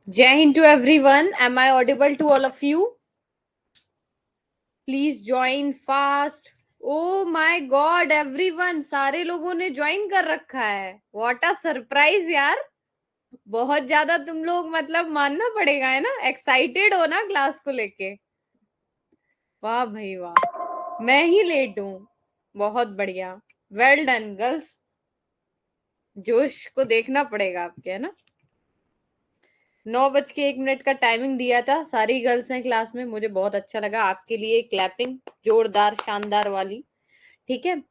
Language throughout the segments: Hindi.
Jai Hind to everyone. Am I audible to all of you? Please join fast. Oh my God, everyone! सारे लोगों ने ज्वाइन कर रखा है. What a surprise यार. बहुत ज्यादा तुम लोग मतलब मानना पड़ेगा है ना. एक्साइटेड हो ना क्लास को लेके. वाह भाई वाह. मैं ही लेट हूँ. बहुत बढ़िया. Well done girls. जोश को देखना पड़ेगा आपके, है ना. 9:01 का टाइमिंग दिया था. सारी गर्ल्स हैं क्लास में. मुझे बहुत अच्छा लगा. आपके लिए क्लैपिंग जोरदार शानदार वाली. ठीक है.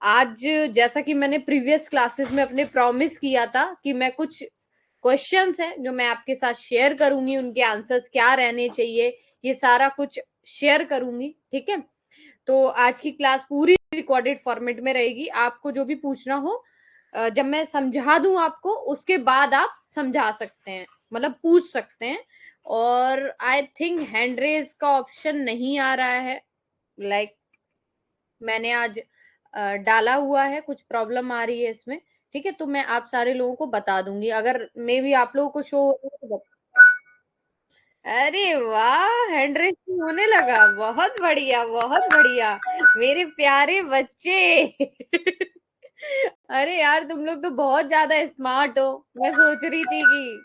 आज जैसा कि मैंने प्रीवियस क्लासेस में अपने प्रॉमिस किया था कि मैं कुछ क्वेश्चंस हैं जो मैं आपके साथ शेयर करूंगी, उनके आंसर्स क्या रहने चाहिए, ये सारा कुछ शेयर करूंगी. ठीक है. तो आज की क्लास पूरी रिकॉर्डेड फॉर्मेट में रहेगी. आपको जो भी पूछना हो, जब मैं समझा दूं आपको, उसके बाद आप समझा सकते हैं, मतलब पूछ सकते हैं. और आई थिंक हैंड रेज का ऑप्शन नहीं आ रहा है. लाइक मैंने आज डाला हुआ है, कुछ प्रॉब्लम आ रही है इसमें. ठीक है. तो मैं आप सारे लोगों को बता दूंगी. अगर मे भी आप लोगों को शो हो. अरे वाह, हैंड रेसिंग होने लगा. बहुत बढ़िया बहुत बढ़िया. मेरे प्यारे बच्चे. अरे यार, तुम लोग तो बहुत ज्यादा स्मार्ट हो. मैं सोच रही थी कि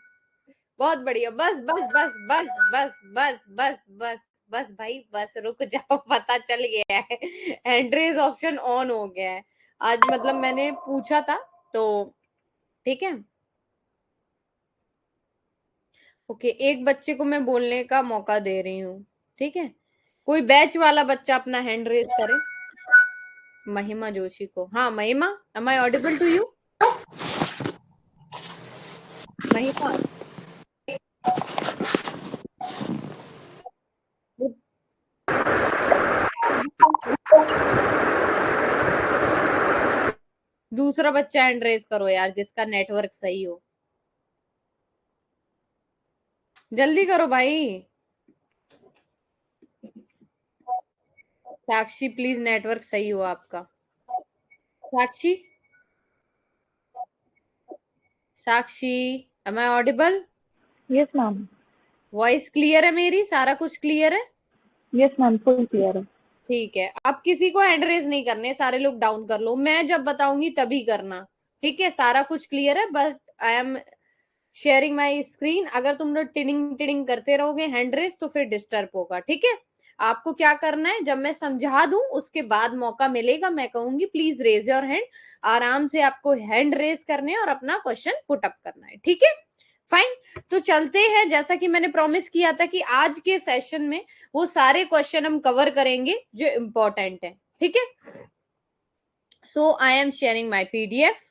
बहुत बढ़िया. बस बस बस बस बस बस बस बस बस भाई बस रुक जाओ. पता चल गया है. हैंड रेज ऑप्शन ऑन हो गया है. आज मतलब मैंने पूछा था. तो ठीक है. ओके, एक बच्चे को मैं बोलने का मौका दे रही हूँ. ठीक है. कोई बैच वाला बच्चा अपना हैंड रेज करे. महिमा जोशी को. हाँ Mahima, am I audible to you? Mahima. दूसरा बच्चा हैंड रेज करो यार, जिसका नेटवर्क सही हो. जल्दी करो भाई. साक्षी प्लीज, नेटवर्क सही हो आपका. Sakshi. Sakshi, am I audible? Yes ma'am. Voice clear है मेरी? सारा कुछ क्लियर है? यस मैम, फुल क्लियर है. ठीक है. अब किसी को हैंड रेज नहीं करने. सारे लोग डाउन कर लो. मैं जब बताऊंगी तभी करना. ठीक है. सारा कुछ क्लियर है. But I am sharing my screen. अगर तुम लोग टिडिंग टिडिंग करते रहोगे हैंड रेज तो फिर डिस्टर्ब होगा. ठीक है. आपको क्या करना है, जब मैं समझा दूं उसके बाद मौका मिलेगा, मैं कहूंगी प्लीज रेज योर हैंड. आराम से आपको हैंड रेज करने और अपना क्वेश्चन पुट अप करना है. ठीक है. फाइन. तो चलते हैं. जैसा कि मैंने प्रॉमिस किया था कि आज के सेशन में वो सारे क्वेश्चन हम कवर करेंगे जो इंपॉर्टेंट है. ठीक है. So I am sharing my PDF.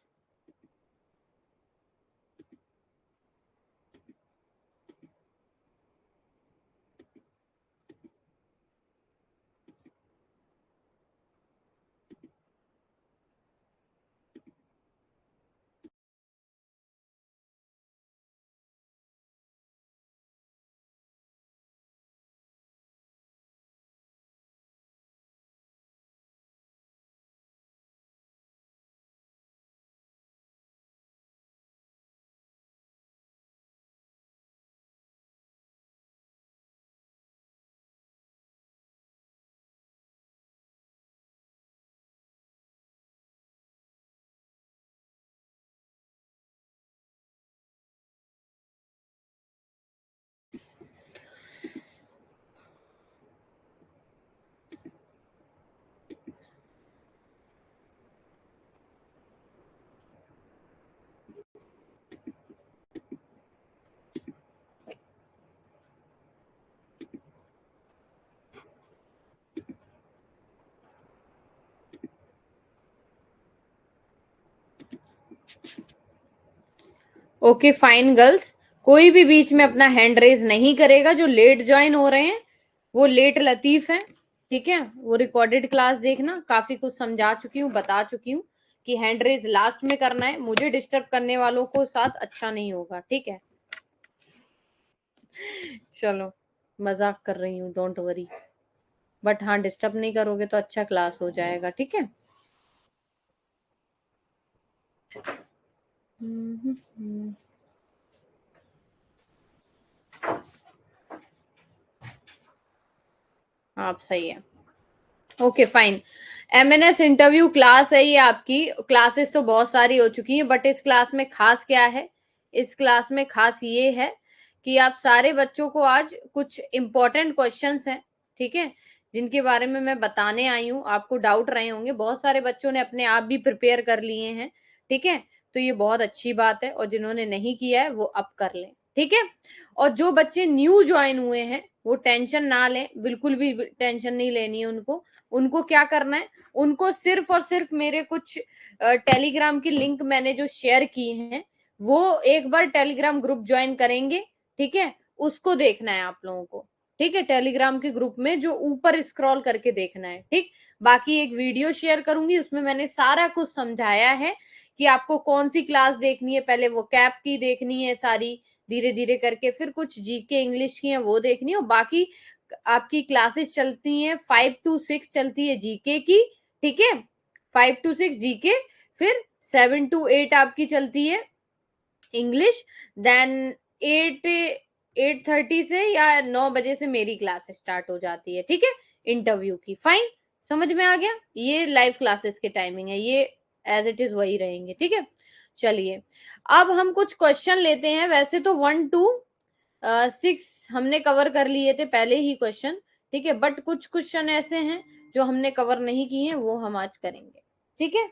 Okay fine girls. कोई भी बीच में अपना हैंड रेज नहीं करेगा. जो लेट ज्वाइन हो रहे हैं वो लेट लतीफ है. ठीक है. वो रिकॉर्डेड क्लास देखना. काफी कुछ समझा चुकी हूँ, बता चुकी हूँ कि हैंड रेज लास्ट में करना है. मुझे डिस्टर्ब करने वालों को साथ अच्छा नहीं होगा. ठीक है. चलो, मजाक कर रही हूँ, डोंट वरी. बट हाँ, डिस्टर्ब नहीं करोगे तो अच्छा क्लास हो जाएगा. ठीक है. आप सही है। Okay fine. MNS interview class है ये आपकी। क्लासेस तो बहुत सारी हो चुकी हैं, बट इस क्लास में खास क्या है, इस क्लास में खास ये है कि आप सारे बच्चों को आज कुछ इंपॉर्टेंट क्वेश्चंस हैं, ठीक है, जिनके बारे में मैं बताने आई हूँ। आपको डाउट रहे होंगे, बहुत सारे बच्चों ने अपने आप भी प्रिपेयर कर लिए हैं, ठीक है, तो ये बहुत अच्छी बात है, और जिन्होंने नहीं किया है वो अब कर लें, ठीक है। और जो बच्चे न्यू ज्वाइन हुए हैं वो टेंशन ना लें, बिल्कुल भी टेंशन नहीं लेनी है उनको। उनको क्या करना है, उनको सिर्फ और सिर्फ मेरे कुछ टेलीग्राम की लिंक मैंने जो शेयर की हैं, वो एक बार टेलीग्राम ग्रुप ज्वाइन करेंगे, ठीक है, उसको देखना है आप लोगों को, ठीक है, टेलीग्राम के ग्रुप में जो ऊपर स्क्रॉल करके देखना है, ठीक। बाकी एक वीडियो शेयर करूंगी, उसमें मैंने सारा कुछ समझाया है कि आपको कौन सी क्लास देखनी है, पहले वो कैप की देखनी है सारी, धीरे धीरे करके, फिर कुछ जीके इंग्लिश की है वो देखनी है, और बाकी आपकी क्लासेस चलती हैं 5 to 6 चलती है जीके की, ठीक है, 5 to 6 जीके, फिर 7 to 8 आपकी चलती है इंग्लिश, देन 8:30 से या 9 बजे से मेरी क्लास स्टार्ट हो जाती है, ठीक है, इंटरव्यू की। फाइन, समझ में आ गया, ये लाइव क्लासेस की टाइमिंग है, ये एज इट इज वही रहेंगे, ठीक है। चलिए अब हम कुछ क्वेश्चन लेते हैं। वैसे तो 1 to 6 हमने कवर कर लिए थे पहले ही क्वेश्चन, ठीक है, बट कुछ क्वेश्चन ऐसे हैं जो हमने कवर नहीं किए हैं, वो हम आज करेंगे, ठीक है।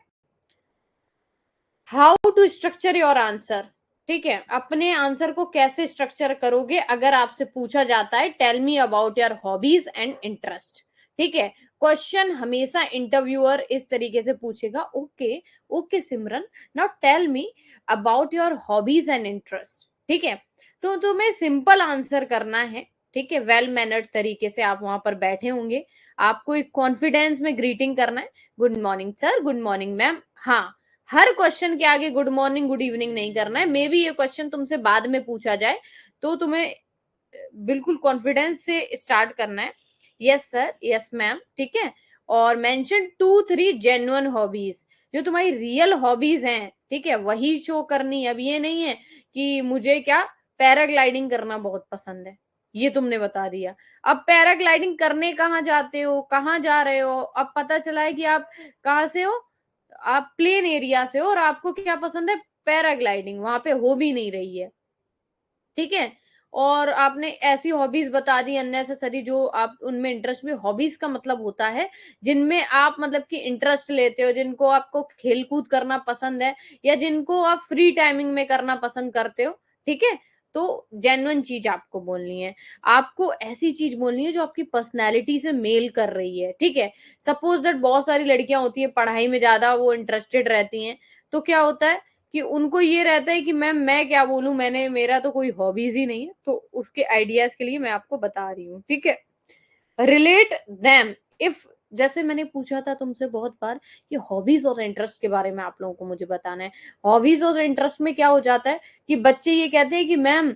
How to structure your answer, ठीक है, अपने आंसर को कैसे स्ट्रक्चर करोगे अगर आपसे पूछा जाता है tell me about your hobbies and interest, ठीक है। क्वेश्चन हमेशा इंटरव्यूअर इस तरीके से पूछेगा, okay okay Simran, now tell me about your hobbies and interest, ठीक है। तो तुम्हें सिंपल आंसर करना है, ठीक है, वेल मैनर्ड तरीके से आप वहां पर बैठे होंगे, आपको एक कॉन्फिडेंस में ग्रीटिंग करना है, good morning sir, good morning ma'am. हाँ, हर क्वेश्चन के आगे गुड मॉर्निंग गुड इवनिंग नहीं करना है, मे बी ये क्वेश्चन तुमसे बाद में पूछा जाए, तो तुम्हें बिल्कुल कॉन्फिडेंस से स्टार्ट करना है, यस सर, यस मैम, ठीक है। और मेंशन 2-3 जेन्युइन हॉबीज, जो तुम्हारी रियल हॉबीज हैं, ठीक है, वही शो करनी है। अब ये नहीं है कि मुझे क्या पैराग्लाइडिंग करना बहुत पसंद है, ये तुमने बता दिया। अब पैराग्लाइडिंग करने कहाँ जाते हो, कहाँ जा रहे हो, अब पता चला है कि आप कहाँ से हो, आप प्लेन एरिया से हो, और आपको क्या पसंद है, पैराग्लाइडिंग, वहां पे हो भी नहीं रही है, ठीक है। और आपने ऐसी हॉबीज बता दी अननेसेसरी जो आप उनमें इंटरेस्ट, भी हॉबीज का मतलब होता है जिनमें आप मतलब कि इंटरेस्ट लेते हो, जिनको आपको खेलकूद करना पसंद है, या जिनको आप फ्री टाइमिंग में करना पसंद करते हो, ठीक है। तो जेन्युइन चीज आपको बोलनी है, आपको ऐसी चीज बोलनी है जो आपकी पर्सनैलिटी से मेल कर रही है, ठीक है। सपोज दैट बहुत सारी लड़कियां होती है पढ़ाई में ज्यादा वो इंटरेस्टेड रहती हैं, तो क्या होता है कि उनको ये रहता है कि मैम मैं क्या बोलूं, मैंने मेरा तो कोई हॉबीज ही नहीं है, तो उसके आइडियाज के लिए मैं आपको बता रही हूँ, ठीक है। रिलेट देम, इफ, जैसे मैंने पूछा था तुमसे बहुत बार कि हॉबीज और इंटरेस्ट के बारे में आप लोगों को मुझे बताना है। हॉबीज और इंटरेस्ट में क्या हो जाता है कि बच्चे ये कहते हैं कि मैम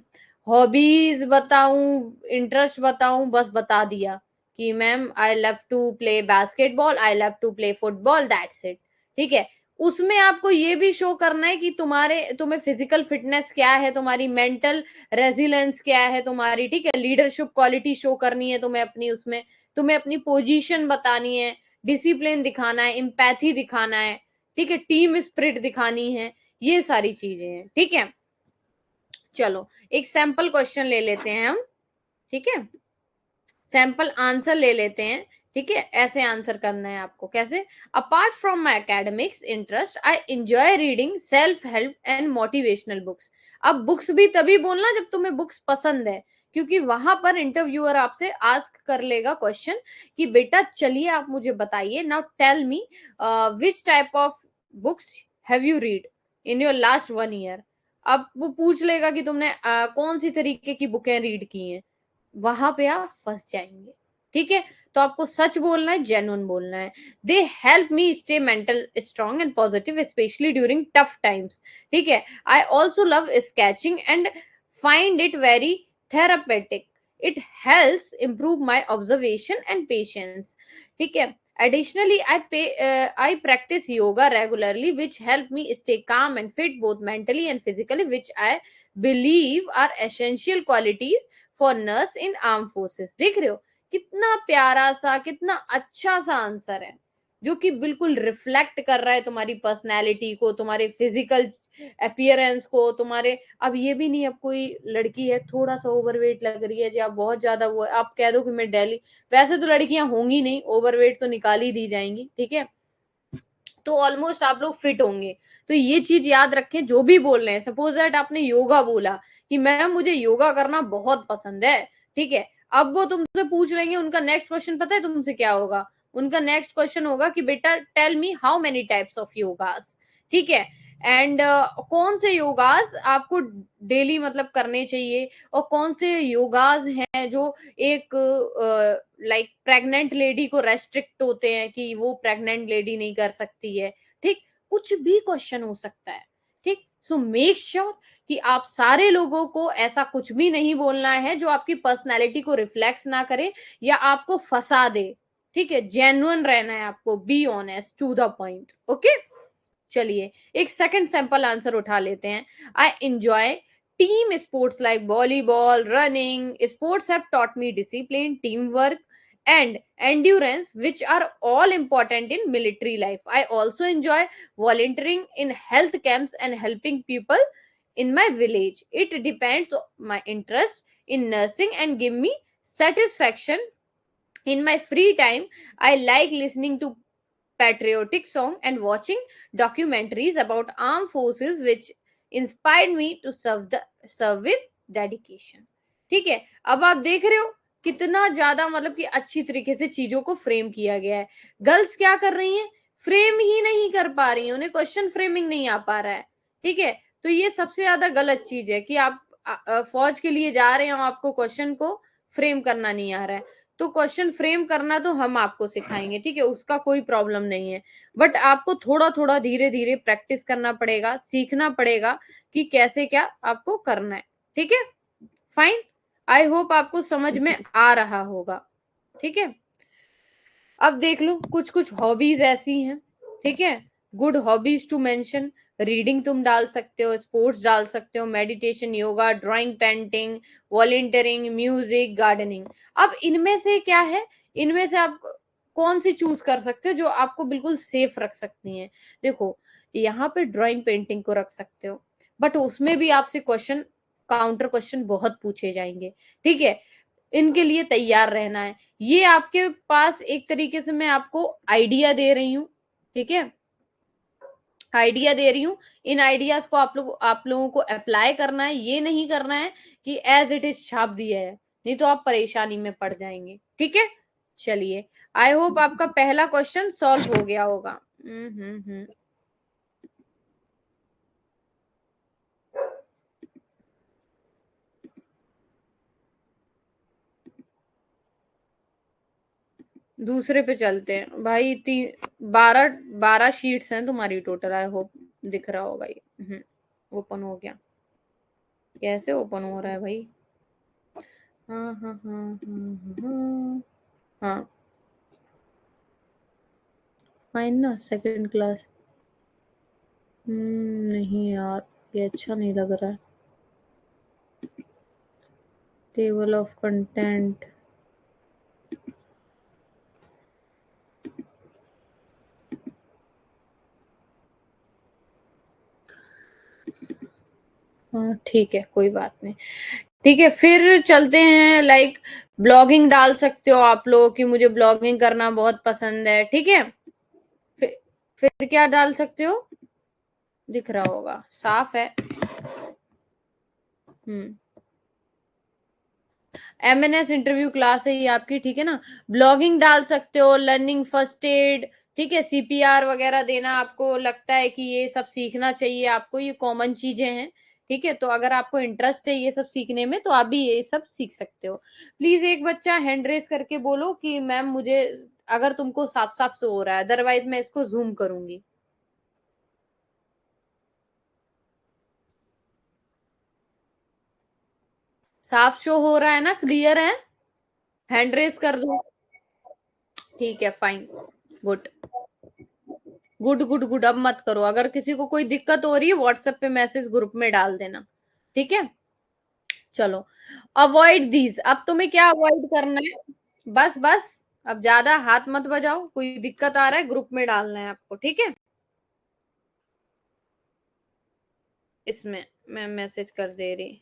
हॉबीज बताऊं इंटरेस्ट बताऊं, बस बता दिया कि ma'am I love to play basketball, I love to play football, that's it, ठीक है। उसमें आपको ये भी शो करना है कि तुम्हें फिजिकल फिटनेस क्या है, तुम्हारी मेंटल रेजिलेंस क्या है तुम्हारी, ठीक है, लीडरशिप क्वालिटी शो करनी है तुम्हें अपनी, उसमें तुम्हें अपनी पोजीशन बतानी है, डिसिप्लिन दिखाना है, एम्पैथी दिखाना है, ठीक है, टीम स्पिरिट दिखानी है, ये सारी चीजें हैं, ठीक है। चलो एक सैंपल क्वेश्चन ले लेते हैं हम, ठीक है, सैंपल आंसर ले लेते हैं, ठीक है। ऐसे आंसर करना है आपको, कैसे, apart from my academics interest I enjoy reading self help and motivational books. अब बुक्स भी तभी बोलना जब तुम्हें बुक्स पसंद है, क्योंकि वहां पर इंटरव्यूअर आपसे आस्क कर लेगा क्वेश्चन कि बेटा चलिए आप मुझे बताइए, now tell me which type of books have you read in your last 1 year. अब वो पूछ लेगा कि तुमने कौन सी तरीके की बुकें रीड की हैं, वहां पे आप फंस जाएंगे, ठीक है। तो आपको सच बोलना है, जेन्युइन बोलना है। They help me stay mental strong and positive specially during tough times, ठीक है। I also love sketching and find it very therapeutic, it helps improve my observation and patience, ठीक है। Additionally, I practice yoga regularly, which help me stay calm and fit both mentally and physically, which I believe are essential qualities for nurse in arm forces. देख रहे हो कितना प्यारा सा, कितना अच्छा सा आंसर है, जो कि बिल्कुल रिफ्लेक्ट कर रहा है तुम्हारी पर्सनैलिटी को, तुम्हारे फिजिकल अपीयरेंस को, तुम्हारे, अब ये भी नहीं, अब कोई लड़की है थोड़ा सा ओवरवेट लग रही है, या बहुत ज्यादा वो है, आप कह दो कि मैं दिल्ली, वैसे तो लड़कियां होंगी नहीं, ओवरवेट तो निकाल ही दी जाएंगी, ठीक है, तो ऑलमोस्ट आप लोग फिट होंगे। तो ये चीज याद रखें, जो भी बोल रहे हैं, सपोज दैट आपने योगा बोला कि मैम मुझे योगा करना बहुत पसंद है, ठीक है, अब वो तुमसे पूछ लेंगे, उनका नेक्स्ट क्वेश्चन पता है तुमसे क्या होगा? उनका नेक्स्ट क्वेश्चन होगा कि बेटा tell me how many types of yogas, ठीक है, एंड कौन से योगास आपको डेली मतलब करने चाहिए, और कौन से योगास हैं जो एक लाइक प्रेग्नेंट लेडी को रेस्ट्रिक्ट होते हैं कि वो प्रेग्नेंट लेडी नहीं कर सकती है, ठीक, कुछ भी क्वेश्चन हो सकता है, ठीक, सो मेक श्योर कि आप सारे लोगों को ऐसा कुछ भी नहीं बोलना है जो आपकी पर्सनालिटी को रिफ्लेक्ट ना करे या आपको फंसा दे, ठीक है, जेन्युइन रहना है आपको, be honest to the point, okay. चलिए एक सेकंड सैंपल आंसर उठा लेते हैं। I enjoy team sports like volleyball, running, sports have taught me discipline, teamwork and endurance, which are all important in military life. I also enjoy volunteering in health camps and helping people in my village. It depends on my interest in nursing and give me satisfaction. In my free time, I like listening to patriotic song and watching documentaries about armed forces which inspired me to serve with dedication। ठीक है, अब आप देख रहे हो कितना ज्यादा मतलब कि अच्छी तरीके से चीजों को फ्रेम किया गया है। गर्ल्स क्या कर रही हैं? फ्रेम ही नहीं कर पा रही हैं, उन्हें क्वेश्चन फ्रेमिंग नहीं आ पा रहा है, ठीक है, तो ये सबसे ज्यादा गलत चीज है कि आप फौज के लिए जा रहे हो, आपको क्वेश्चन को फ्रेम करना नहीं आ रहा है, तो क्वेश्चन फ्रेम करना तो हम आपको सिखाएंगे, ठीक है, उसका कोई प्रॉब्लम नहीं है, बट आपको थोड़ा थोड़ा धीरे धीरे प्रैक्टिस करना पड़ेगा, सीखना पड़ेगा कि कैसे क्या आपको करना है, ठीक है, फाइन। आई होप आपको समझ में आ रहा होगा, ठीक है। अब देख लो कुछ कुछ हॉबीज ऐसी हैं, ठीक है, good hobbies to mention, reading तुम डाल सकते हो, स्पोर्ट्स डाल सकते हो, meditation, yoga, drawing, painting, volunteering, music, gardening. अब इनमें से क्या है, इनमें से आप कौन सी चूज कर सकते हो जो आपको बिल्कुल सेफ रख सकती हैं? देखो यहाँ पे ड्राइंग पेंटिंग को रख सकते हो, बट उसमें भी आपसे क्वेश्चन, काउंटर क्वेश्चन बहुत पूछे जाएंगे, ठीक है, इनके लिए तैयार रहना है। ये आपके पास एक तरीके से मैं आपको आइडिया दे रही हूँ, ठीक है, आइडिया दे रही हूँ, इन आइडियाज को आप लोगों को अप्लाई करना है, ये नहीं करना है कि एज इट इज छाप दिया है, नहीं तो आप परेशानी में पड़ जाएंगे, ठीक है। चलिए आई होप आपका पहला क्वेश्चन सॉल्व हो गया होगा। दूसरे पे चलते हैं भाई। 12 शीट्स हैं तुम्हारी टोटल, आई होप दिख रहा होगा ये। ओपन हो गया, कैसे ओपन हो रहा है भाई? हाँ हाँ हाँ हाँ हाँ हाँ, फाइन ना, सेकंड क्लास। नहीं यार, ये अच्छा नहीं लग रहा है। टेबल ऑफ कंटेंट, हाँ ठीक है, कोई बात नहीं, ठीक है, फिर चलते हैं। लाइक ब्लॉगिंग डाल सकते हो आप लोग कि मुझे ब्लॉगिंग करना बहुत पसंद है, ठीक है, फिर क्या डाल सकते हो? दिख रहा होगा, साफ है। एमएनएस इंटरव्यू क्लास है ये आपकी, ठीक है ना। ब्लॉगिंग डाल सकते हो, लर्निंग फर्स्ट एड, ठीक है, सीपीआर वगैरह देना, आपको लगता है कि ये सब सीखना चाहिए आपको, ये कॉमन चीजें हैं, ठीक है, तो अगर आपको इंटरेस्ट है ये सब सीखने में तो आप भी ये सब सीख सकते हो। प्लीज एक बच्चा हैंड रेस करके बोलो कि मैम मुझे, अगर तुमको साफ साफ से हो रहा है, अदरवाइज मैं इसको जूम करूंगी। साफ शो हो रहा है ना, क्लियर है? हैंड रेस कर दो, ठीक है, fine, good good good good. अब मत करो, अगर किसी को कोई दिक्कत हो रही है व्हाट्सएप पे मैसेज ग्रुप में डाल देना, ठीक है। चलो, अवॉइड दीज, अब तुम्हें क्या अवॉइड करना है? बस बस, अब ज्यादा हाथ मत बजाओ, कोई दिक्कत आ रहा है ग्रुप में डालना है आपको, ठीक है। इसमें मैं मैसेज कर दे रही।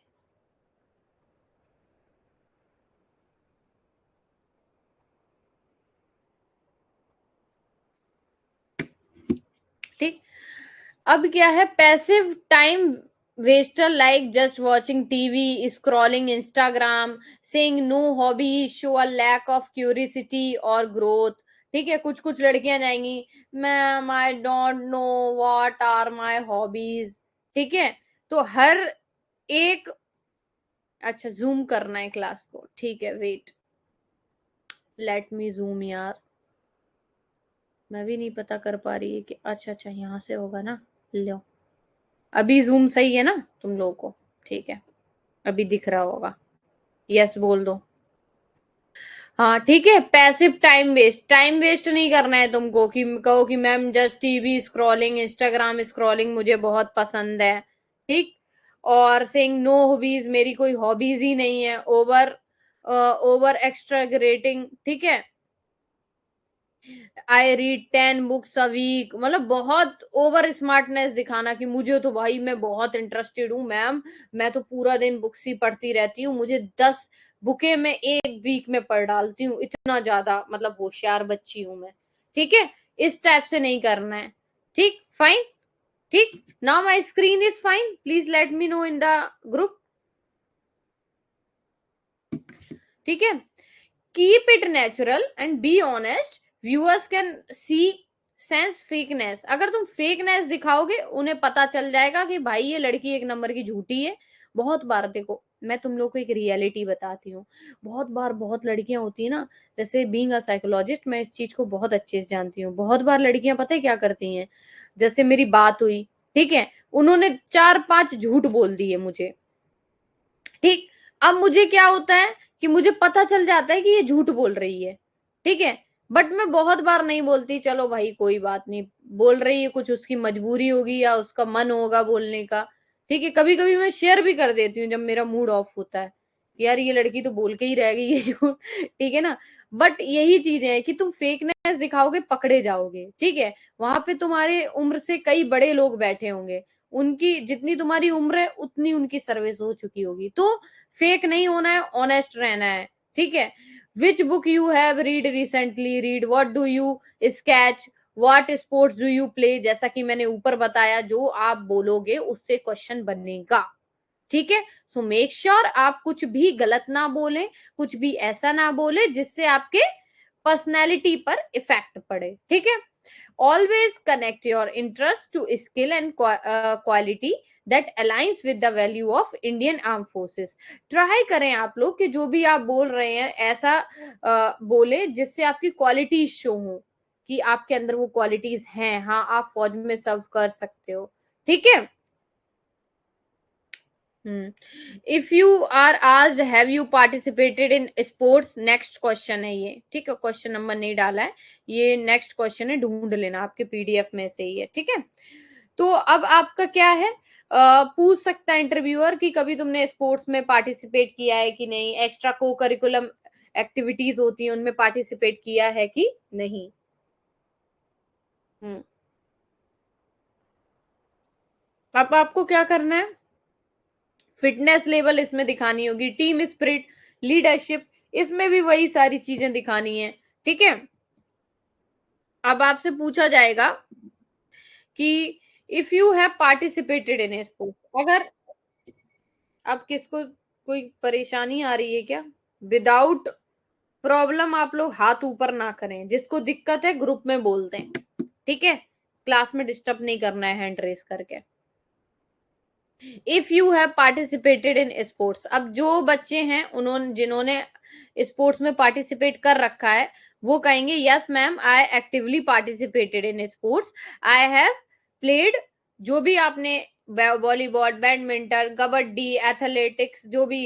ठीक। अब क्या है, passive time waster like just watching TV, scrolling Instagram, saying no hobby show a lack of curiosity और ग्रोथ। ठीक है, कुछ कुछ लड़कियां जाएंगी, ma'am I don't know what are my hobbies. ठीक है, तो हर एक, अच्छा जूम करना है क्लास को, ठीक है, वेट, लेट मी जूम यार, मैं भी नहीं पता कर पा रही है कि, अच्छा अच्छा यहाँ से होगा ना, लो, अभी जूम सही है ना तुम लोगों को? ठीक है, अभी दिख रहा होगा, यस बोल दो। हाँ ठीक है, पैसिव टाइम वेस्ट नहीं करना है तुमको कि कहो कि ma'am just TV scrolling, Instagram scrolling मुझे बहुत पसंद है। ठीक। और सेइंग नो हॉबीज, मेरी कोई हॉबीज ही नहीं है, ओवर एक्स्ट्राग्रेटिंग। ठीक है, I read 10 books a week, मतलब बहुत ओवर स्मार्टनेस दिखाना कि मुझे तो भाई मैं बहुत इंटरेस्टेड हूँ मैम, मैं तो पूरा दिन बुक्स ही पढ़ती रहती हूँ, मुझे 10 बुकें मैं एक वीक में पढ़ डालती हूँ, इतना ज्यादा मतलब होशियार बच्ची हूँ मैं। ठीक है, इस टाइप से नहीं करना है। ठीक, फाइन। ठीक, now my screen is fine, please let me know in the group. ठीक है, keep it natural and be honest, viewers can see sense fakeness। अगर तुम फेकनेस दिखाओगे उन्हें पता चल जाएगा कि भाई ये लड़की एक नंबर की झूठी है। बहुत बार देखो, मैं तुम लोग को एक रियलिटी बताती हूँ, बहुत बार बहुत लड़कियां होती है ना, जैसे बीइंग अ साइकोलॉजिस्ट मैं इस चीज को बहुत अच्छे से जानती हूँ। बहुत बार लड़कियां पता है क्या करती हैं, जैसे मेरी बात हुई, ठीक है, उन्होंने 4-5 झूठ बोल दिए मुझे। ठीक, अब मुझे क्या होता है कि मुझे पता चल जाता है कि ये झूठ बोल रही है। ठीक है, बट मैं बहुत बार नहीं बोलती, चलो भाई कोई बात नहीं, बोल रही है कुछ उसकी मजबूरी होगी या उसका मन होगा बोलने का। ठीक है, कभी कभी मैं शेयर भी कर देती हूँ जब मेरा मूड ऑफ होता है, यार ये लड़की तो बोल के ही रह गई ये झूठ। ठीक है ना, बट यही चीजें हैं कि तुम फेकनेस दिखाओगे पकड़े जाओगे। ठीक है, वहां पे तुम्हारे उम्र से कई बड़े लोग बैठे होंगे, उनकी जितनी तुम्हारी उम्र है उतनी उनकी सर्विस हो चुकी होगी, तो फेक नहीं होना है, ऑनेस्ट रहना है। ठीक है, which book you have read recently, read what do you sketch, what sports do you play, जैसा कि मैंने ऊपर बताया, जो आप बोलोगे उससे क्वेश्चन बनेगा। ठीक है, सो मेक श्योर आप कुछ भी गलत ना बोले, कुछ भी ऐसा ना बोले जिससे आपके पर्सनैलिटी पर इफेक्ट पड़े। ठीक है, always connect your interest to skill and quality that aligns with the value of Indian Armed Forces। Try करें आप लोग कि जो भी आप बोल रहे हैं ऐसा बोले जिससे आपकी क्वालिटीज शो हो, कि आपके अंदर वो क्वालिटीज हैं, हाँ आप फौज में सर्व कर सकते हो। ठीक है। If you are asked have you participated in sports, next question है ये। ठीक है, क्वेश्चन नंबर नहीं डाला है, ये नेक्स्ट क्वेश्चन है, ढूंढ लेना आपके पीडीएफ में से ही है। ठीक है, तो अब आपका क्या है, पूछ सकता है इंटरव्यूअर कि कभी तुमने स्पोर्ट्स में पार्टिसिपेट किया है कि नहीं, एक्स्ट्रा को करिकुलम एक्टिविटीज होती है उनमें पार्टिसिपेट किया है कि नहीं। हम्म, अब आपको क्या करना है, फिटनेस लेवल इसमें दिखानी होगी, टीम स्पिरिट, लीडरशिप, इसमें भी वही सारी चीजें दिखानी है। ठीक है, अब आपसे पूछा जाएगा कि if you have participated in sports, अगर, अब किसको कोई परेशानी आ रही है क्या? विदाउट प्रॉब्लम आप लोग हाथ ऊपर ना करें, जिसको दिक्कत है ग्रुप में बोल दें। ठीक है, क्लास में डिस्टर्ब नहीं करना है हैंड रेस करके। If you have participated in sports, अब जो बच्चे हैं उन्होंने जिन्होंने स्पोर्ट्स में पार्टिसिपेट कर रखा है वो कहेंगे yes ma'am I actively participated in sports, I have played, जो भी आपने वॉलीबॉल, बैडमिंटन, कबड्डी, एथलेटिक्स, जो भी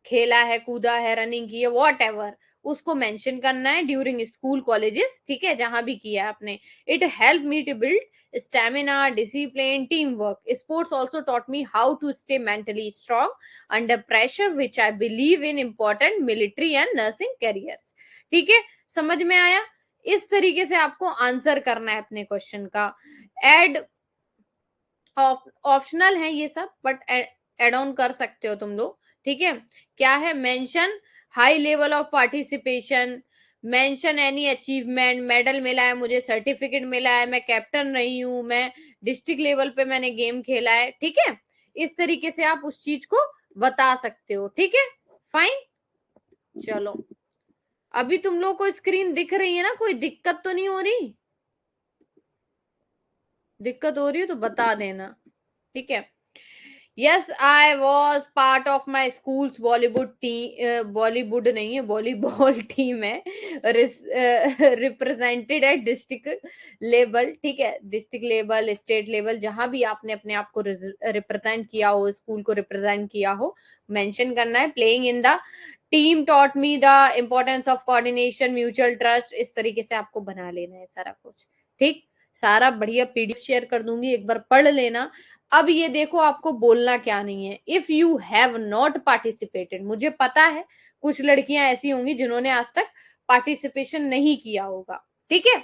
खेला है, कूदा है, रनिंग की है, वॉट एवर, उसको मेंशन करना है ड्यूरिंग स्कूल कॉलेजेस। ठीक है, जहां भी किया है आपने। It help me to build stamina, discipline, teamwork. Sports also taught me how to stay mentally strong under pressure, which I believe in important military and nursing careers. ठीक है, समझ में आया? इस तरीके से आपको आंसर करना है अपने क्वेश्चन का। एड ऑप्शनल है ये सब, बट एड ऑन कर सकते हो तुम लोग, ठीक है। क्या है? Mention high level of participation, mention any achievement, medal मिला है मुझे, सर्टिफिकेट मिला है, मैं कैप्टन रही हूं, मैं डिस्ट्रिक्ट लेवल पे मैंने गेम खेला है, ठीक है। इस तरीके से आप उस चीज को बता सकते हो, ठीक है, फाइन। चलो, अभी तुम लोग को स्क्रीन दिख रही है ना? कोई दिक्कत तो नहीं हो रही? दिक्कत हो रही है तो बता देना, ठीक है। Yes, I was part of my schools Bollywood team, Bollywood नहीं है, वॉलीबॉल टीम है, रिप्रेजेंटेड एट डिस्ट्रिक्ट लेवल, ठीक है। डिस्ट्रिक्ट लेवल, स्टेट लेवल, जहां भी आपने अपने आप को रिप्रेजेंट किया हो, स्कूल को रिप्रेजेंट किया हो, मेंशन करना है। Playing in the team taught me the importance of coordination, mutual trust, इस तरीके से आपको बना लेना है सारा कुछ, ठीक। सारा बढ़िया पीडीएफ शेयर कर दूंगी, एक बार पढ़ लेना। अब ये देखो आपको बोलना क्या नहीं है। If you have not participated, मुझे पता है कुछ लड़कियां ऐसी होंगी जिन्होंने आज तक पार्टिसिपेशन नहीं किया होगा, ठीक है।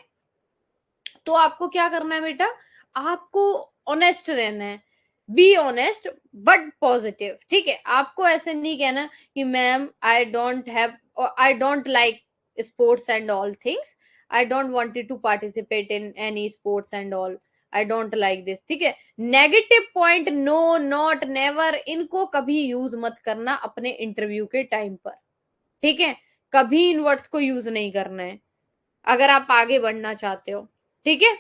तो आपको क्या करना है बेटा? आपको ऑनेस्ट रहना है, बी ऑनेस्ट बट पॉजिटिव, ठीक है। आपको ऐसे नहीं कहना कि ma'am I don't have, I don't like sports and all things, I don't wanted to participate in any sports and all, I don't like this, ठीक है। Negative point, no, not, never, इनको कभी यूज मत करना अपने इंटरव्यू के टाइम पर, ठीक है। कभी इन वर्ड्स को यूज नहीं करना है अगर आप आगे बढ़ना चाहते हो, ठीक है।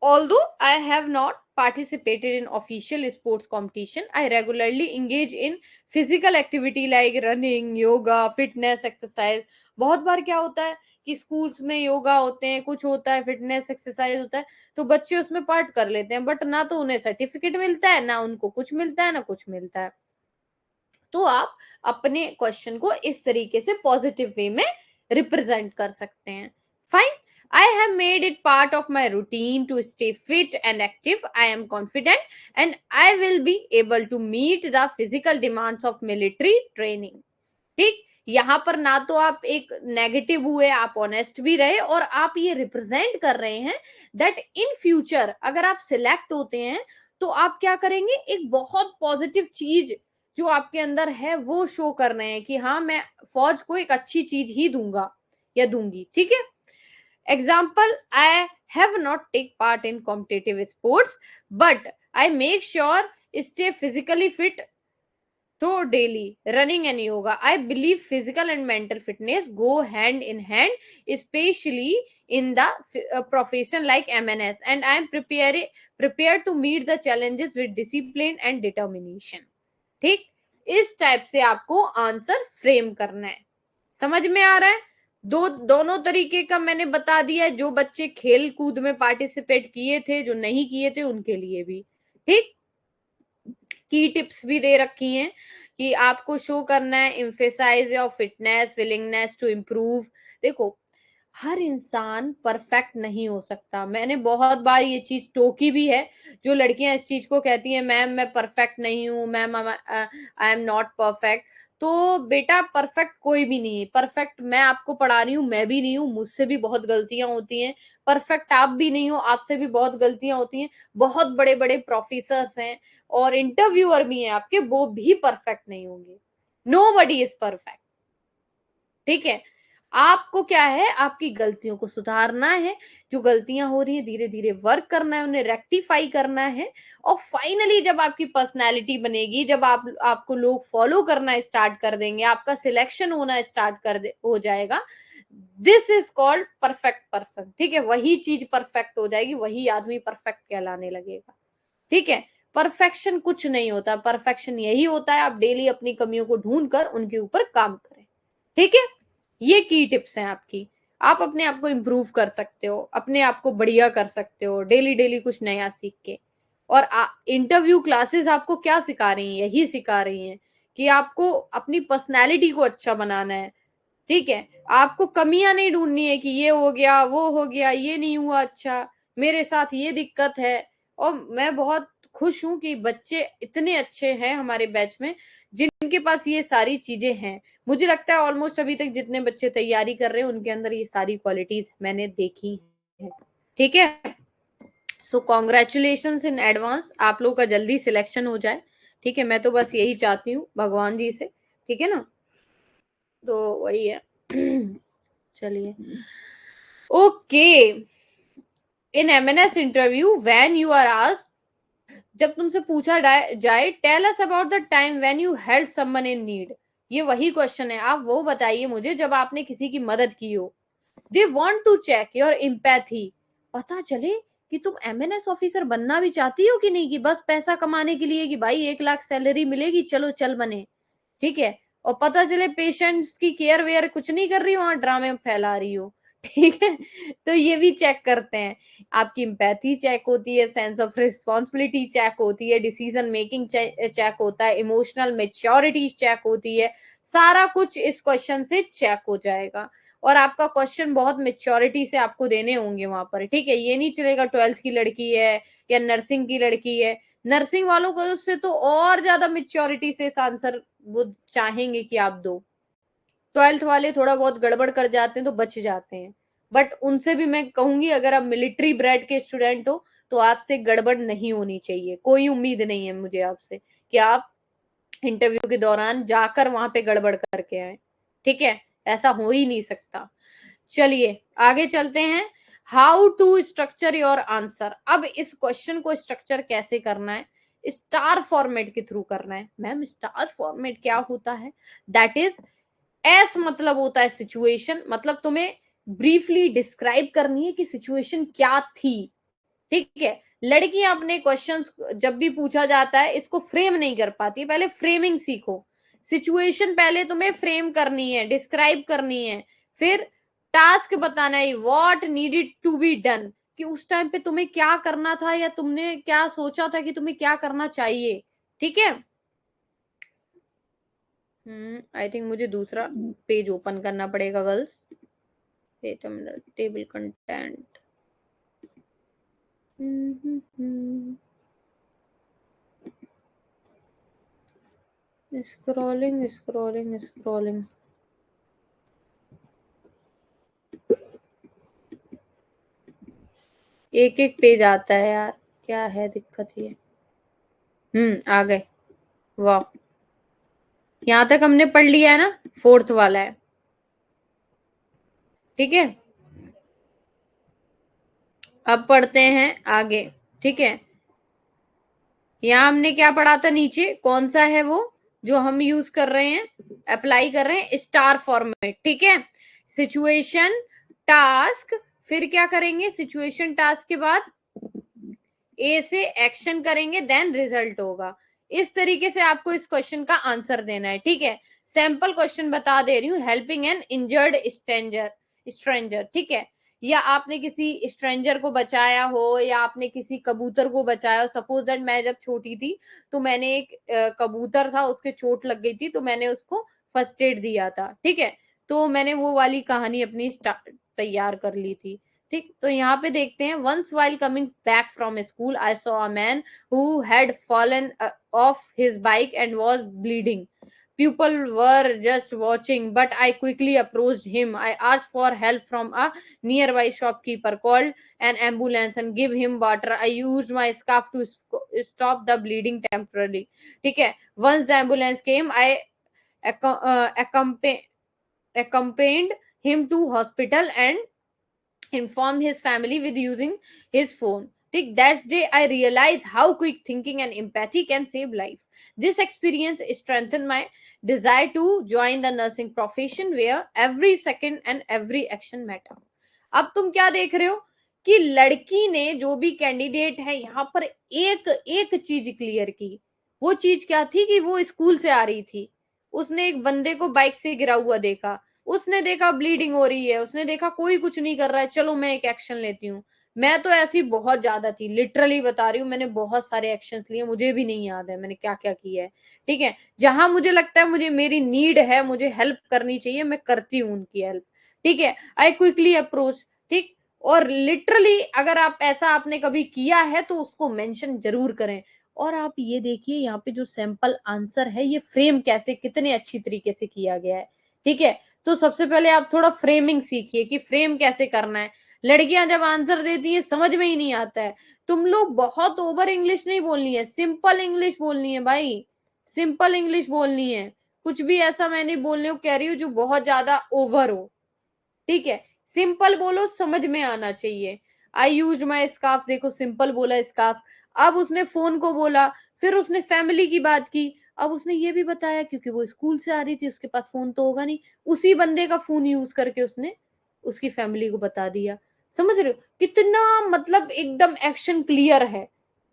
Although I have not participated in official sports competition, I regularly engage in physical activity like running, yoga, fitness, exercise. बहुत बार क्या होता है कि स्कूल्स में योगा होते हैं, कुछ होता है, फिटनेस एक्सरसाइज होता है, तो बच्चे उसमें पार्ट कर लेते हैं, बट ना तो उन्हें सर्टिफिकेट मिलता है, ना उनको कुछ मिलता है, ना कुछ मिलता है। तो आप अपने क्वेश्चन को इस तरीके से पॉजिटिव वे में रिप्रेजेंट कर सकते हैं। Fine, I have made it part of my routine to stay fit and active. I am confident and I will be able to meet the physical demands of military training. ठीक, यहां पर ना तो आप एक नेगेटिव हुए, आप ऑनेस्ट भी रहे, और आप ये रिप्रेजेंट कर रहे हैं दैट इन फ्यूचर अगर आप सिलेक्ट होते हैं तो आप क्या करेंगे, एक बहुत पॉजिटिव चीज जो आपके अंदर है वो शो कर रहे हैं कि हाँ मैं फौज को एक अच्छी चीज ही दूंगा या दूंगी, ठीक है। Example, I have not take part in competitive sports, but I make sure stay physically fit through daily running and yoga. I believe physical and mental fitness go hand in hand, especially in the profession like MNS, and I am prepared to meet the challenges with discipline and determination. ठीक, इस टाइप से आपको आंसर फ्रेम करना है। समझ में आ रहा है? दोनों तरीके का मैंने बता दिया है, जो बच्चे खेल कूद में पार्टिसिपेट किए थे, जो नहीं किए थे उनके लिए भी, ठीक। की टिप्स भी दे रखी हैं कि आपको शो करना है emphasize your fitness, willingness to improve. देखो, हर इंसान परफेक्ट नहीं हो सकता, मैंने बहुत बार ये चीज टोकी भी है। जो लड़कियां इस चीज को कहती हैं मैम मैं परफेक्ट नहीं हूँ, ma'am I am not perfect, तो बेटा परफेक्ट कोई भी नहीं है। परफेक्ट मैं आपको पढ़ा रही हूँ, मैं भी नहीं हूँ, मुझसे भी बहुत गलतियां होती हैं। परफेक्ट आप भी नहीं हो, आपसे भी बहुत गलतियां होती हैं। बहुत बड़े बड़े प्रोफेसर्स हैं और इंटरव्यूअर भी हैं आपके, वो भी परफेक्ट नहीं होंगे। नोबडी इज परफेक्ट, ठीक है। आपको क्या है, आपकी गलतियों को सुधारना है, जो गलतियां हो रही है धीरे धीरे वर्क करना है, उन्हें रेक्टिफाई करना है, और फाइनली जब आपकी पर्सनालिटी बनेगी, जब आपको लोग फॉलो करना स्टार्ट कर देंगे, आपका सिलेक्शन होना स्टार्ट हो जाएगा, this is called perfect person, ठीक है। वही चीज परफेक्ट हो जाएगी, वही आदमी परफेक्ट कहलाने लगेगा, ठीक है। परफेक्शन कुछ नहीं होता, परफेक्शन यही होता है आप डेली अपनी कमियों को ढूंढ कर उनके ऊपर काम करें, ठीक है। ये की टिप्स हैं आपकी, आप अपने आप को इम्प्रूव कर सकते हो, अपने आप को बढ़िया कर सकते हो डेली डेली कुछ नया सीख के। और इंटरव्यू क्लासेस आपको क्या सिखा रही हैं? यही सिखा रही हैं कि आपको अपनी पर्सनैलिटी को अच्छा बनाना है, ठीक है। आपको कमियां नहीं ढूंढनी है कि ये हो गया, वो हो गया, ये नहीं हुआ अच्छा, मेरे साथ ये दिक्कत है, और मैं बहुत खुश हूं कि बच्चे इतने अच्छे हैं हमारे बैच में जिनके पास ये सारी चीजें हैं। मुझे लगता है ऑलमोस्ट अभी तक जितने बच्चे तैयारी कर रहे हैं उनके अंदर ये सारी क्वालिटीज मैंने देखी है। ठीक है, सो कॉन्ग्रेचुलेशन इन एडवांस, आप लोगों का जल्दी सिलेक्शन हो जाए। ठीक है, मैं तो बस यही चाहती हूँ भगवान जी से। ठीक है ना, तो वही है। चलिए, okay. In MNS interview when you are asked, जब तुमसे पूछा जाए tell us about the time when you help someone in need, ये वही क्वेश्चन है, आप वो बताइए मुझे जब आपने किसी की मदद की हो। They want to check your empathy, पता चले कि तुम एमएनएस ऑफिसर बनना भी चाहती हो कि नहीं, कि बस पैसा कमाने के लिए कि भाई 1 लाख सैलरी मिलेगी चलो चल बने। ठीक है, और पता चले पेशेंट्स की केयर वेयर कुछ नहीं कर रही, वहां ड्रामे फैला रही हो। ठीक है, तो ये भी चेक करते हैं। आपकी एम्पैथी चेक होती है, सेंस ऑफ रिस्पॉन्सिबिलिटी चेक होती है, डिसीजन मेकिंग चेक होता है, इमोशनल मेच्योरिटी चेक होती है। सारा कुछ इस क्वेश्चन से चेक हो जाएगा और आपका क्वेश्चन बहुत मेच्योरिटी से आपको देने होंगे वहां पर। ठीक है, ये नहीं चलेगा 12th की लड़की है या नर्सिंग की लड़की है, नर्सिंग वालों को उससे तो और ज्यादा मेच्योरिटी से इस आंसर वो चाहेंगे कि आप दो। 12th वाले थोड़ा बहुत गड़बड़ कर जाते हैं तो बच जाते हैं, बट उनसे भी मैं कहूंगी अगर आप मिलिट्री ब्रेड के स्टूडेंट हो तो आपसे गड़बड़ नहीं होनी चाहिए। कोई उम्मीद नहीं है मुझे आपसे कि आप इंटरव्यू के दौरान जाकर वहां पे गड़बड़ करके आए। ठीक है, ऐसा हो ही नहीं सकता। चलिए आगे चलते हैं। How to structure your answer, अब इस क्वेश्चन को स्ट्रक्चर कैसे करना है, स्टार फॉर्मेट के थ्रू करना है। मैम स्टार फॉर्मेट क्या होता है? दैट इज, एस मतलब होता है सिचुएशन, मतलब तुम्हें ब्रीफली डिस्क्राइब करनी है कि सिचुएशन क्या थी। ठीक है, लड़कियां अपने क्वेश्चंस जब भी पूछा जाता है इसको फ्रेम नहीं कर पाती, पहले फ्रेमिंग सीखो। सिचुएशन पहले तुम्हें फ्रेम करनी है, डिस्क्राइब करनी है, फिर टास्क बताना है what needed to be done, कि उस टाइम पे तुम्हें क्या करना था या तुमने क्या सोचा था कि तुम्हें क्या करना चाहिए। ठीक है, आई थिंक मुझे दूसरा पेज ओपन करना पड़ेगा girls. Wait a minute, table content. Scrolling scrolling scrolling, एक एक पेज आता है यार, क्या है दिक्कत ये। आ गए, वाह, यहाँ तक हमने पढ़ लिया है ना, 4th वाला है। ठीक है, अब पढ़ते हैं आगे। ठीक है, यहाँ हमने क्या पढ़ा था, नीचे कौन सा है वो जो हम यूज कर रहे हैं, अप्लाई कर रहे हैं, स्टार फॉर्मेट। ठीक है, सिचुएशन, टास्क, फिर क्या करेंगे, सिचुएशन टास्क के बाद ए से एक्शन करेंगे, देन रिजल्ट होगा। इस तरीके से आपको इस क्वेश्चन का आंसर देना है। ठीक है, सैंपल क्वेश्चन बता दे रही हूँ। हेल्पिंग एन इंजर्ड स्ट्रेंजर, ठीक है, या आपने किसी स्ट्रेंजर को बचाया हो या आपने किसी कबूतर को बचाया हो। सपोज दैट मैं जब छोटी थी तो मैंने एक कबूतर था, उसके चोट लग गई थी तो मैंने उसको फर्स्ट एड दिया था। ठीक है, तो मैंने वो वाली कहानी अपनी तैयार कर ली थी। ठीक, तो यहाँ पे देखते हैं, once while coming back from school I saw a man who had fallen off his bike and was bleeding. People were just watching, but I quickly approached him. I asked for help from a nearby shopkeeper, called an ambulance, and give him water. I used my scarf to stop the bleeding temporarily. ठीक है, once the ambulance came, I accompanied him to hospital and inform his family with using his phone. ठीक, that day I realized how quick thinking and empathy can save life. This experience strengthened my desire to join the nursing profession where every second and every action matter. अब तुम क्या देख रहे हो कि लड़की ने, जो भी कैंडिडेट है यहाँ पर, एक एक चीज क्लियर की। वो चीज क्या थी कि वो स्कूल से आ रही थी, उसने एक बंदे को बाइक से गिरा हुआ देखा, उसने देखा ब्लीडिंग हो रही है, उसने देखा कोई कुछ नहीं कर रहा है, चलो मैं एक एक्शन लेती हूँ। मैं तो ऐसी बहुत ज्यादा थी, लिटरली बता रही हूँ, मैंने बहुत सारे एक्शंस लिए, मुझे भी नहीं याद है मैंने क्या क्या किया है। ठीक है, जहां मुझे लगता है मुझे मेरी नीड है, मुझे हेल्प करनी चाहिए, मैं करती हूँ उनकी हेल्प। ठीक है, आई क्विकली अप्रोच। ठीक, और लिटरली अगर आप ऐसा आपने कभी किया है तो उसको मेंशन जरूर करें। और आप ये देखिए यहाँ पे जो सैंपल आंसर है ये फ्रेम कैसे कितने अच्छी तरीके से किया गया है। ठीक है, तो सबसे पहले आप थोड़ा फ्रेमिंग सीखिए कि फ्रेम कैसे करना है। लड़कियां जब आंसर देती है समझ में ही नहीं आता है। तुम लोग बहुत ओवर इंग्लिश नहीं बोलनी है, सिंपल इंग्लिश बोलनी है भाई, सिंपल इंग्लिश बोलनी है। कुछ भी ऐसा मैं नहीं बोलने को कह रही हूँ जो बहुत ज्यादा ओवर हो। ठीक है, सिंपल बोलो, समझ में आना चाहिए। आई यूज माई स्कार्फ, देखो सिंपल बोला स्कार्फ। अब उसने फोन को बोला, फिर उसने फैमिली की बात की, अब उसने ये भी बताया क्योंकि वो स्कूल से आ रही थी, उसके पास फोन तो होगा नहीं, उसी बंदे का फोन यूज करके उसने उसकी फैमिली को बता दिया। समझ रहे हो कितना मतलब एकदम एक्शन क्लियर है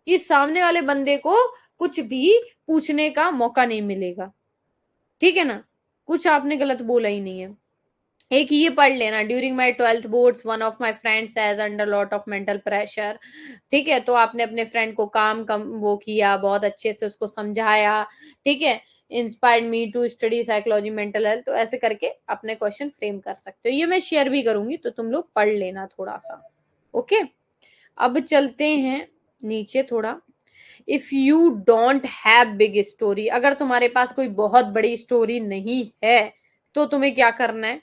कि सामने वाले बंदे को कुछ भी पूछने का मौका नहीं मिलेगा। ठीक है ना, कुछ आपने गलत बोला ही नहीं है। एक ये पढ़ लेना, during my 12th boards one of my friends has under lot of mental pressure. ठीक है, तो आपने अपने फ्रेंड को काम कम वो किया, बहुत अच्छे से उसको समझाया। ठीक है, inspired me to study psychology mental health, तो ऐसे करके अपने क्वेश्चन फ्रेम कर सकते हो। ये मैं शेयर भी करूंगी तो तुम लोग पढ़ लेना थोड़ा सा। ओके, अब चलते हैं नीचे थोड़ा। If you don't have big story, अगर तुम्हारे पास कोई बहुत बड़ी स्टोरी नहीं है तो तुम्हें क्या करना है?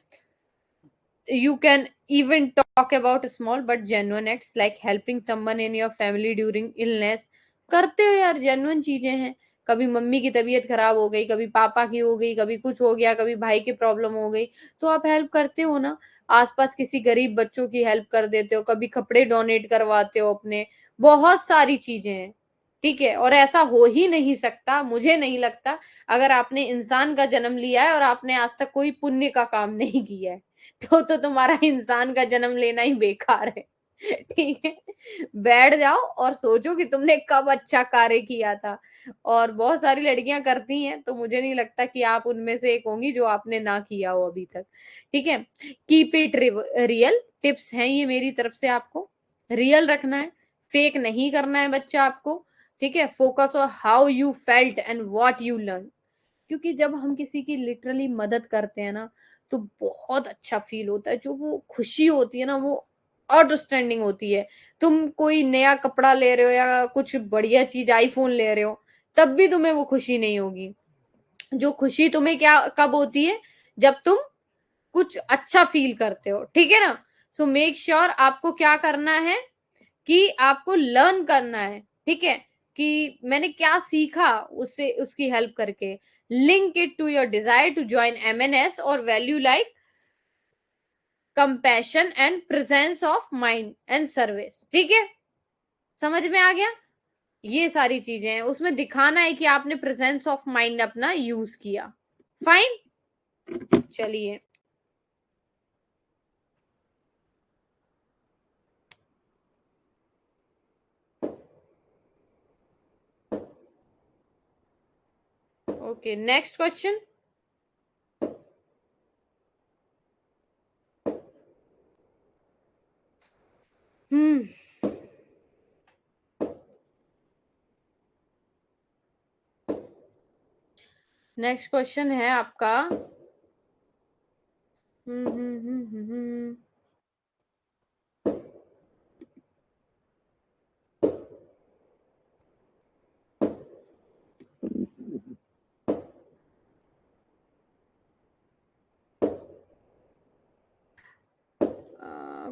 You can even talk about small but genuine acts like helping someone in your family during illness। करते हो यार, जेन्युइन चीजें हैं। कभी मम्मी की तबीयत खराब हो गई, कभी पापा की हो गई, कभी कुछ हो गया, कभी भाई की प्रॉब्लम हो गई, तो आप हेल्प करते हो ना। आसपास किसी गरीब बच्चों की हेल्प कर देते हो, कभी कपड़े डोनेट करवाते हो अपने, बहुत सारी चीजें हैं। ठीक है, और ऐसा हो ही नहीं सकता, मुझे नहीं लगता, अगर आपने इंसान का जन्म लिया है और आपने आज तक कोई पुण्य का काम नहीं किया है, तो तुम्हारा इंसान का जन्म लेना ही बेकार है। ठीक है, बैठ जाओ और सोचो कि तुमने कब अच्छा कार्य किया था। और बहुत सारी लड़कियां करती हैं, तो मुझे नहीं लगता कि आप उनमें से एक होंगी जो आपने ना किया हो अभी तक। ठीक है, कीप इट रियल, टिप्स हैं ये मेरी तरफ से आपको। रियल रखना है, फेक नहीं करना है बच्चा आपको। ठीक है, focus on how you felt and what you learn. क्योंकि जब हम किसी की लिटरली मदद करते हैं ना, तो बहुत अच्छा फील होता है। जो वो खुशी होती है ना, वो आउटस्टैंडिंग होती है। तुम कोई नया कपड़ा ले रहे हो या कुछ बढ़िया चीज आईफोन ले रहे हो, तब भी तुम्हें वो खुशी नहीं होगी। जो खुशी तुम्हें क्या कब होती है? जब तुम कुछ अच्छा फील करते हो। ठीक है ना, सो मेक श्योर आपको क्या करना है कि आपको लर्न करना है। ठीक है, कि मैंने क्या सीखा उससे, उसकी हेल्प करके। Link it to your desire to join MNS और value like compassion and presence of mind and service. ठीक है, समझ में आ गया? ये सारी चीजें हैं, उसमें दिखाना है कि आपने प्रेजेंस ऑफ माइंड अपना यूज किया। फाइन, चलिए। Okay, next question. Hmm, next question है आपका। हम्म हम्म हम्म हम्म हम्म।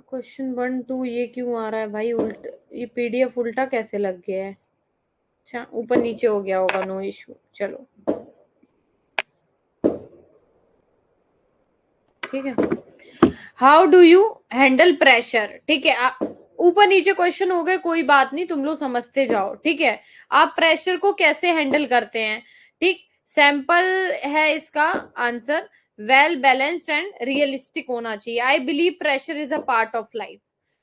क्वेश्चन 1 2 ये क्यों आ रहा है भाई उल्टा? ये पीडीएफ उल्टा कैसे लग गया है? अच्छा, ऊपर नीचे हो गया होगा, नो इशू, चलो। ठीक है, how do you handle pressure? ठीक है, ऊपर नीचे क्वेश्चन हो गए, कोई बात नहीं, तुम लोग समझते जाओ। ठीक है, आप प्रेशर को कैसे हैंडल करते हैं? ठीक, सैंपल है इसका answer, well balanced and realistic होना चाहिए। I believe pressure is a part of life.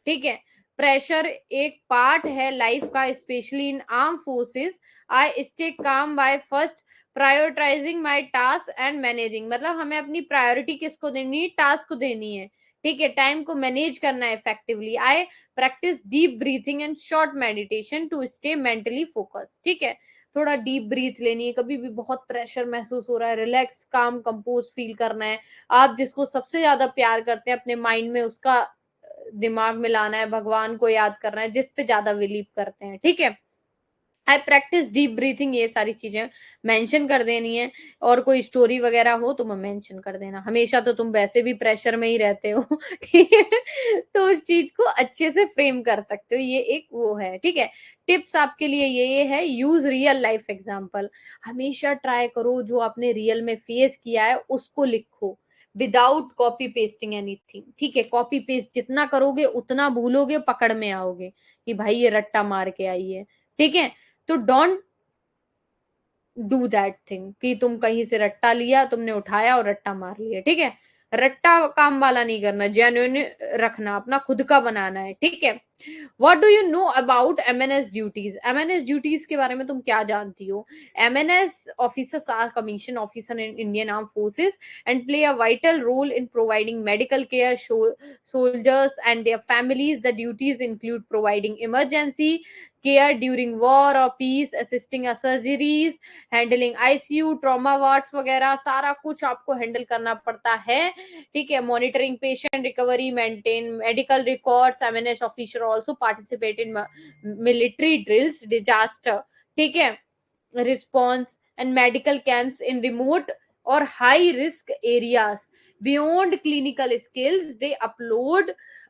ठीक है, प्रेशर एक पार्ट है लाइफ का, specially in arm forces. I stay calm by first prioritising my task and managing, मतलब हमें अपनी प्रायोरिटी किसको देनी है? टास्क को देनी है। ठीक है, टाइम को मैनेज करना है effectively. I practice deep breathing and short meditation to stay mentally focus. ठीक है, थोड़ा डीप ब्रीथ लेनी है, कभी भी बहुत प्रेशर महसूस हो रहा है, रिलैक्स काम कंपोज फील करना है। आप जिसको सबसे ज्यादा प्यार करते हैं अपने माइंड में, उसका दिमाग में लाना है, भगवान को याद करना है जिस पे ज्यादा बिलीव करते हैं। ठीक है, आई प्रैक्टिस डीप ब्रीथिंग, ये सारी चीजें मेंशन कर देनी है। और कोई स्टोरी वगैरह हो तो मेंशन कर देना। हमेशा तो तुम वैसे भी प्रेशर में ही रहते हो ठीक है, तो उस चीज को अच्छे से फ्रेम कर सकते हो, ये एक वो है। ठीक है, टिप्स आपके लिए ये है, यूज रियल लाइफ एग्जांपल। हमेशा ट्राई करो जो आपने रियल में फेस किया है उसको लिखो, विदाउट कॉपी पेस्टिंग एनीथिंग। ठीक है, कॉपी पेस्ट जितना करोगे उतना भूलोगे, पकड़ में आओगे कि भाई ये रट्टा मार के आई है। ठीक है, तो डोंट डू दैट थिंग कि तुम कहीं से रट्टा लिया, तुमने उठाया और रट्टा मार लिया। ठीक है, रट्टा काम वाला नहीं करना, जेन्युइन रखना, अपना खुद का बनाना है। ठीक है, what do you know about MNS duties? MNS duties के बारे में तुम क्या जानती हो? MNS officers are commission officer in Indian arm forces and play a vital role in providing medical care soldiers and their families. The duties include providing emergency care during war or peace, assisting a surgeries, handling ICU, trauma wards वगैरह सारा कुछ आपको हैंडल करना पड़ता है। ठीक है, monitoring patient recovery, maintain medical records. MNS officer also participate in military drills, disaster, ठीक है, response and medical camps in remote और high risk areas. Beyond clinical skills they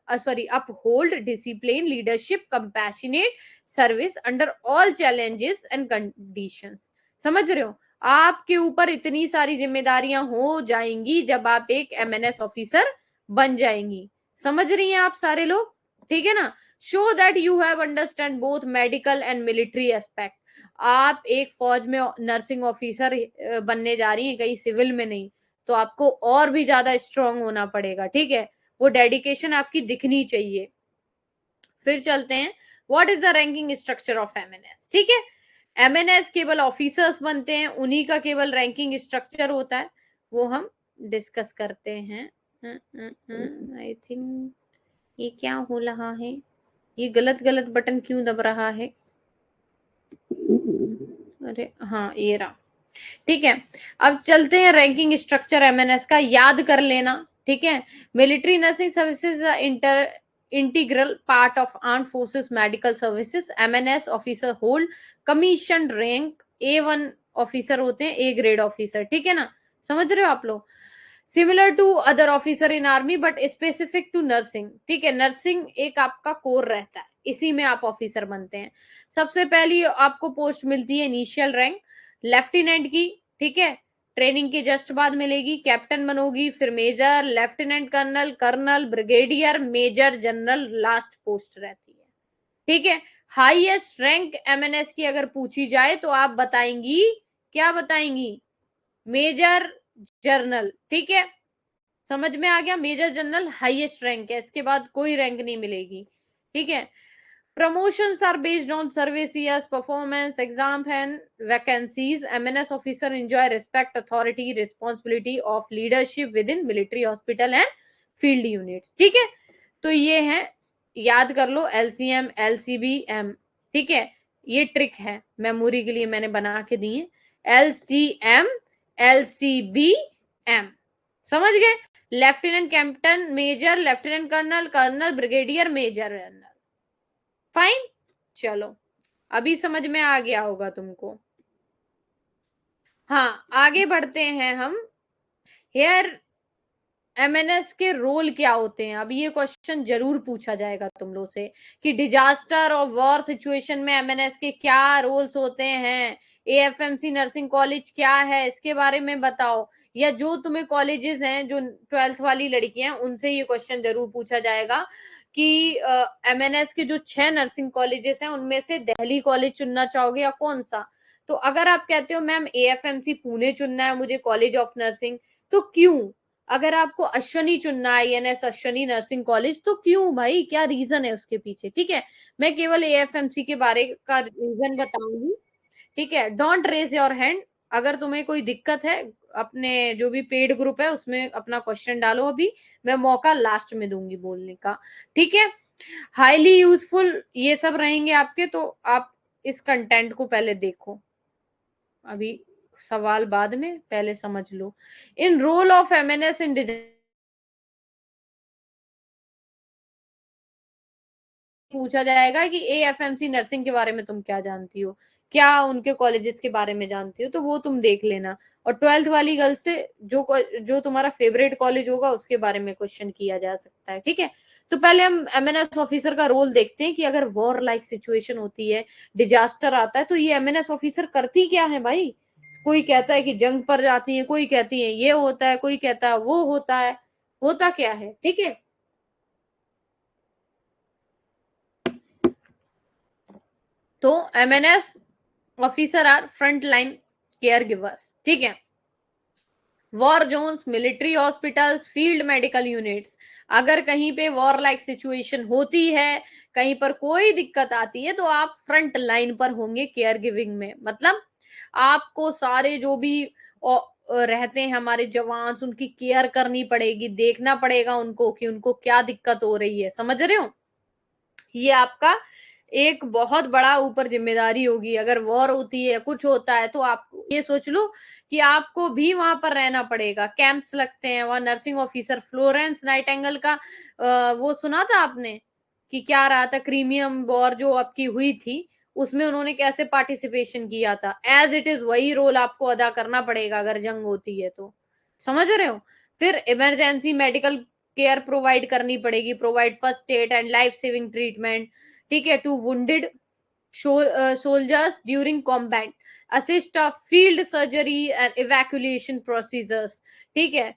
uphold discipline, leadership, compassionate service under all challenges and conditions। समझ रहे हो, आपके ऊपर इतनी सारी जिम्मेदारियां हो जाएंगी जब आप एक एमएनएस ऑफिसर बन जाएंगी। समझ रही हैं आप सारे लोग? ठीक है ना, show that you have understand both medical and military aspect. आप एक फौज में नर्सिंग ऑफिसर बनने जा रही हैं, कहीं सिविल में नहीं, तो आपको और भी ज्यादा स्ट्रांग होना पड़ेगा। ठीक है, वो डेडिकेशन आपकी दिखनी चाहिए। फिर चलते हैं, what is the ranking structure of MNS? ठीक है, एमएनएस केवल ऑफिसर्स बनते हैं, उन्हीं का केवल रैंकिंग स्ट्रक्चर होता है, वो हम डिस्कस करते हैं। आई थिंक ये क्या हो रहा है, ये गलत गलत बटन क्यों दब रहा है? अरे हाँ, ये रहा। ठीक है, अब चलते हैं रैंकिंग स्ट्रक्चर एमएनएस का, याद कर लेना। ठीक है, military nursing services integral part of arm forces medical services. MNS officer hold commission rank A1 officer होते हैं, ए ग्रेड ऑफिसर। ठीक है ना, समझ रहे हो आप लोग? Similar to other officer in army but specific to nursing. ठीक है, नर्सिंग एक आपका कोर रहता है, इसी में आप ऑफिसर बनते हैं। सबसे पहली आपको पोस्ट मिलती है इनिशियल रैंक लेफ्टिनेंट की। ठीक है, ट्रेनिंग के जस्ट बाद मिलेगी, कैप्टन बनोगी, फिर major, lieutenant colonel, colonel, brigadier, major, general, last post रहती है। ठीक है, हाईएस्ट रैंक एमएनएस की अगर पूछी जाए तो आप बताएंगी, क्या बताएंगी? Major general. ठीक है, समझ में आ गया, मेजर जनरल हाईएस्ट रैंक है, इसके बाद कोई रैंक नहीं मिलेगी। ठीक है, promotions are based on service years, performance, exam and vacancies. MNS officer enjoy respect, authority, responsibility of leadership within military hospital and field units। ठीक है, तो ये है, याद कर लो, एलसीएम, एलसीबीएम। ठीक है, ये ट्रिक है, मेमोरी के लिए मैंने बना के दी है, एलसीएम, एलसीबीएम। समझ गए? Lieutenant, captain, major, lieutenant colonel, colonel, brigadier, major, general. Fine, चलो अभी समझ में आ गया होगा तुमको। हाँ, आगे बढ़ते हैं हम। हेयर एमएनएस के रोल क्या होते हैं? अब ये क्वेश्चन जरूर पूछा जाएगा तुम लोग से कि डिजास्टर और वॉर सिचुएशन में एमएनएस के क्या रोल्स होते हैं, एएफएमसी नर्सिंग कॉलेज क्या है, इसके बारे में बताओ। या जो तुम्हें कॉलेजेस हैं, जो 12th वाली लड़कियां, उनसे ये क्वेश्चन जरूर पूछा जाएगा कि एमएनएस के जो 6 नर्सिंग कॉलेजेस हैं उनमें से दिल्ली कॉलेज चुनना चाहोगे या कौन सा? तो अगर आप कहते हो मैम एएफएमसी पुणे चुनना है मुझे, कॉलेज ऑफ नर्सिंग, तो क्यों? अगर आपको अश्वनी चुनना है, एनएस अश्वनी नर्सिंग कॉलेज, तो क्यों भाई, क्या रीजन है उसके पीछे? ठीक है, मैं केवल एएफएमसी के बारे का रीजन बताऊंगी। ठीक है, डोंट रेज योर हैंड, अगर तुम्हें कोई दिक्कत है अपने जो भी पेड ग्रुप है उसमें अपना क्वेश्चन डालो, अभी मैं मौका लास्ट में दूंगी बोलने का। ठीक है, हाईली यूजफुल ये सब रहेंगे आपके, तो आप इस कंटेंट को पहले देखो, अभी सवाल बाद में, पहले समझ लो। इन रोल ऑफ एमएनएस इन पूछा जाएगा कि एएफएमसी नर्सिंग के बारे में तुम क्या जानती हो, क्या उनके कॉलेजेस के बारे में जानती हो, तो वो तुम देख लेना। और 12th वाली गर्ल्स से जो तुम्हारा फेवरेट कॉलेज होगा उसके बारे में क्वेश्चन किया जा सकता है, ठीक है। तो पहले हम एमएनएस ऑफिसर का रोल देखते हैं कि अगर वॉर लाइक सिचुएशन होती है, डिजास्टर आता है, तो ये एमएनएस ऑफिसर करती क्या है भाई। कोई कहता है कि जंग पर जाती है, कोई कहती है ये होता है, कोई कहता है वो होता है, होता क्या है, ठीक है। तो MNS officer are front line care givers, ठीक है। War zones, military hospitals, field medical units, अगर कहीं पे वॉर लाइक सिचुएशन होती है, कहीं पर कोई दिक्कत आती है, तो आप फ्रंट लाइन पर होंगे केयर गिविंग में। मतलब आपको सारे जो भी रहते हैं हमारे जवान, उनकी केयर करनी पड़ेगी, देखना पड़ेगा उनको कि उनको क्या दिक्कत हो रही है, समझ रहे हो। ये आपका एक बहुत बड़ा ऊपर जिम्मेदारी होगी। अगर वॉर होती है, कुछ होता है, तो आप ये सोच लो कि आपको भी वहां पर रहना पड़ेगा। कैंप्स लगते हैं वहां। नर्सिंग ऑफिसर फ्लोरेंस नाइटेंगल का वो सुना था आपने कि क्या रहा था, क्रीमियम वॉर जो आपकी हुई थी, उसमें उन्होंने कैसे पार्टिसिपेशन किया था। एज इट इज वही रोल आपको अदा करना पड़ेगा अगर जंग होती है तो, समझ रहे हो। फिर इमरजेंसी मेडिकल केयर प्रोवाइड करनी पड़ेगी, provide first aid and life saving treatment, ठीक है, to wounded soldiers during combat, assist of field surgery and evacuation procedures, ठीक है।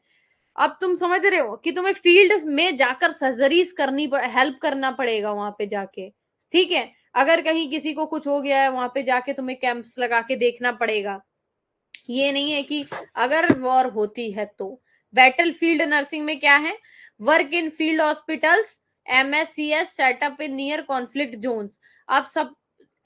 अब तुम समझ रहे हो कि तुम्हें फील्ड में जाकर सर्जरीज करनी, हेल्प करना पड़ेगा वहां पे जाके, ठीक है। अगर कहीं किसी को कुछ हो गया है, वहां पे जाके तुम्हें कैंप्स लगा के देखना पड़ेगा। ये नहीं है कि अगर वॉर होती है तो। बैटल फील्ड नर्सिंग में क्या है, work in field hospitals, MSCH setup in near conflict zones. अब सब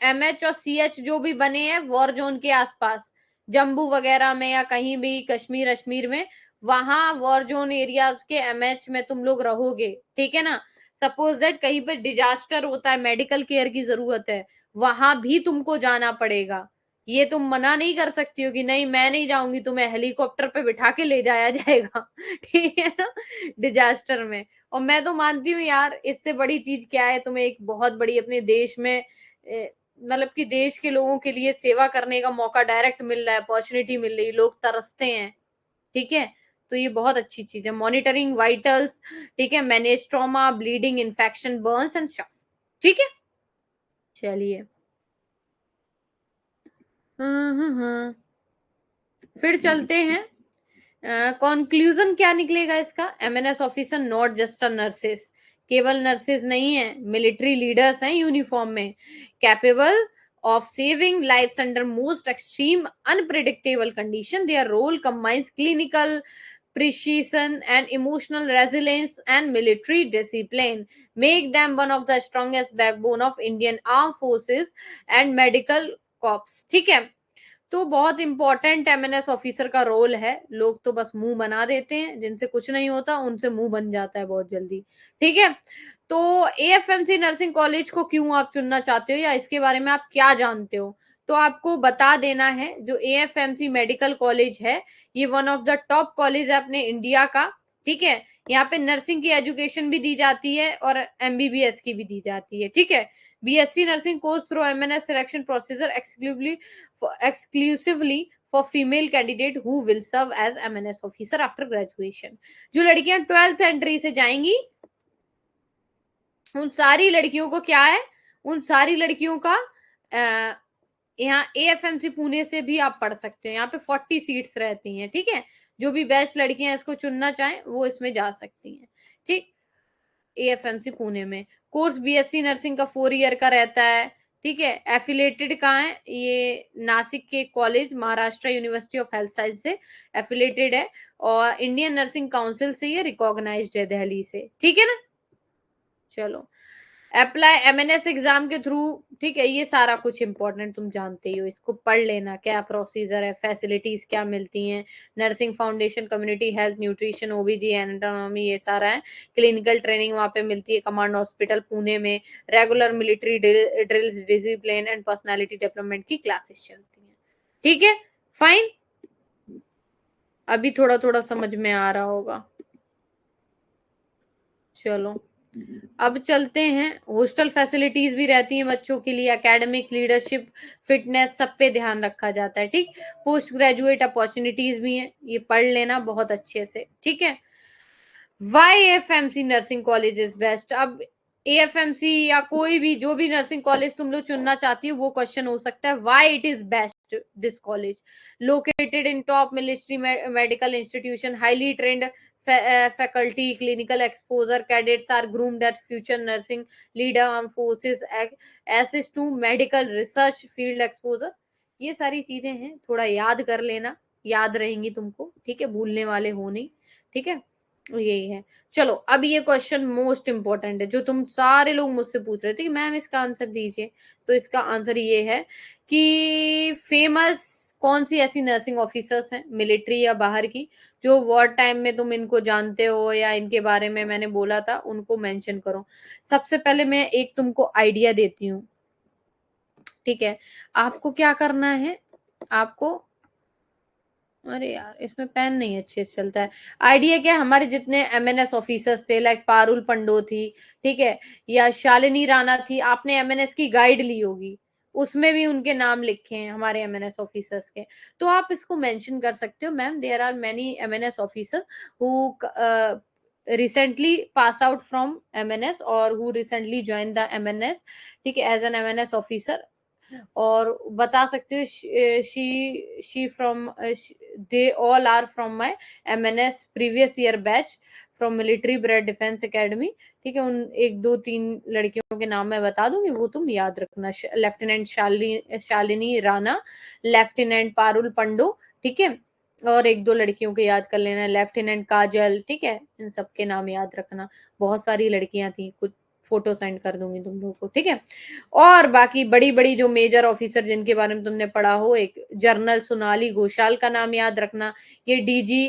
एमएच और सीएच जो भी बने हैं वॉर जोन के आसपास, जम्मू वगैरह में या कहीं भी कश्मीर अश्मीर में, वहां वॉर जोन एरियाज के एमएच में तुम लोग रहोगे, ठीक है ना। सपोज दैट कहीं पे डिजास्टर होता है, मेडिकल केयर की जरूरत है, वहां भी तुमको जाना पड़ेगा। ये तुम मना नहीं कर सकती हो कि नहीं मैं नहीं जाऊंगी, तुम्हें हेलीकॉप्टर पे बिठा के ले जाया जाएगा ठीक है ना, डिजास्टर में। और मैं तो मानती हूँ यार, इससे बड़ी चीज क्या है, तुम्हें एक बहुत बड़ी अपने देश में मतलब कि देश के लोगों के लिए सेवा करने का मौका डायरेक्ट मिल रहा है, अपॉर्चुनिटी मिल रही, लोग तरसते हैं, ठीक है। तो ये बहुत अच्छी चीज है। मॉनिटरिंग वाइटल्स, ठीक है, manage trauma, bleeding, infection, Burns and shock, ठीक है। चलिए, फिर चलते हैं। कंक्लूजन क्या निकलेगा इसका, MNS officer not just a nurses, केवल नर्सेस नहीं है, मिलिट्री लीडर्स हैं यूनिफॉर्म में, capable of saving lives under most extreme unpredictable condition. Their role combines clinical precision and emotional resilience and military discipline, make them one of the strongest backbone of Indian armed forces and medical corps, ठीक है। तो बहुत इंपॉर्टेंट एमएनएस ऑफिसर का रोल है। लोग तो बस मुंह बना देते हैं, जिनसे कुछ नहीं होता उनसे मुंह बन जाता है बहुत जल्दी, ठीक है। तो एएफएमसी नर्सिंग कॉलेज को क्यों आप चुनना चाहते हो या इसके बारे में आप क्या जानते हो, तो आपको बता देना है। जो एएफएमसी मेडिकल कॉलेज है, ये one of the top college है अपने इंडिया का, ठीक है। यहाँ पे नर्सिंग की एजुकेशन भी दी जाती है और एमबीबीएस की भी दी जाती है, ठीक है। BSc nursing course through MNS selection procedure exclusively for female candidate who will serve as MNS officer after graduation. जो लड़कियां 12th एंट्री से जाएंगी, उन सारी लड़कियों को क्या है, उन सारी लड़कियों का यहाँ एएफएमसी पुणे से भी आप पढ़ सकते हो। यहाँ पे 40 सीट्स रहती हैं, ठीक है। जो भी बेस्ट लड़कियां इसको चुनना चाहें वो इसमें जा सकती हैं, ठीक। एएफएमसी पुणे में कोर्स बीएससी नर्सिंग का 4 ईयर का रहता है, ठीक है। एफिलेटेड कहाँ है, ये नासिक के college Maharashtra university of health science से एफिलेटेड है, और इंडियन नर्सिंग काउंसिल से ये रिकॉग्नाइज्ड है दिल्ली से, ठीक है ना। चलो, अप्लाई एमएनएस एग्जाम के थ्रू, ठीक है। ये सारा कुछ इंपॉर्टेंट तुम जानते ही हो, इसको पढ़ लेना, क्या प्रोसीजर है, फैसिलिटीज क्या मिलती हैं, nursing foundation, community health, nutrition, ओबीजी, anatomy, ये सारा है। क्लिनिकल ट्रेनिंग वहां पे मिलती है कमांड हॉस्पिटल पुणे में। Regular military drills, discipline and personality development की क्लासेस चलती हैं, ठीक है। फाइन, अभी थोड़ा थोड़ा समझ में आ रहा होगा। चलो, अब चलते हैं, हॉस्टल फैसिलिटीज भी रहती हैं बच्चों के लिए, एकेडमिक, लीडरशिप, फिटनेस, सब पे ध्यान रखा जाता है। ठीक, पोस्ट ग्रेजुएट अपॉर्चुनिटीज भी हैं, ये पढ़ लेना बहुत अच्छे से। ठीक है, why FMC nursing college is best. अब एएफएमसी या कोई भी, जो भी नर्सिंग कॉलेज तुम लोग चुनना चाहती हो, वो क्वेश्चन हो सकता है, why it is best this college, located in top military medical institution, highly trend faculty, clinical exposure, cadets are groomed at future nursing, leader armed forces, access to medical research field exposure। ये सारी चीजें हैं, थोड़ा याद कर लेना, याद रहेंगी तुमको। ठीक है, भूलने वाले हो नहीं। ठीक है, यही है। चलो, अब ये क्वेश्चन मोस्ट इंपॉर्टेंट है, जो तुम सारे लोग मुझसे पूछ रहे थे कि मैम इसका आंसर दीजिए। तो इसका आंसर ये है कि फेमस कौन सी ऐसी नर्सिंग ऑफिसर्स हैं, मिलिट्री या बाहर की, जो वॉर टाइम में तुम इनको जानते हो या इनके बारे में मैंने बोला था, उनको मेंशन करो। सबसे पहले मैं एक तुमको आइडिया देती हूँ। ठीक है, आपको क्या करना है, आपको, अरे यार इसमें पेन नहीं अच्छे से चलता है। आइडिया क्या, हमारे जितने एमएनएस ऑफिसर्स थे, लाइक पारुल पंडो थी, ठीक है, या शालिनी राणा थी, आपने एमएनएस की गाइड ली होगी, उसमें भी उनके नाम लिखे हैं हमारे एमएनएस ऑफिसर्स के। तो आप इसको मेंशन कर सकते हो, ma'am there are many MNS officer who recently pass out from MNS or who recently joined the MNS, ठीक है, एज एन एमएनएस ऑफिसर। और बता सकते हो, she from, they all are from my MNS previous year batch from military bread defence academy. ठीक है, उन एक दो तीन लड़कियों के नाम मैं बता दूंगी, वो तुम याद रखना। लेफ्टिनेंट शालिनी राणा, लेफ्टिनेंट पारुल पंडो, ठीक है, और एक दो लड़कियों के याद कर लेना, लेफ्टिनेंट काजल। ठीक है, इन सबके नाम याद रखना, बहुत सारी लड़कियां थी, कुछ फोटो सेंड कर दूंगी तुम लोगों को। ठीक है, और बाकी बड़ी बड़ी जो मेजर ऑफिसर जिनके बारे में तुमने पढ़ा हो, एक जनरल सोनाली घोषाल का नाम याद रखना, ये DG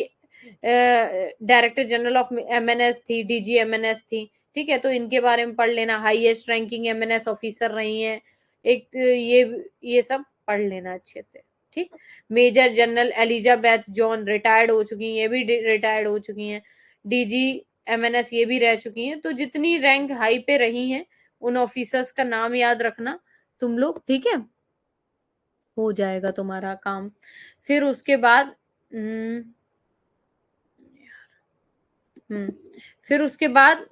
director general of MNS थी, डीजी एमएनएस थी। ठीक है, तो इनके बारे में पढ़ लेना, हाईएस्ट रैंकिंग एमएनएस ऑफिसर रही हैं एक, ये सब पढ़ लेना अच्छे से। ठीक, major general Elizabeth John retired हो चुकी हैं, ये भी रिटायर्ड हो चुकी हैं, डीजी एमएनएस ये भी रह चुकी हैं। तो जितनी रैंक हाई पे रही हैं, उन ऑफिसर्स का नाम याद रखना तुम लोग। ठीक है, हो जाएगा तुम्हारा काम। फिर उसके बाद फिर उसके बाद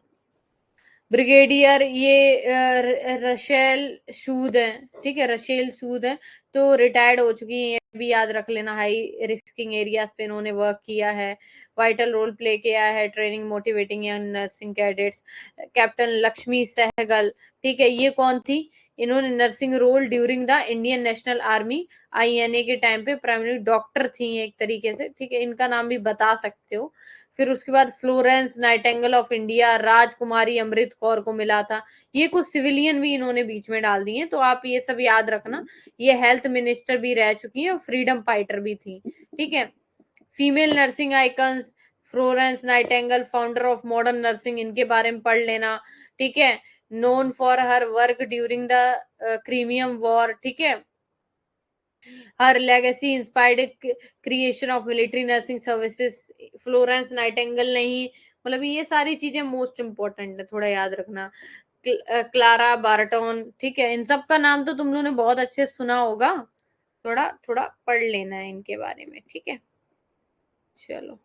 ब्रिगेडियर, ये रशेल सूद है। ठीक है, रशेल सूद है, तो रिटायर्ड हो चुकी है, ये भी याद रख लेना। हाई रिस्किंग एरियाज पे इन्होंने वर्क किया है, वाइटल रोल प्ले किया है, training motivating young nursing cadets. Captain Lakshmi Sahgal, ठीक है, ये कौन थी, इन्होंने nursing role during the Indian national army, INA के टाइम पे प्राइमरी डॉक्टर थी एक तरीके से। ठीक है, इनका नाम भी बता सकते हो। फिर उसके बाद फ्लोरेंस नाइटेंगल ऑफ इंडिया, राजकुमारी अमृत कौर को मिला था। ये कुछ सिविलियन भी इन्होंने बीच में डाल दिए, तो आप ये सब याद रखना। ये हेल्थ मिनिस्टर भी रह चुकी है और फ्रीडम फाइटर भी थी। ठीक है, female nursing icons, Florence Nightingale founder of modern nursing, इनके बारे में पढ़ लेना। ठीक है, known for her work during the Crimean war. ठीक है, her legacy inspired creation of military nursing services, Florence Nightingale नहीं, मतलब ये सारी चीजें मोस्ट इंपॉर्टेंट है, थोड़ा याद रखना। क्लारा बार्टोन, ठीक है, इन सब का नाम तो तुम लोगों ने बहुत अच्छे से सुना होगा, थोड़ा थोड़ा पढ़ लेना है इनके बारे में। ठीक है, चलो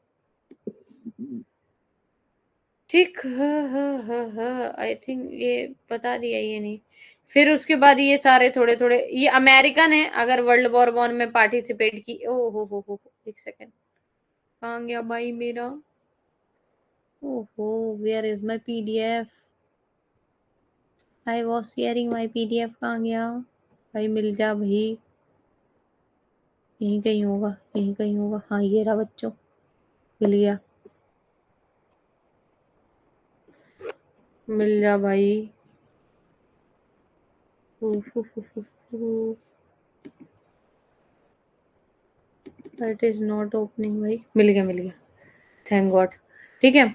ठीक, आई थिंक ये बता दिया, ये नहीं। फिर उसके बाद ये सारे थोड़े थोड़े, ये अमेरिकन है, अगर वर्ल्ड वॉर वन में पार्टिसिपेट की। ओ हो, एक सेकेंड, कहाँ गया भाई मेरा, ओहो, where is my PDF, I was sharing my PDF, कहाँ गया भाई, मिल जा भाई, यहीं कहीं होगा, यहीं कहीं होगा, हाँ ये रहा बच्चों, मिल गया, मिल जा भाई, इट इज नॉट ओपनिंग भाई, मिल गया, मिल गया, थैंक गॉड। ठीक है,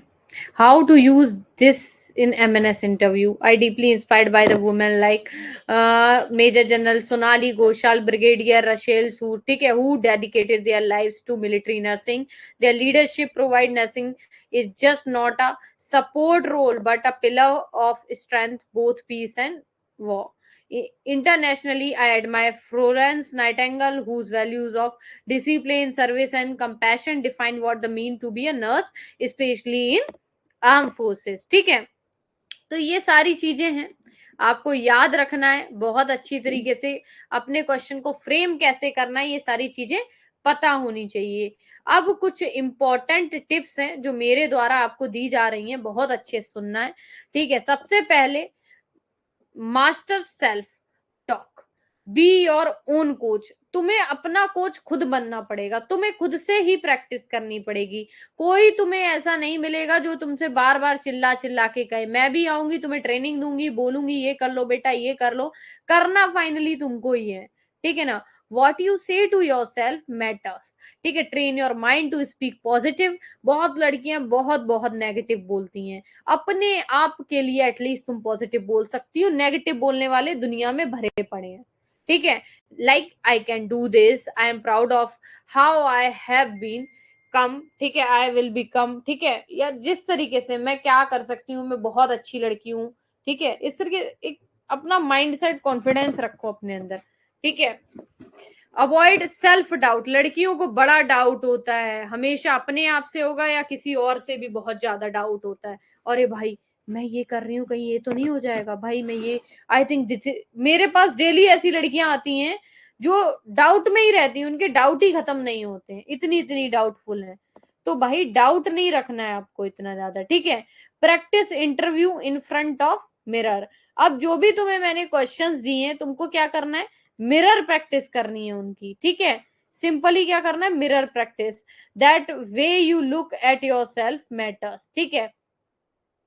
how to use this in MNS interview. I deeply inspired by the women like Major General Sonali Ghoshal, Brigadier Rachel Sood, ठीक है, who dedicated their lives to military nursing. Their leadership provide nursing is just not a support role but a pillar of strength, both peace and war. Internationally, I admire Florence Nightingale, whose values of discipline, service, and compassion define what the mean to be a nurse, especially in arm forces. ठीक है, तो ये सारी चीजें हैं, आपको याद रखना है बहुत अच्छी तरीके से, अपने क्वेश्चन को फ्रेम कैसे करना है, ये सारी चीजें पता होनी चाहिए. अब कुछ इंपॉर्टेंट टिप्स हैं जो मेरे द्वारा आपको दी जा रही हैं, बहुत अच्छे से सुनना है. ठीक है, सबसे पहले master self talk, be your own coach. तुम्हें अपना कोच खुद बनना पड़ेगा, तुम्हें खुद से ही प्रैक्टिस करनी पड़ेगी. कोई तुम्हें ऐसा नहीं मिलेगा जो तुमसे बार बार चिल्ला चिल्ला के कहे मैं भी आऊंगी, तुम्हें ट्रेनिंग दूंगी, बोलूंगी ये कर लो बेटा, ये कर लो. करना फाइनली तुमको ही है. ठीक है ना. What you say to yourself matters. ठीक है, train your mind to speak positive. बहुत लड़कियां बहुत बहुत नेगेटिव बोलती हैं, अपने आप के लिए एटलीस्ट तुम पॉजिटिव बोल सकती हो. नेगेटिव बोलने वाले दुनिया में भरे पड़े हैं. ठीक है, like I can do this, I am proud of how I have been come. ठीक है, आई विल बी कम. ठीक है, या जिस तरीके से मैं क्या कर सकती हूँ, मैं बहुत अच्छी लड़की हूँ. ठीक है, इस तरीके एक अपना माइंडसेट कॉन्फिडेंस रखो अपने अंदर. ठीक है, अवॉइड सेल्फ डाउट. लड़कियों को बड़ा डाउट होता है, हमेशा अपने आप से होगा या किसी और से भी बहुत ज्यादा डाउट होता है. अरे भाई मैं ये कर रही हूँ, कहीं ये तो नहीं हो जाएगा, भाई मैं ये आई थिंक. मेरे पास डेली ऐसी लड़कियां आती हैं जो डाउट में ही रहती हैं, उनके डाउट ही खत्म नहीं होते हैं, इतनी इतनी डाउटफुल हैं. तो भाई डाउट नहीं रखना है आपको इतना ज्यादा. ठीक है, practice interview in front of mirror. अब जो भी तुम्हें मैंने क्वेश्चंस दिए हैं, तुमको क्या करना है, मिरर प्रैक्टिस करनी है उनकी. ठीक है, सिंपली क्या करना है, mirror practice. That way you look at your self matters. ठीक है,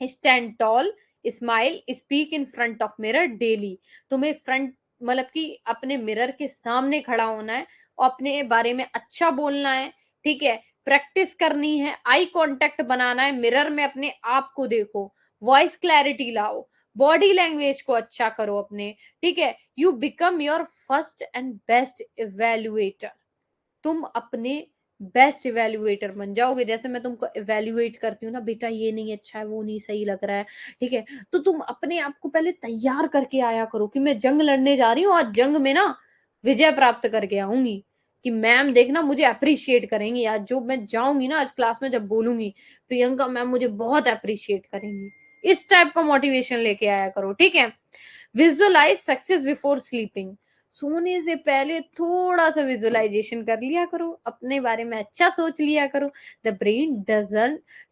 stand toll, smile, speak in front of mirror daily. तुम्हें फ्रंट मतलब कि अपने मिरर के सामने खड़ा होना है और अपने बारे में अच्छा बोलना है. ठीक है, प्रैक्टिस करनी है, आई कांटेक्ट बनाना है, मिरर में अपने आप को देखो, वॉइस क्लैरिटी लाओ, बॉडी लैंग्वेज को अच्छा करो अपने. ठीक है, you become your first and best evaluator. तुम अपने बेस्ट इवेल्युएटर बन जाओगे. जैसे मैं तुमको इवेल्युएट करती हूँ ना, बेटा ये नहीं अच्छा है, वो नहीं सही लग रहा है. ठीक है, तो तुम अपने आप को पहले तैयार करके आया करो कि मैं जंग लड़ने जा रही हूँ, आज जंग में ना विजय प्राप्त करके आऊंगी, कि मैम देखना मुझे अप्रिशिएट करेंगी आज, जो मैं जाऊंगी ना आज क्लास में, जब बोलूंगी प्रियंका मैम मुझे बहुत अप्रिशिएट करेंगी. इस टाइप का मोटिवेशन लेके आया करो. ठीक है, विजुअलाइज सक्सेस बिफोर स्लीपिंग. सोने से पहले थोड़ा सा विजुअलाइजेशन कर लिया करो, अपने बारे में अच्छा सोच लिया करो. The brain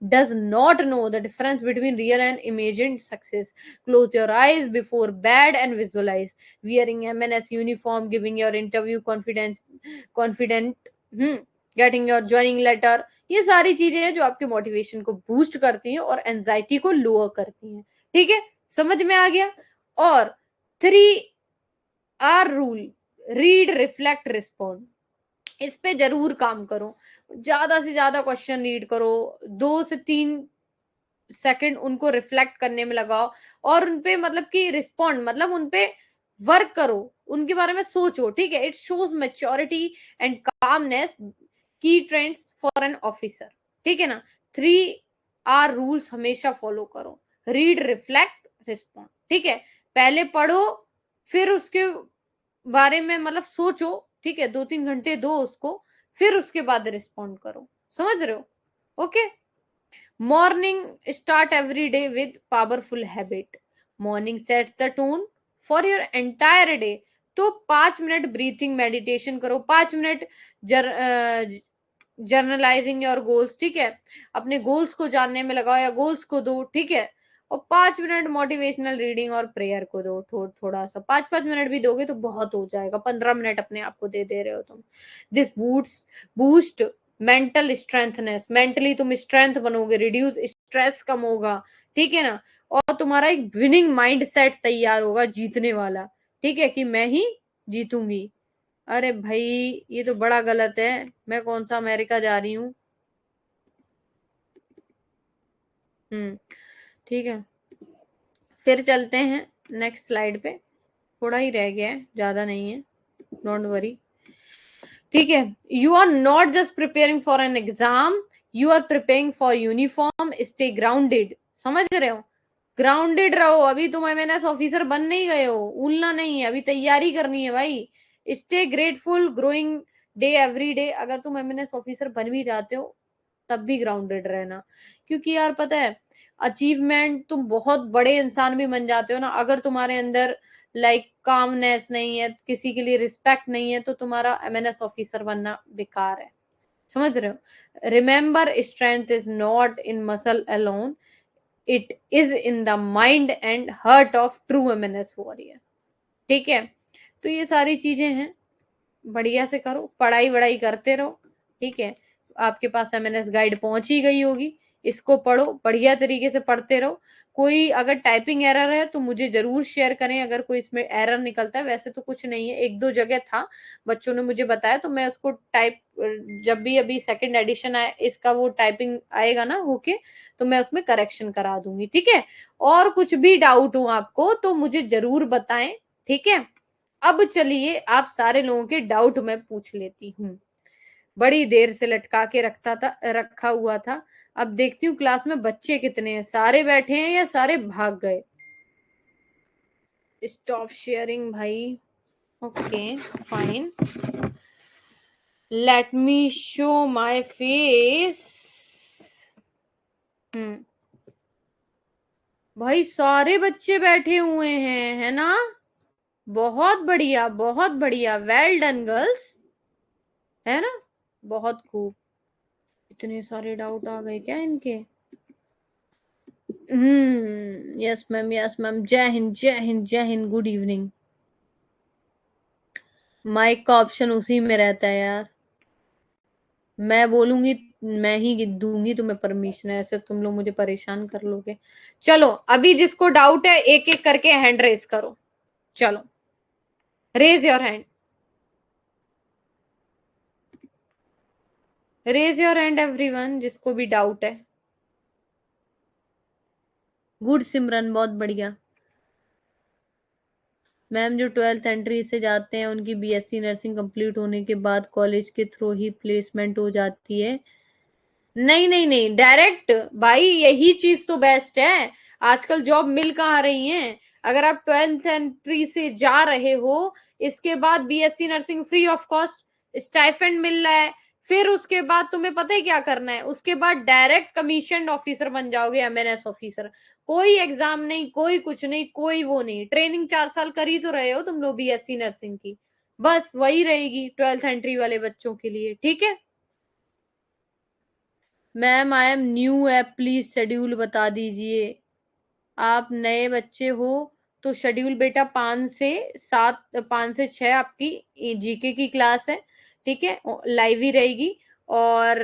does not know the difference between real and imagined success. Close your eyes before bed and visualize wearing MNS uniform, giving your interview confident, getting your joining letter. ये सारी चीजें हैं जो आपके मोटिवेशन को बूस्ट करती हैं और एंजाइटी को लोअर करती हैं. ठीक है, समझ में आ गया. और 3R rule, read, reflect, respond. इस पे जरूर काम करो, ज्यादा से ज्यादा क्वेश्चन रीड करो, 2 से 3 सेकंड उनको रिफ्लेक्ट करने में लगाओ, और उनपे मतलब कि रिस्पॉन्ड मतलब उनपे वर्क करो, उनके बारे में सोचो. ठीक है, it shows maturity and calmness, की ट्रेंड्स फॉर एन ऑफिसर. ठीक है ना. 3R रूल्स हमेशा फॉलो करो, रीड, रिफ्लेक्ट, रिस्पॉन्ड. ठीक है, पहले पढ़ो, फिर उसके बारे में मतलब सोचो. ठीक है, 2-3 घंटे दो उसको, फिर उसके बाद रिस्पॉन्ड करो. समझ रहे हो. Okay. Morning start every day with powerful habit. Morning sets the tone for your entire day. तो 5 मिनट ब्रीथिंग मेडिटेशन करो, 5 मिनट जर्नलाइजिंग योर गोल्स. ठीक है, अपने गोल्स को जानने में लगाओ या गोल्स को दो. ठीक है, और 5 मिनट मोटिवेशनल रीडिंग और प्रेयर को दो. थोड़ा सा 5-5 मिनट भी दोगे तो बहुत हो जाएगा, 15 मिनट अपने आप को दे रहे हो तुम. This boost mental strengthness. Mentally तुम स्ट्रेंथ बनोगे, रिड्यूस स्ट्रेस कम होगा. ठीक है ना, और तुम्हारा एक विनिंग माइंड सेट तैयार होगा, जीतने वाला. ठीक है, कि मैं ही जीतूंगी. अरे भाई ये तो बड़ा गलत है, मैं कौन सा अमेरिका जा रही हूँ. ठीक है, फिर चलते हैं नेक्स्ट स्लाइड पे, थोड़ा ही रह गया है, ज्यादा नहीं है, डोंट वरी। ठीक है, you are not just preparing for an exam, you are preparing for uniform, stay grounded. समझ रहे हो, ग्राउंडेड रहो, अभी तुम एमएनएस ऑफिसर बन नहीं गए हो, उलना नहीं है, अभी तैयारी करनी है भाई। Stay grateful, growing day every day. अगर तुम एमएनएस ऑफिसर बन भी जाते हो तब भी ग्राउंडेड रहना, क्योंकि यार पता है अचीवमेंट, तुम बहुत बड़े इंसान भी बन जाते हो ना, अगर तुम्हारे अंदर लाइक कामनेस नहीं है, किसी के लिए रिस्पेक्ट नहीं है, तो तुम्हारा एमएनएस ऑफिसर बनना बेकार है। समझ रहे हो, remember strength is not in muscle alone, it is in the mind and heart of true MNS warrior. ठीक है, तो ये सारी चीजें हैं, बढ़िया से करो, पढ़ाई वढ़ाई करते रहो। ठीक है, आपके पास एमएनएस गाइड पहुंच ही गई होगी, इसको पढ़ो, बढ़िया तरीके से पढ़ते रहो। कोई अगर टाइपिंग एरर है तो मुझे जरूर शेयर करें, अगर कोई इसमें एरर निकलता है, वैसे तो कुछ नहीं है, एक दो जगह था, बच्चों ने मुझे बताया, तो मैं उसको टाइप, जब भी अभी सेकंड एडिशन आए इसका, वो टाइपिंग आएगा ना होके, तो मैं उसमें करेक्शन करा दूंगी। ठीक है, और कुछ भी डाउट हो आपको तो मुझे जरूर बताएं। ठीक है, अब चलिए आप सारे लोगों के डाउट मैं पूछ लेती हूँ, बड़ी देर से लटका के रखा हुआ था। अब देखती हूँ क्लास में बच्चे कितने हैं, सारे बैठे हैं या सारे भाग गए। स्टॉप शेयरिंग भाई, okay fine, let me show my face. भाई सारे बच्चे बैठे हुए हैं, है ना, बहुत बढ़िया बहुत बढ़िया, वेल डन गर्ल्स, है ना, बहुत खूब। इतने सारे डाउट आ गए क्या इनके? यस मैम, यस मैम, जय हिंद जय हिंद जय हिंद, गुड इवनिंग। माइक का ऑप्शन उसी में रहता है यार, मैं बोलूंगी, मैं ही दूंगी तुम्हें परमिशन, ऐसे तुम लोग मुझे परेशान कर लोगे। चलो अभी जिसको डाउट है एक एक करके हैंड रेज करो, चलो raise your hand, raise your hand everyone, जिसको भी डाउट है। गुड सिमरन, बहुत बढ़िया। मैम जो 12th एंट्री से जाते हैं उनकी बीएससी नर्सिंग कंप्लीट होने के बाद कॉलेज के थ्रू ही प्लेसमेंट हो जाती है? नहीं नहीं नहीं, डायरेक्ट भाई, यही चीज तो बेस्ट है। आजकल जॉब मिल कहाँ रही है, अगर आप 12th एंट्री से जा रहे हो, इसके बाद BSc nursing free of cost, stipend मिल रहा है, फिर उसके बाद तुम्हें पता है क्या करना है, उसके बाद डायरेक्ट कमीशन ऑफिसर बन जाओगे, एमएनएस ऑफिसर। कोई एग्जाम नहीं, कोई कुछ नहीं, कोई वो नहीं, ट्रेनिंग 4 साल कर ही तो रहे हो तुम लोग बीएससी नर्सिंग की, बस वही रहेगी 12th एंट्री वाले बच्चों के लिए। ठीक है ma'am, I am new app, please schedule बता दीजिए। आप नए बच्चे हो तो शेड्यूल बेटा 5 से 7, 5 से 6 आपकी जीके की क्लास है। ठीक है, लाइव ही रहेगी, और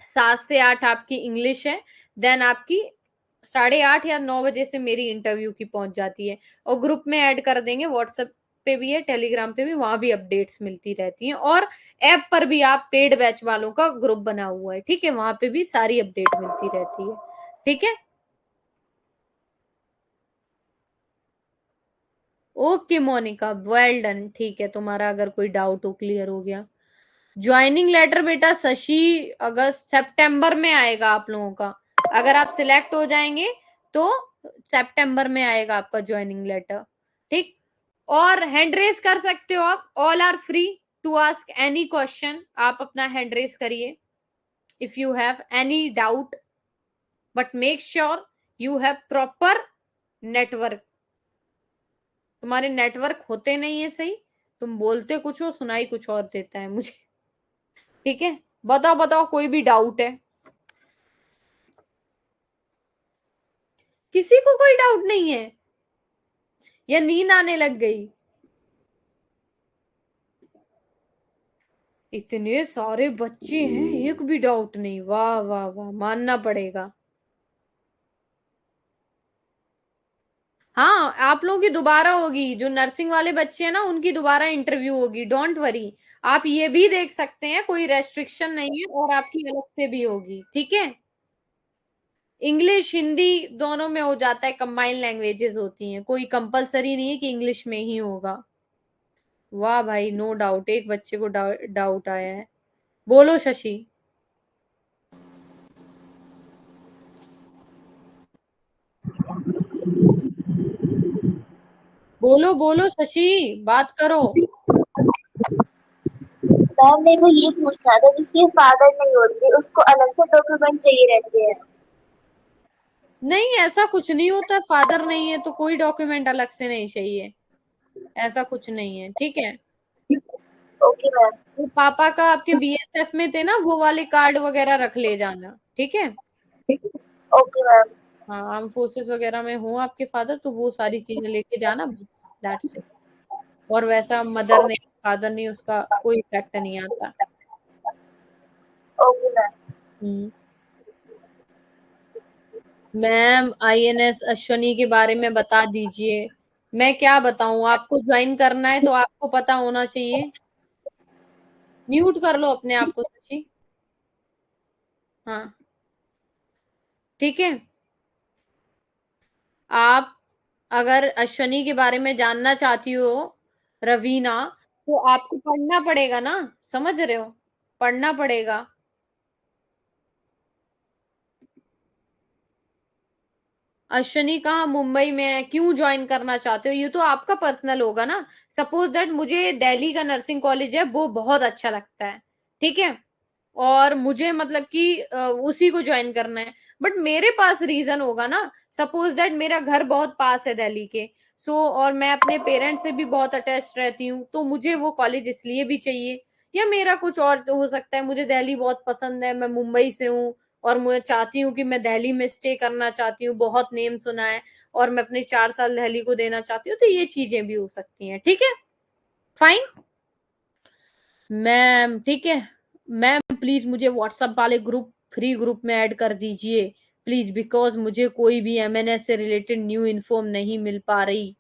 7 से 8 आपकी इंग्लिश है, देन आपकी 8:30 या 9 बजे से मेरी इंटरव्यू की पहुंच जाती है, और ग्रुप में ऐड कर देंगे, व्हाट्सएप पे भी है, टेलीग्राम पे भी, वहां भी अपडेट्स मिलती रहती हैं, और ऐप पर भी आप पेड बैच वालों का ग्रुप बना हुआ है, ठीक है, वहां पे भी सारी अपडेट मिलती रहती है। ठीक है, ओके मोनिका, वेल डन। ठीक है, तुम्हारा अगर कोई डाउट हो क्लियर हो गया। ज्वाइनिंग लेटर बेटा शशि अगस्त सितंबर में आएगा आप लोगों का, अगर आप सिलेक्ट हो जाएंगे तो सितंबर में आएगा आपका ज्वाइनिंग लेटर। ठीक, और हैंड रेस कर सकते हो आप, all are free to ask any question, आप अपना हैंड रेस करिए if you have any doubt, but make sure you have proper network. तुम्हारे नेटवर्क होते नहीं है सही, तुम बोलते कुछ हो, सुनाई कुछ और देता है मुझे। ठीक है, बताओ बताओ, कोई भी डाउट है? किसी को कोई डाउट नहीं है, या नींद आने लग गई? इतने सारे बच्चे हैं, एक भी डाउट नहीं, वाह वाह वाह, मानना पड़ेगा। हाँ, आप लोगों की दोबारा होगी, जो नर्सिंग वाले बच्चे हैं ना उनकी दोबारा इंटरव्यू होगी, डोंट वरी। आप ये भी देख सकते हैं, कोई रेस्ट्रिक्शन नहीं है, और आपकी अलग से भी होगी। ठीक है, इंग्लिश हिंदी दोनों में हो जाता है, कंबाइंड लैंग्वेजेस होती हैं, कोई कंपलसरी नहीं है कि इंग्लिश में ही होगा। वाह भाई, नो डाउट, एक बच्चे को डाउट आया है। बोलो शशि। बोलो बोलो शशि, बात करो। मैम मेरे को ये पूछना था, जिसके फादर नहीं होते उसको अलग से डॉक्यूमेंट चाहिए रहते हैं। नहीं, ऐसा कुछ नहीं होता, फादर नहीं है तो कोई डॉक्यूमेंट अलग से नहीं चाहिए, ऐसा कुछ नहीं है, ठीक है। Okay ma'am. वो पापा का आपके बीएसएफ में थे ना, वो वाले कार्ड वगैरह रख ले जाना, ठीक है। Okay ma'am. हाँ, आर्म फोर्सेस वगैरह में हो आपके फादर तो वो सारी चीजें लेके जाना, बस दैट्स इट। और वैसा मदर नहीं फादर नहीं, उसका कोई इफेक्ट नहीं आता। Okay ma'am. Hmm. Ma'am INS Ashwini के बारे में बता दीजिए। मैं क्या बताऊं, आपको ज्वाइन करना है तो आपको पता होना चाहिए। म्यूट कर लो अपने आप को शशि। हाँ, ठीक है। आप अगर अश्वनी के बारे में जानना चाहती हो, रवीना, तो आपको पढ़ना पड़ेगा ना, समझ रहे हो, पढ़ना पड़ेगा। अश्वनी कहाँ मुंबई में है, क्यों ज्वाइन करना चाहते हो, ये तो आपका पर्सनल होगा ना। सपोज दैट मुझे दिल्ली का नर्सिंग कॉलेज है वो बहुत अच्छा लगता है, ठीक है, और मुझे मतलब कि उसी को ज्वाइन करना है, बट मेरे पास रीजन होगा ना। सपोज दैट मेरा घर बहुत पास है दिल्ली के, सो और मैं अपने पेरेंट्स से भी बहुत अटैच रहती हूँ, तो मुझे वो कॉलेज इसलिए भी चाहिए। या मेरा कुछ और हो सकता है, मुझे दिल्ली बहुत पसंद है, मैं मुंबई से हूँ और मैं चाहती हूँ कि मैं दिल्ली में स्टे करना चाहती हूँ, बहुत नेम सुना है और मैं अपने 4 साल दिल्ली को देना चाहती हूँ, तो ये चीजें भी हो सकती हैं, ठीक है, फाइन। मैम ठीक है। मैम प्लीज मुझे व्हाट्सएप वाले ग्रुप, फ्री ग्रुप में ऐड कर दीजिए प्लीज, बिकॉज मुझे कोई भी एमएनएस से रिलेटेड न्यू इन्फॉर्म नहीं मिल पा रही।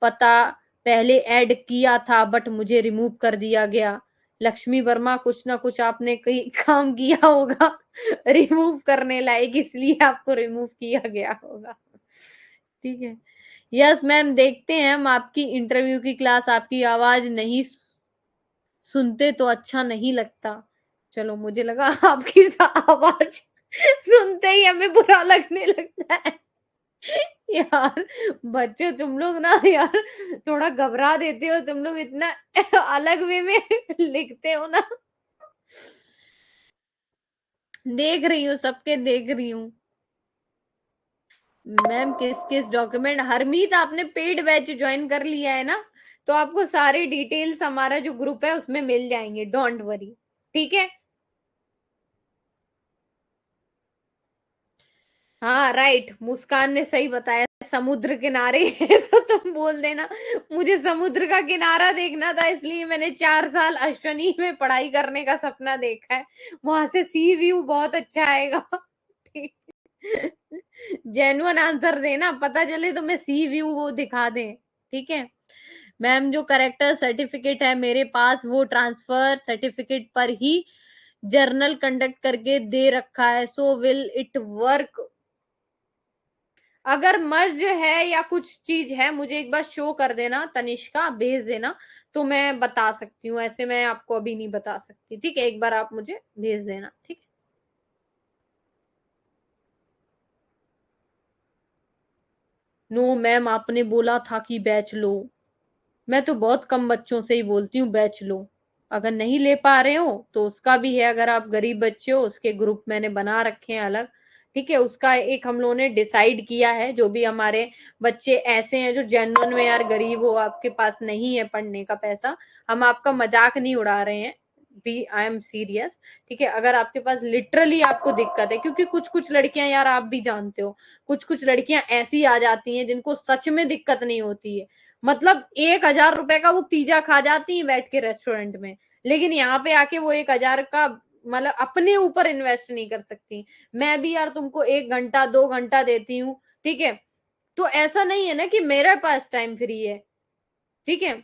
पता पहले ऐड किया था बट मुझे रिमूव कर दिया गया। लक्ष्मी वर्मा, कुछ ना कुछ आपने कहीं काम किया होगा रिमूव करने लायक, इसलिए आपको रिमूव किया गया होगा, ठीक है। यस मैम, देखते हैं हम आपकी इंटरव्यू की क्लास, आपकी आवाज नहीं सुनते तो अच्छा नहीं लगता। चलो, मुझे लगा आपकी आवाज सुनते ही हमें बुरा लगने लगता है। यार बच्चे तुम लोग ना यार, थोड़ा घबरा देते हो तुम लोग, इतना अलग वे में लिखते हो ना। देख रही हूँ, सबके देख रही हूँ। मैम किस किस डॉक्यूमेंट, हरमीत आपने पेड बैच ज्वाइन कर लिया है ना, तो आपको सारे डिटेल्स हमारा जो ग्रुप है उसमें मिल जाएंगे, डोंट वरी, ठीक है। हाँ राइट, मुस्कान ने सही बताया, समुद्र किनारे है तो तुम बोल देना मुझे समुद्र का किनारा देखना था, इसलिए मैंने 4 साल अश्वनी में पढ़ाई करने का सपना देखा है, वहां से सी व्यू बहुत अच्छा आएगा। जेन्युइन आंसर देना, पता चले तो मैं सी व्यू वो दिखा दे, ठीक है। मैम जो करेक्टर सर्टिफिकेट है मेरे पास, वो ट्रांसफर सर्टिफिकेट पर ही जर्नल कंडक्ट करके दे रखा है, सो विल इट वर्क। अगर मर्ज है या कुछ चीज है, मुझे एक बार शो कर देना, तनिष्का भेज देना, तो मैं बता सकती हूँ, ऐसे मैं आपको अभी नहीं बता सकती, ठीक है, एक बार आप मुझे भेज देना, ठीक है। नो मैम, आपने बोला था कि बैच लो। मैं तो बहुत कम बच्चों से ही बोलती हूँ बैच लो, अगर नहीं ले पा रहे हो तो उसका भी है, अगर आप गरीब बच्चे हो उसके ग्रुप मैंने बना रखे हैं अलग, ठीक है, उसका एक हम लोगों ने डिसाइड किया है, जो भी हमारे बच्चे ऐसे हैं जो जेन्युइन में यार गरीब हो, आपके पास नहीं है पढ़ने का पैसा, हम आपका मजाक नहीं उड़ा रहे हैं, बी आई एम सीरियस, ठीक है। अगर आपके पास लिटरली आपको दिक्कत है, क्योंकि कुछ कुछ लड़कियां यार आप भी जानते हो, कुछ कुछ लड़कियां ऐसी आ जाती हैं जिनको सच में दिक्कत नहीं होती है, मतलब 1,000 रुपए का वो पिज्जा खा जाती है बैठ के रेस्टोरेंट में, लेकिन यहाँ पे आके वो 1,000 का मतलब अपने ऊपर इन्वेस्ट नहीं कर सकती। मैं भी यार तुमको 1 घंटा 2 घंटा देती हूँ, ठीक है, तो ऐसा नहीं है ना कि मेरे पास टाइम फ्री है, ठीक है,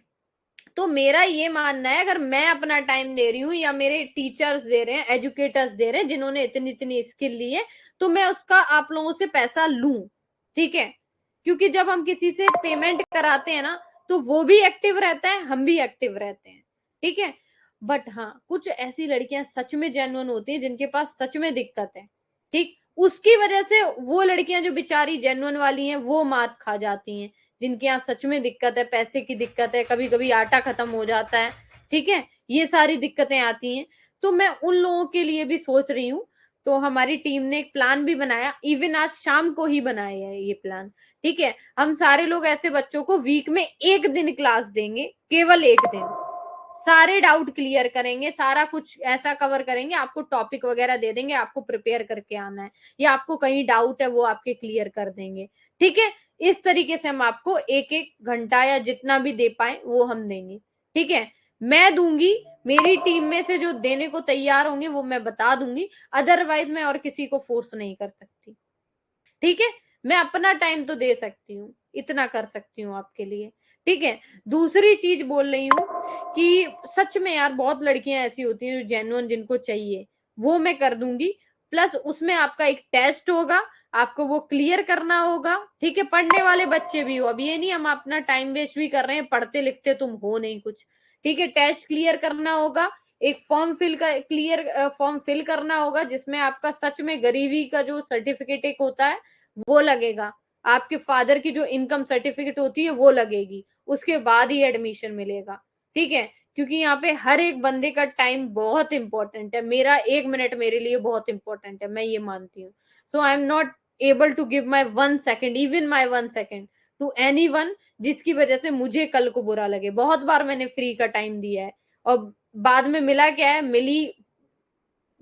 तो मेरा ये मानना है, अगर मैं अपना टाइम दे रही हूँ या मेरे टीचर्स दे रहे हैं, एजुकेटर्स दे रहे हैं जिन्होंने इतनी इतनी स्किल ली है, तो मैं उसका आप लोगों से पैसा लूं, ठीक है। क्योंकि जब हम किसी से पेमेंट कराते हैं ना, तो वो भी एक्टिव रहता है, हम भी एक्टिव रहते हैं, ठीक है। बट हाँ, कुछ ऐसी लड़कियां सच में जेन्युइन होती हैं जिनके पास सच में दिक्कत है, ठीक, उसकी वजह से वो लड़कियां जो बेचारी जेन्युइन वाली हैं वो मात खा जाती हैं, जिनके यहाँ सच में दिक्कत है, पैसे की दिक्कत है, कभी कभी आटा खत्म हो जाता है, ठीक है, ये सारी दिक्कतें आती हैं। तो मैं उन लोगों के लिए भी सोच रही हूँ। तो हमारी टीम ने एक प्लान भी बनाया, इवन आज शाम को ही बनाया है ये प्लान, ठीक है। हम सारे लोग ऐसे बच्चों को वीक में एक दिन क्लास देंगे, केवल एक दिन, सारे डाउट क्लियर करेंगे, सारा कुछ ऐसा कवर करेंगे, आपको टॉपिक वगैरह दे देंगे, आपको प्रिपेयर करके आना है, या आपको कहीं डाउट है वो आपके क्लियर कर देंगे, ठीक है। इस तरीके से हम आपको एक एक घंटा या जितना भी दे पाए वो हम देंगे, ठीक है। मैं दूंगी, मेरी टीम में से जो देने को तैयार होंगे वो मैं बता दूंगी, अदरवाइज मैं और किसी को फोर्स नहीं कर सकती, ठीक है। मैं अपना टाइम तो दे सकती हूँ, इतना कर सकती हूँ आपके लिए, ठीक है। दूसरी चीज बोल रही हूँ कि सच में यार बहुत लड़कियां ऐसी होती हैं जो जेन्युइन जिनको चाहिए, वो मैं कर दूंगी। प्लस उसमें आपका एक टेस्ट होगा, आपको वो क्लियर करना होगा, ठीक है। पढ़ने वाले बच्चे भी हो, अब ये नहीं हम अपना टाइम वेस्ट भी कर रहे हैं, पढ़ते लिखते तुम हो नहीं कुछ, ठीक है। टेस्ट क्लियर करना होगा, एक फॉर्म फिल करना होगा जिसमें आपका सच में गरीबी का जो सर्टिफिकेट एक होता है वो लगेगा, आपके फादर की जो इनकम सर्टिफिकेट होती है वो लगेगी, उसके बाद ही एडमिशन मिलेगा, ठीक है। क्योंकि यहाँ पे हर एक बंदे का टाइम बहुत इंपॉर्टेंट है, मेरा 1 मिनट मेरे लिए बहुत इंपॉर्टेंट है, मैं ये मानती हूँ। So I am not able to give my 1 second, even my 1 second to anyone, जिसकी वजह से मुझे कल को बुरा लगे। बहुत बार मैंने फ्री का टाइम दिया है और बाद में मिला क्या है, मिली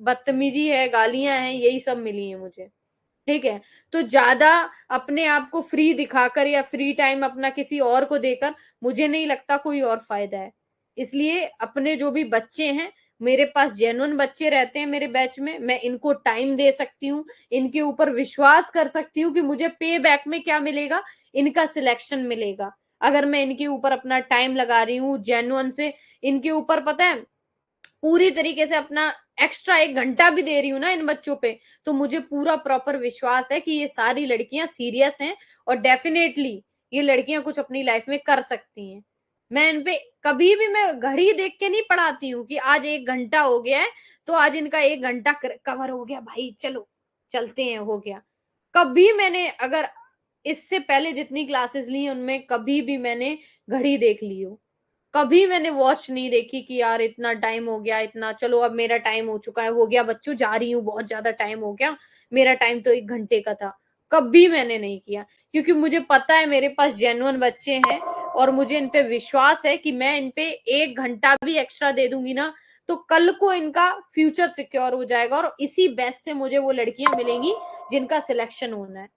बदतमीजी है, गालियां हैं, यही सब मिली है मुझे, ठीक है। तो ज्यादा अपने आप को फ्री दिखाकर या फ्री टाइम अपना किसी और को देकर मुझे नहीं लगता कोई और फायदा है। इसलिए अपने जो भी बच्चे हैं, मेरे पास जेन्युइन बच्चे रहते हैं मेरे बैच में, मैं इनको टाइम दे सकती हूँ, इनके ऊपर विश्वास कर सकती हूँ कि मुझे पे बैक में क्या मिलेगा, इनका सिलेक्शन मिलेगा। अगर मैं इनके ऊपर अपना टाइम लगा रही हूँ जेन्युइन से, इनके ऊपर पता है पूरी तरीके से अपना एक्स्ट्रा 1 घंटा भी दे रही हूँ ना इन बच्चों पे, तो मुझे पूरा प्रॉपर विश्वास है कि ये सारी लड़कियां सीरियस हैं और डेफिनेटली ये लड़कियां कुछ अपनी लाइफ में कर सकती हैं। मैं इन पे कभी भी मैं घड़ी देख के नहीं पढ़ाती हूँ कि आज 1 घंटा हो गया है तो आज इनका 1 घंटा कवर हो गया, भाई चलो चलते हैं, हो गया। कभी मैंने अगर इससे पहले जितनी क्लासेस ली उनमें कभी भी मैंने घड़ी देख ली हो, कभी मैंने वॉच नहीं देखी कि यार इतना टाइम हो गया, इतना चलो अब मेरा टाइम हो चुका है, हो गया बच्चों जा रही हूँ, बहुत ज्यादा टाइम हो गया, मेरा टाइम तो 1 घंटे का था। कभी मैंने नहीं किया, क्योंकि मुझे पता है मेरे पास जेन्युइन बच्चे हैं और मुझे इन पे विश्वास है कि मैं इन पे 1 घंटा भी एक्स्ट्रा दे दूंगी ना, तो कल को इनका फ्यूचर सिक्योर हो जाएगा और इसी बेस से मुझे वो लड़कियां मिलेंगी जिनका सिलेक्शन होना है।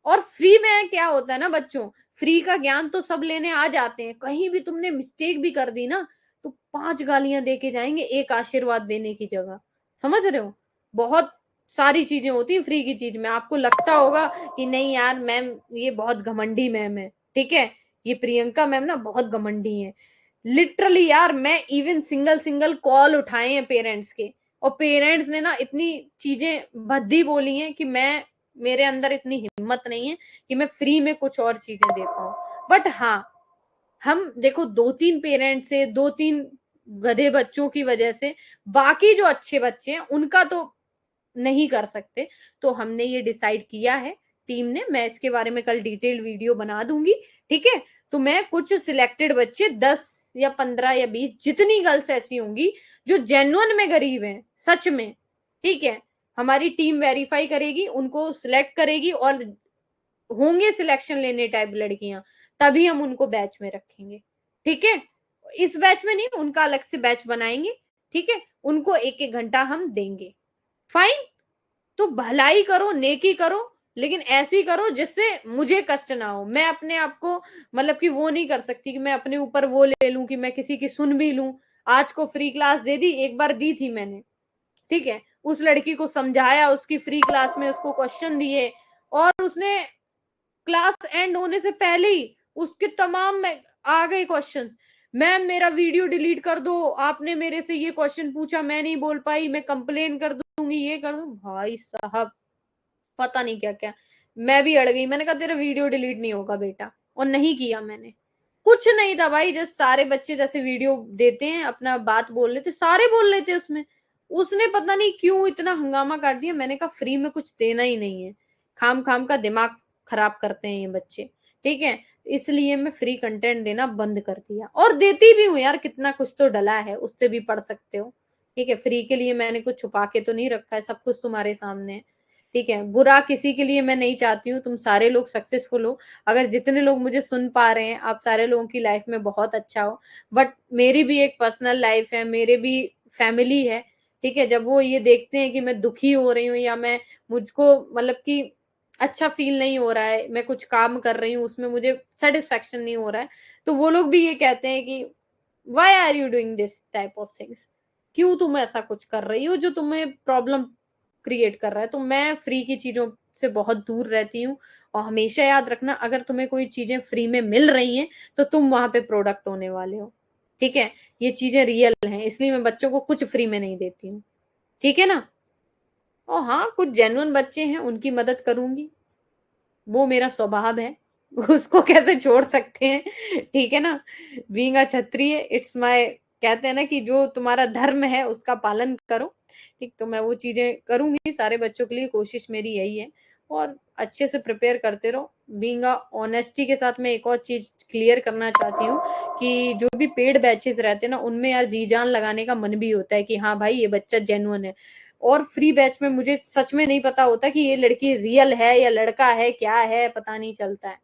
और फ्री में क्या होता है ना बच्चों, फ्री का ज्ञान तो सब लेने आ जाते हैं, कहीं भी तुमने मिस्टेक भी कर दी ना तो 5 गालियां दे के जाएंगे एक आशीर्वाद देने की जगह, समझ रहे हो। बहुत सारी चीजें होती है फ्री की चीज में, आपको लगता होगा कि नहीं यार मैम ये बहुत घमंडी मैम है, ठीक है, ये प्रियंका मैम ना बहुत घमंडी है। लिटरली यार मैं इवन सिंगल सिंगल कॉल उठाए हैं पेरेंट्स के, और पेरेंट्स ने ना इतनी चीजें भद्दी बोली हैं कि मैं, मेरे अंदर इतनी हिम्मत नहीं है कि मैं फ्री में कुछ और चीजें दे पाऊं। बट हाँ, हम देखो 2-3 पेरेंट्स से 2-3 गधे बच्चों की वजह से बाकी जो अच्छे बच्चे हैं उनका तो नहीं कर सकते। तो हमने ये डिसाइड किया है टीम ने, मैं इसके बारे में कल डिटेल्ड वीडियो बना दूंगी, ठीक है। तो मैं कुछ सिलेक्टेड बच्चे 10 या 15 या 20 जितनी गर्ल्स ऐसी होंगी जो जेन्युइन में गरीब हैं सच में, ठीक है, हमारी टीम वेरीफाई करेगी, उनको सिलेक्ट करेगी और होंगे सिलेक्शन लेने टाइप लड़कियां, तभी हम उनको बैच में रखेंगे, ठीक है। इस बैच में नहीं, उनका अलग से बैच बनाएंगे, ठीक है, उनको 1-1 घंटा हम देंगे, फाइन। तो भलाई करो, नेकी करो, लेकिन ऐसी करो जिससे मुझे कष्ट ना हो। मैं अपने आप को मतलब कि वो नहीं कर सकती कि मैं अपने ऊपर वो ले लूं कि मैं किसी की सुन भी लूं। आज को फ्री क्लास दे दी, एक बार दी थी मैंने, ठीक है, उस लड़की को समझाया, उसकी फ्री क्लास में उसको क्वेश्चन दिए और उसने क्लास एंड होने से पहले ही उसके तमाम में आ गए क्वेश्चन। मैम मेरा वीडियो डिलीट कर दो, आपने मेरे से ये क्वेश्चन पूछा, मैं नहीं बोल पाई, मैं कंप्लेन कर दूंगी, ये कर दूं। भाई साहब पता नहीं क्या क्या। मैं भी अड़ गई, मैंने कहा तेरा वीडियो डिलीट नहीं होगा बेटा, और नहीं किया मैंने। कुछ नहीं था भाई, जस्ट सारे बच्चे जैसे वीडियो देते हैं अपना बात बोल लेते, सारे बोल लेते उसमें। उसने पता नहीं क्यों इतना हंगामा कर दिया। मैंने कहा फ्री में कुछ देना ही नहीं है, खाम खाम का दिमाग खराब करते हैं ये बच्चे, ठीक है। इसलिए मैं फ्री कंटेंट देना बंद कर दिया, और देती भी हूँ यार, कितना कुछ तो डला है, उससे भी पढ़ सकते हो, ठीक है। फ्री के लिए मैंने कुछ छुपा के तो नहीं रखा है, सब कुछ तुम्हारे सामने है, ठीक है। बुरा किसी के लिए मैं नहीं चाहती हूँ, तुम सारे लोग सक्सेसफुल हो। अगर जितने लोग मुझे सुन पा रहे हैं, आप सारे लोगों की लाइफ में बहुत अच्छा हो। बट मेरी भी एक पर्सनल लाइफ है, मेरे भी फैमिली है, ठीक है। जब वो ये देखते हैं कि मैं दुखी हो रही हूँ, या मैं मुझको मतलब कि अच्छा फील नहीं हो रहा है, मैं कुछ काम कर रही हूँ उसमें मुझे सेटिस्फेक्शन नहीं हो रहा है, तो वो लोग भी ये कहते हैं कि why are you doing this type of things, क्यों तुम ऐसा कुछ कर रही हो जो तुम्हें प्रॉब्लम क्रिएट कर रहा है। तो मैं फ्री की चीजों से बहुत दूर रहती हूँ। और हमेशा याद रखना, अगर तुम्हें कोई चीजें फ्री में मिल रही हैं तो तुम वहां पे प्रोडक्ट होने वाले हो, ठीक है। ये चीजें रियल हैं, इसलिए मैं बच्चों को कुछ फ्री में नहीं देती हूँ, ठीक है ना। और हाँ, कुछ जेन्युइन बच्चे हैं उनकी मदद करूंगी, वो मेरा स्वभाव है, उसको कैसे छोड़ सकते हैं, ठीक है ना। Being a Kshatriya it's my, कहते हैं ना कि जो तुम्हारा धर्म है उसका पालन करो, ठीक। तो मैं वो चीजें करूंगी सारे बच्चों के लिए, कोशिश मेरी यही है। और अच्छे से प्रिपेयर करते रहो। बीइंग अ ऑनेस्टी के साथ मैं एक और चीज क्लियर करना चाहती हूँ कि जो भी पेड बैचेस रहते हैं ना, उनमें यार जी जान लगाने का मन भी होता है कि हाँ भाई ये बच्चा जेन्युइन है। और फ्री बैच में मुझे सच में नहीं पता होता कि ये लड़की रियल है या लड़का है, क्या है पता नहीं चलता है,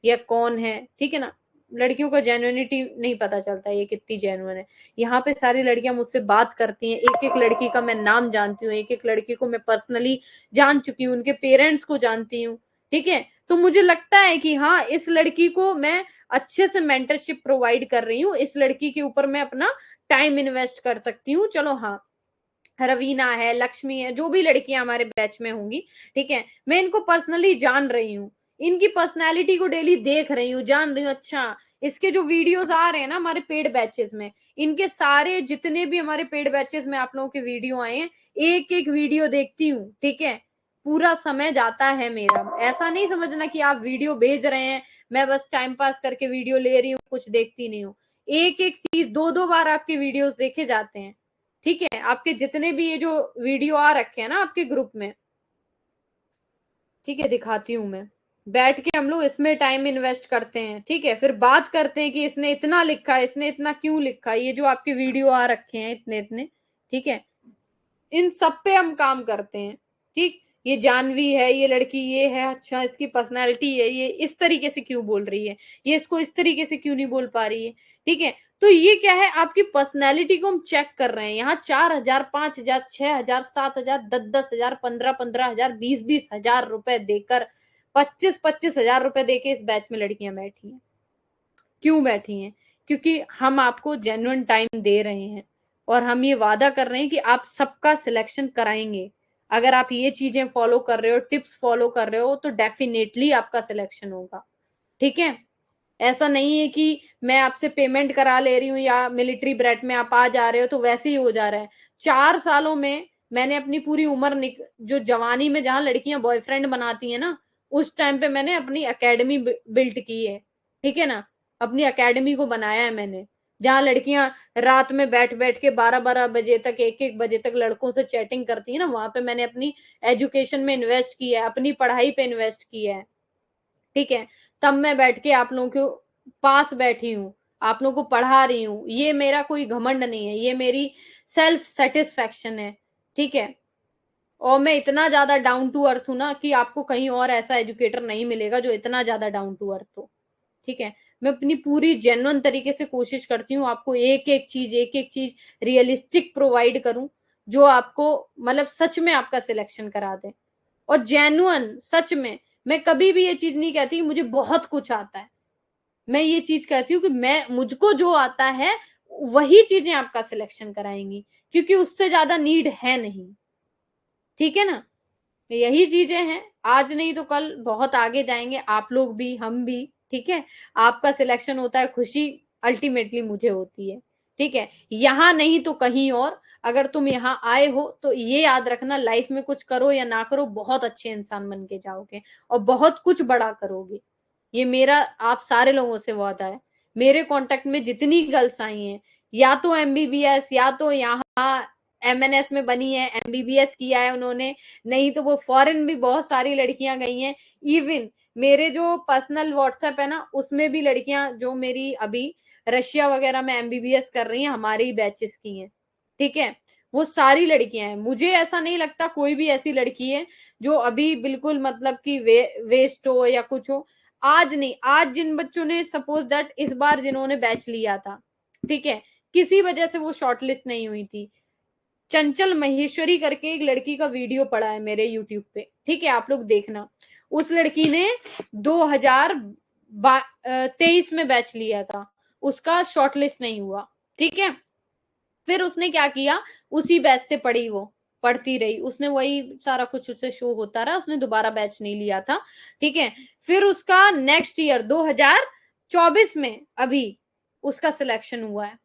या कौन है, ठीक है ना। लड़कियों का जेन्युइनिटी नहीं पता चलता ये कितनी जेन्युइन है। यहाँ पे सारी लड़कियां मुझसे बात करती हैं, एक एक लड़की का मैं नाम जानती हूँ, एक एक लड़की को मैं पर्सनली जान चुकी हूँ, उनके पेरेंट्स को जानती हूँ, ठीक है। तो मुझे लगता है कि हाँ, इस लड़की को मैं अच्छे से मेंटरशिप प्रोवाइड कर रही हूँ, इस लड़की के ऊपर मैं अपना टाइम इन्वेस्ट कर सकती हूँ। चलो हाँ, रवीना है, लक्ष्मी है, जो भी लड़कियां हमारे बैच में होंगी, ठीक है, मैं इनको पर्सनली जान रही हूँ, इनकी पर्सनैलिटी को डेली देख रही हूँ, जान रही हूँ। अच्छा, इसके जो वीडियोस आ रहे हैं ना हमारे पेड बैचेस में, इनके सारे जितने भी हमारे पेड बैचेस में आप लोगों के वीडियो आए हैं, एक एक वीडियो देखती हूँ, ठीक है। पूरा समय जाता है मेरा, ऐसा नहीं समझना कि आप वीडियो भेज रहे हैं, मैं बस टाइम पास करके वीडियो ले रही हूँ, कुछ देखती नहीं हूँ। एक एक चीज दो दो बार आपके वीडियोस देखे जाते हैं, ठीक है। आपके जितने भी ये जो वीडियो आ रखे हैं ना आपके ग्रुप में, ठीक है, दिखाती हूँ मैं, बैठ के हम लोग इसमें टाइम इन्वेस्ट करते हैं, ठीक है। फिर बात करते हैं कि इसने इतना लिखा, इसने इतना क्यों लिखा, ये जो आपके वीडियो आ रखे हैं इतने इतने, ठीक है, इन सब पे हम काम करते हैं, ठीक। ये जानवी है, ये लड़की ये है, अच्छा इसकी पर्सनालिटी है, ये इस तरीके से क्यों बोल रही है, ये इसको इस तरीके से क्यों नहीं बोल पा रही है, ठीक है। तो ये क्या है, आपकी पर्सनैलिटी को हम चेक कर रहे हैं। यहाँ 4,000, 5,000, 6,000, 7,000, 10,000, 15,000, 20,000 रुपए देकर, 25,000 रुपए देके इस बैच में लड़कियां बैठी हैं। क्यों बैठी हैं? क्योंकि हम आपको जेन्युइन टाइम दे रहे हैं, और हम ये वादा कर रहे हैं कि आप सबका सिलेक्शन कराएंगे। अगर आप ये चीजें फॉलो कर रहे हो, टिप्स फॉलो कर रहे हो, तो डेफिनेटली आपका सिलेक्शन होगा, ठीक है। ऐसा नहीं है कि मैं आपसे पेमेंट करा ले रही हूँ या मिलिट्री ब्रेड में आप आ जा रहे हो तो वैसे ही हो जा रहा है। 4 सालों में मैंने अपनी पूरी उम्र जो जवानी में जहां लड़कियां बॉयफ्रेंड बनाती है ना, उस टाइम पे मैंने अपनी एकेडमी बिल्ट की है, ठीक है ना। अपनी एकेडमी को बनाया है मैंने, जहां लड़कियां रात में बैठ बैठ के 12-12 बजे तक, 1-1 बजे तक लड़कों से चैटिंग करती है ना, वहां पे मैंने अपनी एजुकेशन में इन्वेस्ट किया है, अपनी पढ़ाई पे इन्वेस्ट किया है, ठीक है। तब मैं बैठ के आप लोगों के पास बैठी हूँ, आप लोगों को पढ़ा रही हूँ। ये मेरा कोई घमंड नहीं है, ये मेरी सेल्फ सेटिस्फेक्शन है, ठीक है। और मैं इतना ज्यादा डाउन टू अर्थ हूं ना कि आपको कहीं और ऐसा एजुकेटर नहीं मिलेगा जो इतना ज्यादा डाउन टू अर्थ हो, ठीक है। मैं अपनी पूरी जेन्युइन तरीके से कोशिश करती हूँ आपको एक एक चीज रियलिस्टिक प्रोवाइड करूं, जो आपको मतलब सच में आपका सिलेक्शन करा दे। और जेन्युइन सच में, मैं कभी भी ये चीज नहीं कहती कि मुझे बहुत कुछ आता है। मैं ये चीज कहती हूँ कि मैं मुझको जो आता है वही चीजें आपका सिलेक्शन कराएंगी, क्योंकि उससे ज्यादा नीड है नहीं, ठीक है ना। यही चीजें हैं, आज नहीं तो कल बहुत आगे जाएंगे आप लोग भी, हम भी, ठीक है। आपका सिलेक्शन होता है खुशी, अल्टीमेटली मुझे होती है, ठीक है। यहाँ नहीं तो कहीं और, अगर तुम यहाँ आए हो तो ये याद रखना, लाइफ में कुछ करो या ना करो, बहुत अच्छे इंसान बन के जाओगे और बहुत कुछ बड़ा करोगे। ये मेरा आप सारे लोगों से वादा है। मेरे कांटेक्ट में जितनी गर्ल्स आई हैं, या तो एमबीबीएस, या तो यहाँ एमएनएस में बनी है, एमबीबीएस किया है उन्होंने, नहीं तो वो फॉरेन भी बहुत सारी लड़कियां गई हैं। इवन मेरे जो पर्सनल व्हाट्सएप है ना, उसमें भी लड़कियां जो मेरी अभी रशिया वगैरह में एमबीबीएस कर रही हैं, हमारे ही बैचेस की हैं, ठीक है। वो सारी लड़कियां हैं। मुझे ऐसा नहीं लगता कोई भी ऐसी लड़की है जो अभी बिल्कुल मतलब कि वेस्ट हो या कुछ हो। आज नहीं, आज जिन बच्चों ने सपोज दैट इस बार जिन्होंने बैच लिया था, ठीक है, किसी वजह से वो शॉर्टलिस्ट नहीं हुई थी, चंचल महेश्वरी करके एक लड़की का वीडियो पड़ा है मेरे यूट्यूब पे, ठीक है, आप लोग देखना। उस लड़की ने 2023 में बैच लिया था, उसका शॉर्टलिस्ट नहीं हुआ, ठीक है। फिर उसने क्या किया, उसी बैच से पढ़ी, वो पढ़ती रही, उसने वही सारा कुछ उससे शो होता रहा, उसने दोबारा बैच नहीं लिया था, ठीक है। फिर उसका नेक्स्ट ईयर 2024 में अभी उसका सिलेक्शन हुआ है।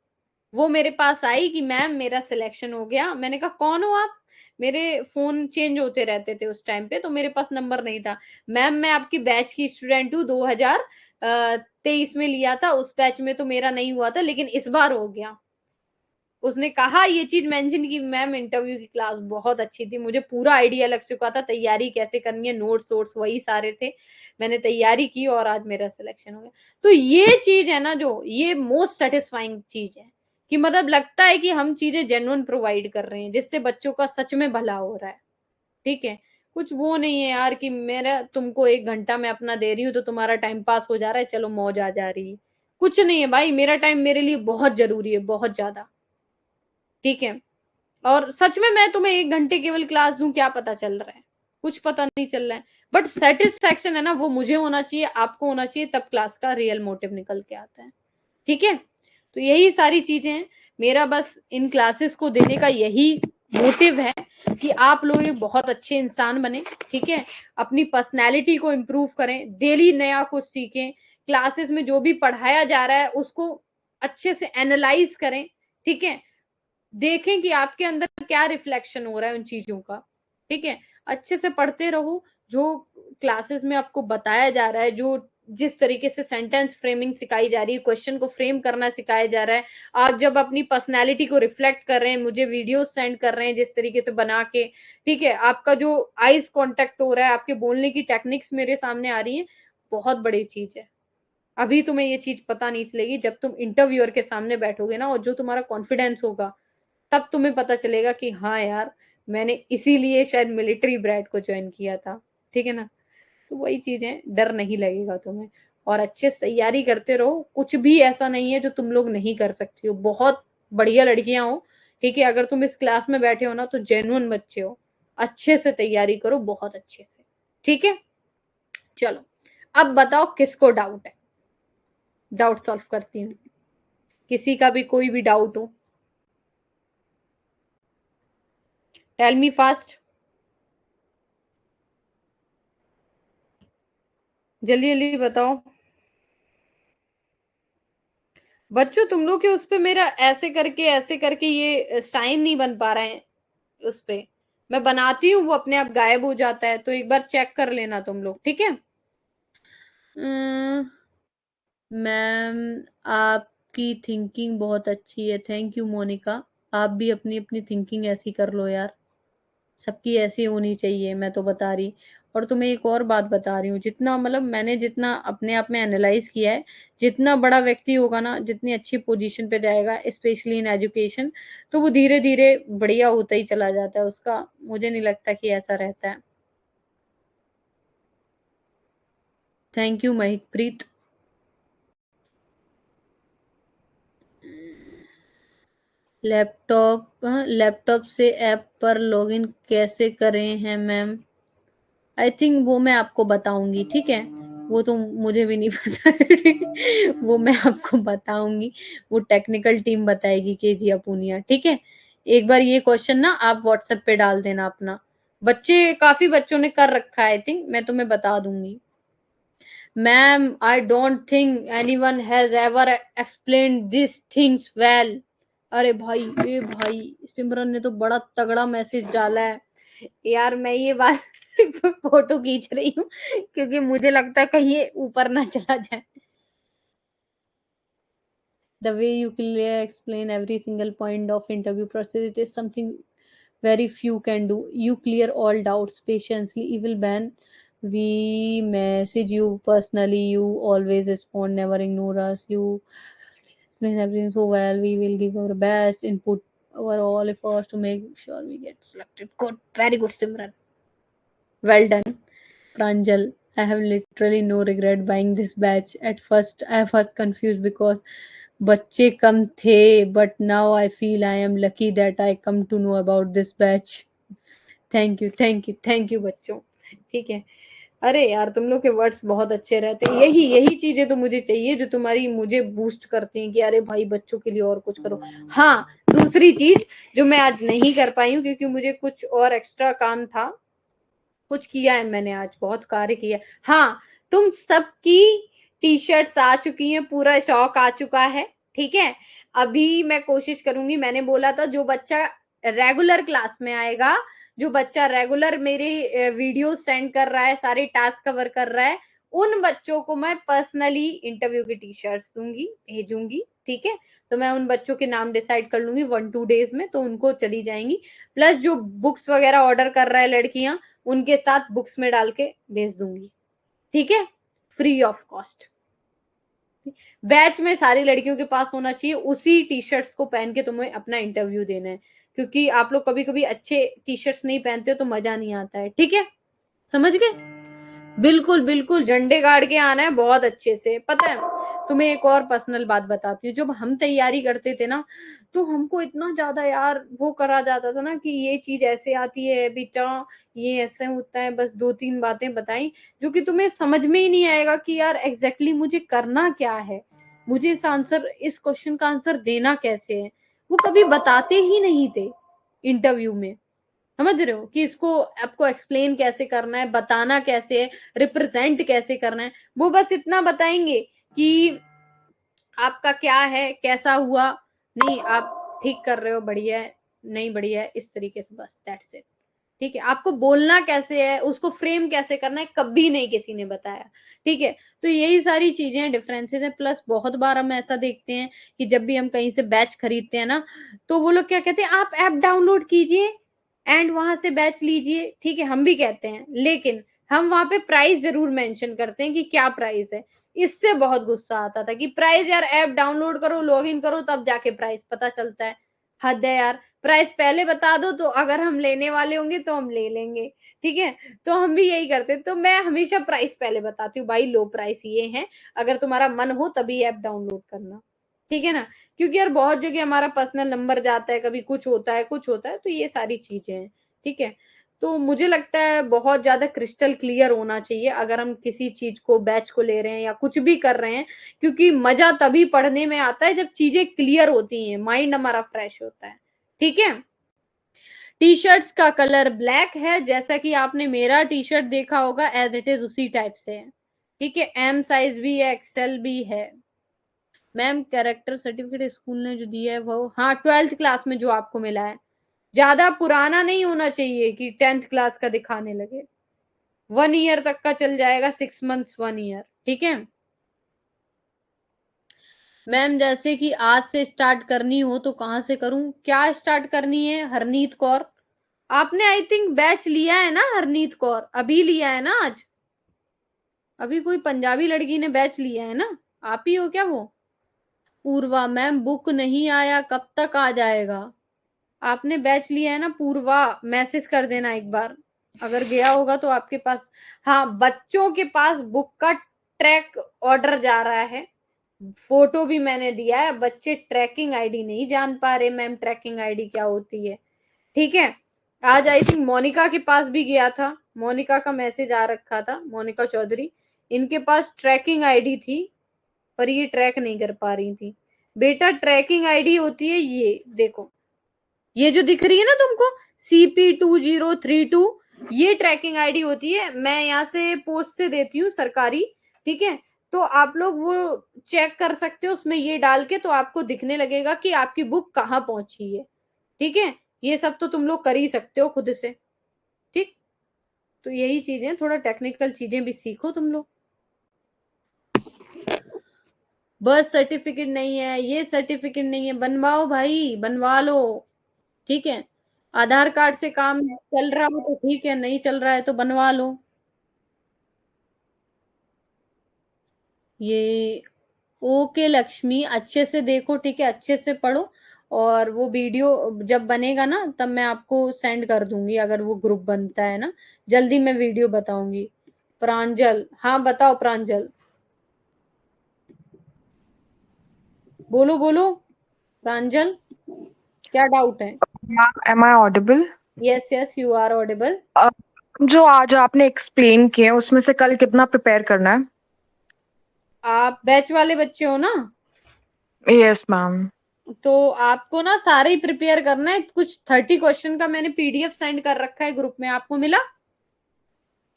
वो मेरे पास आई कि मैम मेरा सिलेक्शन हो गया। मैंने कहा कौन हो आप? मेरे फोन चेंज होते रहते थे उस टाइम पे, तो मेरे पास नंबर नहीं था। मैम मैं आपकी बैच की स्टूडेंट हूँ, 2023 में लिया था, उस बैच में तो मेरा नहीं हुआ था, लेकिन इस बार हो गया। उसने कहा ये चीज मेंशन की, मैम इंटरव्यू की क्लास बहुत अच्छी थी, मुझे पूरा आइडिया लग चुका था तैयारी कैसे करनी है, नोट्स वोट्स वही सारे थे, मैंने तैयारी की और आज मेरा सिलेक्शन हो गया। तो ये चीज है ना, जो ये मोस्ट सेटिस्फाइंग चीज है कि मतलब लगता है कि हम चीजें जेन्युइन प्रोवाइड कर रहे हैं, जिससे बच्चों का सच में भला हो रहा है, ठीक है। कुछ वो नहीं है यार कि मेरा तुमको 1 घंटा मैं अपना दे रही हूँ तो तुम्हारा टाइम पास हो जा रहा है, चलो मौज आ जा रही है। कुछ नहीं है भाई, मेरा टाइम मेरे लिए बहुत जरूरी है, बहुत ज्यादा, ठीक है। और सच में मैं तुम्हें 1 घंटे केवल क्लास दूं, क्या पता चल रहा है, कुछ पता नहीं चल रहा है, बट सेटिस्फेक्शन है ना, वो मुझे होना चाहिए, आपको होना चाहिए, तब क्लास का रियल मोटिव निकल के आता है, ठीक है। तो यही सारी चीजें हैं, मेरा बस इन क्लासेस को देने का यही मोटिव है कि आप लोग एक बहुत अच्छे इंसान बने, ठीक है, अपनी पर्सनैलिटी को इम्प्रूव करें, डेली नया कुछ सीखें, क्लासेस में जो भी पढ़ाया जा रहा है उसको अच्छे से एनालाइज करें, ठीक है, देखें कि आपके अंदर क्या रिफ्लेक्शन हो रहा है उन चीजों का, ठीक है। अच्छे से पढ़ते रहो, जो क्लासेस में आपको बताया जा रहा है, जो जिस तरीके से सेंटेंस फ्रेमिंग सिखाई जा रही है, क्वेश्चन को फ्रेम करना सिखाया जा रहा है, आप जब अपनी पर्सनैलिटी को रिफ्लेक्ट कर रहे हैं, मुझे वीडियो सेंड कर रहे हैं जिस तरीके से बना के, ठीक है, आपका जो आईज कांटेक्ट हो रहा है, आपके बोलने की टेक्निक्स मेरे सामने आ रही है, बहुत बड़ी चीज है। अभी तुम्हें ये चीज पता नहीं चलेगी, जब तुम इंटरव्यूअर के सामने बैठोगे ना, और जो तुम्हारा कॉन्फिडेंस होगा, तब तुम्हें पता चलेगा कि हाँ यार, मैंने इसीलिए शायद मिलिट्री ब्रैड को ज्वाइन किया था, ठीक है ना। तो वही चीजें, डर नहीं लगेगा तुम्हें, और अच्छे से तैयारी करते रहो, कुछ भी ऐसा नहीं है जो तुम लोग नहीं कर सकती हो, बहुत बढ़िया लड़कियां हो, ठीक है। अगर तुम इस क्लास में बैठे हो ना, तो जेन्युइन बच्चे हो, अच्छे से तैयारी करो, बहुत अच्छे से, ठीक है। चलो, अब बताओ किसको डाउट है, डाउट सॉल्व करती हूँ, किसी का भी कोई भी डाउट हो, टेल मी फास्ट, जल्दी जल्दी बताओ। बच्चों तुम लोग के उस पे मेरा ऐसे करके ये साइन नहीं बन पा रहा है, उस पे मैं बनाती हूँ वो अपने आप गायब हो जाता है, तो एक बार चेक कर लेना तुम लोग, ठीक है। मैम आपकी थिंकिंग बहुत अच्छी है, थैंक यू मोनिका। आप भी अपनी अपनी थिंकिंग ऐसी कर लो यार, सबकी ऐसी होनी चाहिए, मैं तो बता रही। और तुम्हें एक और बात बता रही हूँ, जितना मतलब मैंने जितना अपने आप में एनालाइज किया है, जितना बड़ा व्यक्ति होगा ना, जितनी अच्छी पोजीशन पे जाएगा, स्पेशली इन एजुकेशन, तो वो धीरे धीरे बढ़िया होता ही चला जाता है उसका, मुझे नहीं लगता कि ऐसा रहता है। Thank you Mahikpreet. लैपटॉप से ऐप पर लॉगिन कैसे करें हैं मैम? आई थिंक वो मैं आपको बताऊंगी, ठीक है, वो तो मुझे भी नहीं पता वो मैं आपको बताऊंगी, वो टेक्निकल टीम बताएगी, केजी अपूनिया, ठीक है। एक बार ये क्वेश्चन ना आप व्हाट्सएप पे डाल देना अपना, काफी बच्चों ने कर रखा है, आई थिंक मैं तुम्हें बता दूंगी। Ma'am I don't think anyone has ever explained this things well. अरे भाई, ए भाई, सिमरन ने तो बड़ा तगड़ा मैसेज डाला है यार। मैं ये बात फोटो खींच रही हूँ क्योंकि मुझे लगता है कहीं ये ऊपर ना चला जाए। The way you clear explain every single point of interview process, it is something very few can do. You clear all doubts patiently. Even when we message you personally, you always respond, never ignore us. You explain everything so well. We will give our best input, our all efforts to make sure we get selected. Good, very good, Simran. Well done, Pranjal. I have literally no regret buying this batch. At first, I was confused because बच्चे कम थे, but now I feel I am lucky that I come to know about this batch. Thank you, thank you, thank you बच्चों। ठीक है। अरे यार, तुम लोग के वर्ड्स बहुत अच्छे रहते हैं। यही यही चीजें तो मुझे चाहिए जो तुम्हारी मुझे बूस्ट करती हैं कि अरे भाई बच्चों के लिए और कुछ करो। हाँ, दूसरी चीज जो मैं आज नहीं कर पाई हूँ क्योंकि मुझे कुछ और एक्स्ट्रा काम था, कुछ किया है मैंने आज, बहुत कार्य किया। हाँ, तुम सबकी टी शर्ट्स आ चुकी हैं, पूरा स्टॉक आ चुका है। ठीक है, अभी मैं कोशिश करूंगी, मैंने बोला था जो बच्चा रेगुलर क्लास में आएगा, जो बच्चा रेगुलर मेरे वीडियो सेंड कर रहा है, सारे टास्क कवर कर रहा है, उन बच्चों को मैं पर्सनली इंटरव्यू की टी शर्ट्स दूंगी, भेजूंगी। ठीक है, तो मैं उन बच्चों के नाम डिसाइड कर लूंगी 1-2 डेज में, तो उनको चली जाएंगी। प्लस जो बुक्स वगैरह ऑर्डर कर रहा है लड़कियां, उनके साथ बुक्स में डाल के भेज दूंगी। ठीक है, फ्री ऑफ कॉस्ट। बैच में सारी लड़कियों के पास होना चाहिए, उसी टी शर्ट्स को पहन के तुम्हें अपना इंटरव्यू देना है, क्योंकि आप लोग कभी कभी अच्छे टी शर्ट्स नहीं पहनते हो तो मजा नहीं आता है। ठीक है, समझ गए? बिल्कुल बिल्कुल, झंडे गाड़ के आना है बहुत अच्छे से। पता है, तुम्हें एक और पर्सनल बात बताती हूँ। जब हम तैयारी करते थे ना, तो हमको इतना ज्यादा यार वो करा जाता था ना कि ये चीज ऐसे आती है बेटा, ये ऐसे होता है, बस 2-3 बातें बताई जो कि तुम्हें समझ में ही नहीं आएगा कि यार एग्जैक्टली मुझे करना क्या है, मुझे इस क्वेश्चन का आंसर देना कैसे है। वो कभी बताते ही नहीं थे इंटरव्यू में। समझ रहे हो कि इसको आपको एक्सप्लेन कैसे करना है, बताना कैसे है, रिप्रेजेंट कैसे करना है। वो बस इतना बताएंगे कि आपका क्या है, कैसा हुआ, नहीं आप ठीक कर रहे हो, बढ़िया है, नहीं बढ़िया है, इस तरीके से, बस दैट्स इट। ठीक है, आपको बोलना कैसे है, उसको फ्रेम कैसे करना है, कभी नहीं किसी ने बताया। ठीक है, तो यही सारी चीजें डिफरेंसेस है। प्लस बहुत बार हम ऐसा देखते हैं कि जब भी हम कहीं से बैच खरीदते हैं ना, तो वो लोग क्या कहते हैं, आप ऐप डाउनलोड कीजिए एंड वहां से बैच लीजिए। ठीक है, हम भी कहते हैं, लेकिन हम वहां पे प्राइस जरूर मेंशन करते हैं कि क्या प्राइस है। इससे बहुत गुस्सा आता था कि प्राइस यार, ऐप डाउनलोड करो, लॉगिन करो, तब जाके प्राइस पता चलता है। हद है यार, प्राइस पहले बता दो तो अगर हम लेने वाले होंगे तो हम ले लेंगे। ठीक है, तो हम भी यही करते, तो मैं हमेशा प्राइस पहले बताती हूँ, भाई लो प्राइस ये है, अगर तुम्हारा मन हो तभी ऐप डाउनलोड करना। ठीक है ना, क्योंकि यार बहुत जगह हमारा पर्सनल नंबर जाता है, कभी कुछ होता है, कुछ होता है, तो ये सारी चीजें हैं। ठीक है, तो मुझे लगता है बहुत ज्यादा क्रिस्टल क्लियर होना चाहिए अगर हम किसी चीज को, बैच को ले रहे हैं या कुछ भी कर रहे हैं, क्योंकि मजा तभी पढ़ने में आता है जब चीजें क्लियर होती हैं, माइंड हमारा फ्रेश होता है। ठीक है, टी शर्ट्स का कलर ब्लैक है, जैसा कि आपने मेरा टी शर्ट देखा होगा, एज इट इज उसी टाइप से है। ठीक है, एम साइज भी है, एक्सेल भी है। मैम कैरेक्टर सर्टिफिकेट स्कूल ने जो दिया है वो, हाँ 12th क्लास में जो आपको मिला है, ज्यादा पुराना नहीं होना चाहिए कि 10th क्लास का दिखाने लगे। 1 ईयर तक का चल जाएगा, 6 मंथ्स 1 ईयर। ठीक है मैम, जैसे कि आज से स्टार्ट करनी हो तो कहाँ से करूं, क्या स्टार्ट करनी है? हरनीत कौर, आपने आई थिंक बैच लिया है ना? हरनीत कौर अभी लिया है ना? आज अभी कोई पंजाबी लड़की ने बैच लिया है ना? आप ही हो क्या वो? पूर्वा मैम, बुक नहीं आया, कब तक आ जाएगा? आपने बैच लिया है ना पूर्वा? मैसेज कर देना एक बार, अगर गया होगा तो आपके पास। हाँ, बच्चों के पास बुक का ट्रैक ऑर्डर जा रहा है, फोटो भी मैंने दिया है। बच्चे ट्रैकिंग आईडी नहीं जान पा रहे, मैम ट्रैकिंग आईडी क्या होती है। ठीक है, आज आई थिंक मोनिका के पास भी गया था, मोनिका का मैसेज आ रखा था, मोनिका चौधरी, इनके पास ट्रैकिंग आईडी थी पर ये ट्रैक नहीं कर पा रही थी। बेटा ट्रैकिंग आईडी होती है ये देखो, ये जो दिख रही है ना तुमको, CP2032, ये ट्रैकिंग आईडी होती है। मैं यहाँ से पोस्ट से देती हूँ सरकारी। ठीक है। तो आप लोग वो चेक कर सकते हो उसमें ये डाल के, तो आपको दिखने लगेगा कि आपकी बुक कहाँ पहुंची है। ठीक है, ये सब तो तुम लोग कर ही सकते हो खुद से। ठीक, तो यही चीजें, थोड़ा टेक्निकल चीजें भी सीखो तुम लोग। बर्थ सर्टिफिकेट नहीं है, ये सर्टिफिकेट नहीं है, बनवाओ भाई, बनवा लो। ठीक है, आधार कार्ड से काम चल रहा हो तो ठीक है, नहीं चल रहा है तो बनवा लो। ये ओके लक्ष्मी, अच्छे से देखो, ठीक है, अच्छे से पढ़ो। और वो वीडियो जब बनेगा ना तब मैं आपको सेंड कर दूंगी, अगर वो ग्रुप बनता है ना, जल्दी मैं वीडियो बताऊंगी। प्रांजल, हाँ बताओ प्रांजल, बोलो बोलो प्रांजल, क्या डाउट है? Ma'am, am I audible? Yes yes, you are audible. Uh, जो आज आपने एक्सप्लेन किए उसमें से कल कितना प्रिपेयर करना है? आप बैच वाले बच्चे हो ना, यस मैम। तो आपको ना सारे ही प्रिपेयर करना है। कुछ 30 क्वेश्चन का मैंने पीडीएफ सेंड कर रखा है ग्रुप में, आपको मिला?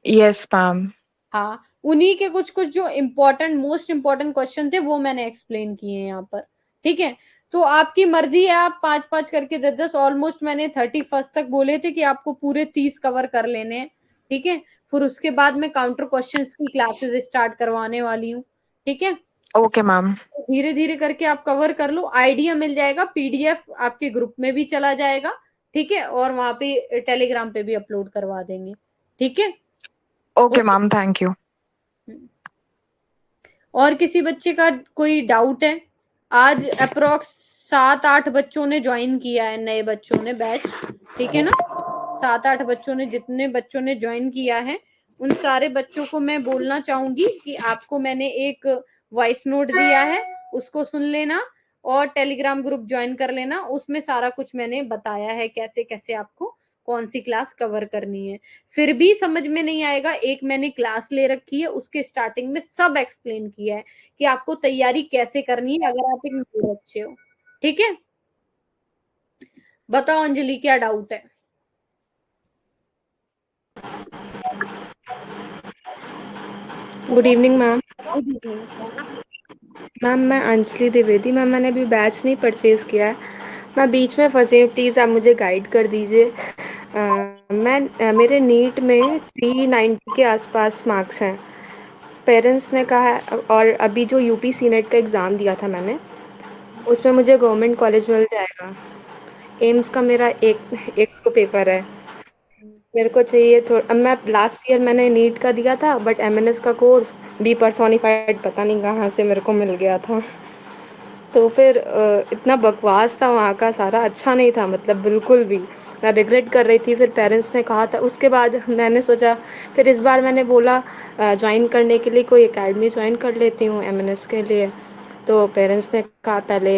Yes ma'am. हाँ, उन्हीं के कुछ कुछ जो इम्पोर्टेंट, मोस्ट इम्पोर्टेंट क्वेश्चन थे वो मैंने एक्सप्लेन किए हैं यहाँ पर। ठीक है, तो आपकी मर्जी है, आप 5-5 करके 10-10, ऑलमोस्ट मैंने 31st तक बोले थे कि आपको पूरे 30 कवर कर लेने हैं। ठीक है, फिर उसके बाद मैं काउंटर क्वेश्चंस की क्लासेस स्टार्ट करवाने वाली हूँ। ठीक है, ओके मैम। धीरे धीरे करके आप कवर कर लो, आइडिया मिल जाएगा, पीडीएफ आपके ग्रुप में भी चला जाएगा। ठीक है, और वहां पे टेलीग्राम पे भी अपलोड करवा देंगे। ठीक है, okay okay. Ma'am, thank you. और किसी बच्चे का कोई डाउट है? आज अप्रोक्स 7-8 बच्चों ने ज्वाइन किया है, नए बच्चों ने बैच। ठीक है ना, 7-8 बच्चों ने, जितने बच्चों ने ज्वाइन किया है उन सारे बच्चों को मैं बोलना चाहूंगी कि आपको मैंने एक वॉइस नोट दिया है, उसको सुन लेना और टेलीग्राम ग्रुप ज्वाइन कर लेना। उसमें सारा कुछ मैंने बताया है, कैसे कैसे आपको कौन सी क्लास कवर करनी है। फिर भी समझ में नहीं आएगा, एक मैंने क्लास ले रखी है, उसके स्टार्टिंग में सब एक्सप्लेन किया है कि आपको तैयारी कैसे करनी है अगर आप एक नए बच्चे हो। ठीक है, बताओ अंजलि, क्या डाउट है? Good evening ma'am. Good evening. Ma'am मैं अंजलि द्विवेदी। मैम मैंने अभी बैच नहीं परचेज़ किया है, मैं बीच में फंसी हूँ, प्लीज़ आप मुझे गाइड कर दीजिए। मेरे नीट में 390 के आसपास मार्क्स हैं। पेरेंट्स ने कहा है, और अभी जो यूपी सीनेट का एग्ज़ाम दिया था मैंने, उसमें मुझे गवर्नमेंट कॉलेज मिल जाएगा। एम्स का मेरा एक एक तो पेपर है, मेरे को चाहिए थोड़ा। अब मैं लास्ट ईयर मैंने नीट का दिया था, बट एमएनएस का कोर्स बी पर्सोनिफाइड पता नहीं कहाँ से मेरे को मिल गया था। तो फिर इतना बकवास था वहाँ का सारा, अच्छा नहीं था मतलब बिल्कुल भी। मैं रिग्रेट कर रही थी, फिर पेरेंट्स ने कहा था, उसके बाद मैंने सोचा, फिर इस बार मैंने बोला ज्वाइन करने के लिए कोई एकेडमी ज्वाइन कर लेती हूँ एमएनएस के लिए। तो पेरेंट्स ने कहा पहले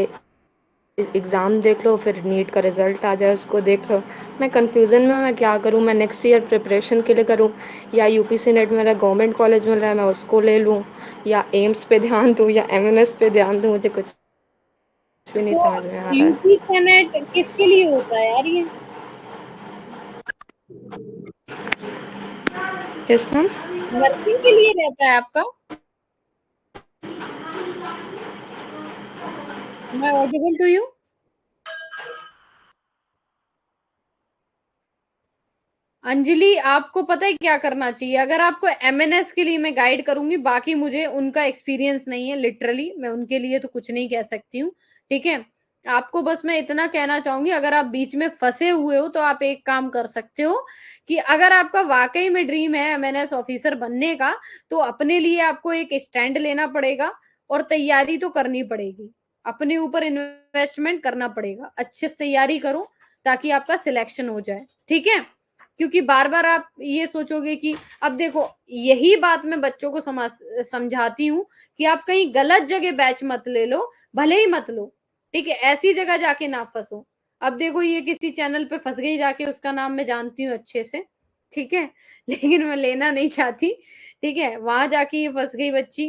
एग्ज़ाम देख लो, फिर नीट का रिज़ल्ट आ जाए उसको देख लो। मैं कन्फ्यूज़न में, मैं क्या करूँ, मैं नेक्स्ट ईयर प्रिपरेशन के लिए करूँ, या यूपी सीनेट मेरा गवर्नमेंट कॉलेज मिल रहा है मैं उसको ले लूँ, या एम्स पे ध्यान दूँ, या एमएनएस पे ध्यान दूँ, मुझे कुछ भी नहीं तो समझ में आ रहा है। यूपी सेनेट किसके लिए होता है यार ये? Yes ma'am. नर्सिंग के लिए रहता है आपका? मैं ऑडिबल टू यू? अंजलि, आपको पता है क्या करना चाहिए? अगर आपको एमएनएस के लिए मैं गाइड करूंगी, बाकी मुझे उनका एक्सपीरियंस नहीं है, लिटरली मैं उनके लिए तो कुछ नहीं कह सकती हूँ। ठीक है, आपको बस मैं इतना कहना चाहूंगी, अगर आप बीच में फंसे हुए हो तो आप एक काम कर सकते हो कि अगर आपका वाकई में ड्रीम है एमएनएस ऑफिसर बनने का, तो अपने लिए आपको एक स्टैंड लेना पड़ेगा और तैयारी तो करनी पड़ेगी, अपने ऊपर इन्वेस्टमेंट करना पड़ेगा। अच्छे से तैयारी करो ताकि आपका सिलेक्शन हो जाए। ठीक है, क्योंकि बार बार आप ये सोचोगे कि, अब देखो, यही बात मैं बच्चों को समझाती हूँ कि आप कहीं गलत जगह बैच मत ले लो, भले ही मत लो। ठीक है, ऐसी जगह जाके ना फंसो। अब देखो, ये किसी चैनल पे फंस गई जाके, उसका नाम मैं जानती हूँ अच्छे से। ठीक है, लेकिन मैं लेना नहीं चाहती। ठीक है, वहां जाके ये फंस गई बच्ची।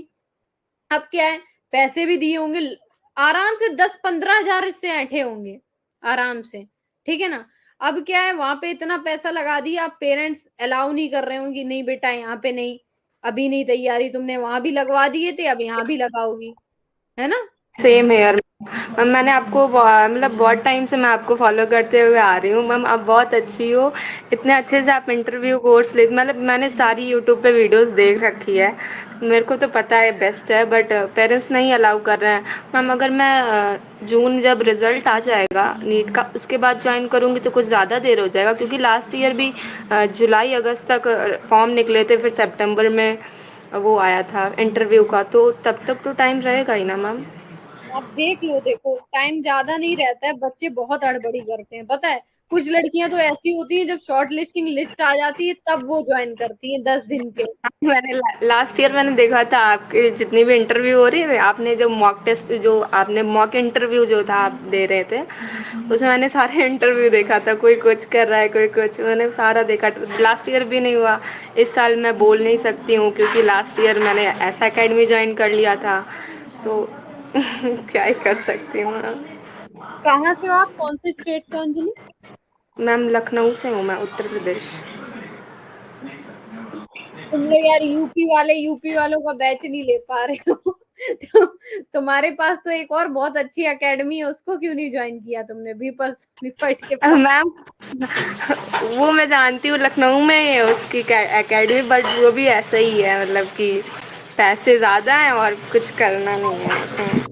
अब क्या है, पैसे भी दिए होंगे, आराम से 10-15 हजार इससे ऐंठे होंगे, आराम से। ठीक है ना, अब क्या है, वहां पे इतना पैसा लगा दिया, अब पेरेंट्स अलाउ नहीं कर रहे होंगे, नहीं बेटा यहाँ पे नहीं। अभी नहीं तैयारी, तुमने वहां भी लगवा दिए थे, अब यहाँ भी लगाओगी, है ना? सेम हेयर मैम, मैंने आपको मतलब बहुत टाइम से मैं आपको फॉलो करते हुए आ रही हूँ मैम, आप बहुत अच्छी हो, इतने अच्छे से आप इंटरव्यू कोर्स ले, मतलब मैंने सारी यूट्यूब पे वीडियोस देख रखी है, मेरे को तो पता है बेस्ट है, बट पेरेंट्स नहीं अलाउ कर रहे हैं मैम। अगर मैं जून जब रिजल्ट आ जाएगा नीट का, उसके बाद ज्वाइन करूँगी तो कुछ ज़्यादा देर हो जाएगा, क्योंकि लास्ट ईयर भी जुलाई अगस्त तक फॉर्म निकले थे, फिर सितंबर में वो आया था इंटरव्यू का, तो तब तक तो टाइम रहेगा ही ना मैम। आप देख लो, देखो टाइम ज्यादा नहीं रहता है, बच्चे बहुत हड़बड़ी करते हैं, पता है। कुछ लड़कियां तो ऐसी होती हैं, जब शॉर्ट लिस्टिंग लिस्ट आ जाती है तब वो ज्वाइन करती हैं 10 दिन पे। मैंने लास्ट ईयर मैंने देखा था आपके जितनी भी इंटरव्यू हो रही थी, आपने जो मॉक टेस्ट, जो आपने मॉक इंटरव्यू जो था आप दे रहे थे, उसमें मैंने सारे इंटरव्यू देखा था, कोई कुछ कर रहा है कोई कुछ, मैंने सारा देखा। लास्ट ईयर भी नहीं हुआ, इस साल मैं बोल नहीं सकती हूँ क्योंकि लास्ट ईयर मैंने ऐसा एकेडमी ज्वाइन कर लिया था, तो क्या ही कर सकती हूँ मैम। कहाँ से हो आप, कौन से स्टेट से हो अंजलि? मैम लखनऊ से हूँ मैं, उत्तर प्रदेश। तुम लोग यार यूपी वालों का बैच नहीं ले पा रहे हो। तो तुम्हारे पास तो एक और बहुत अच्छी एकेडमी है, उसको क्यों नहीं ज्वाइन किया तुमने? भी फट के पास। मैम वो मैं जानती हूँ, लखनऊ में है उसकी एकेडमी, बट वो भी ऐसा ही है, मतलब कि पैसे ज्यादा हैं और कुछ करना नहीं है उसमें।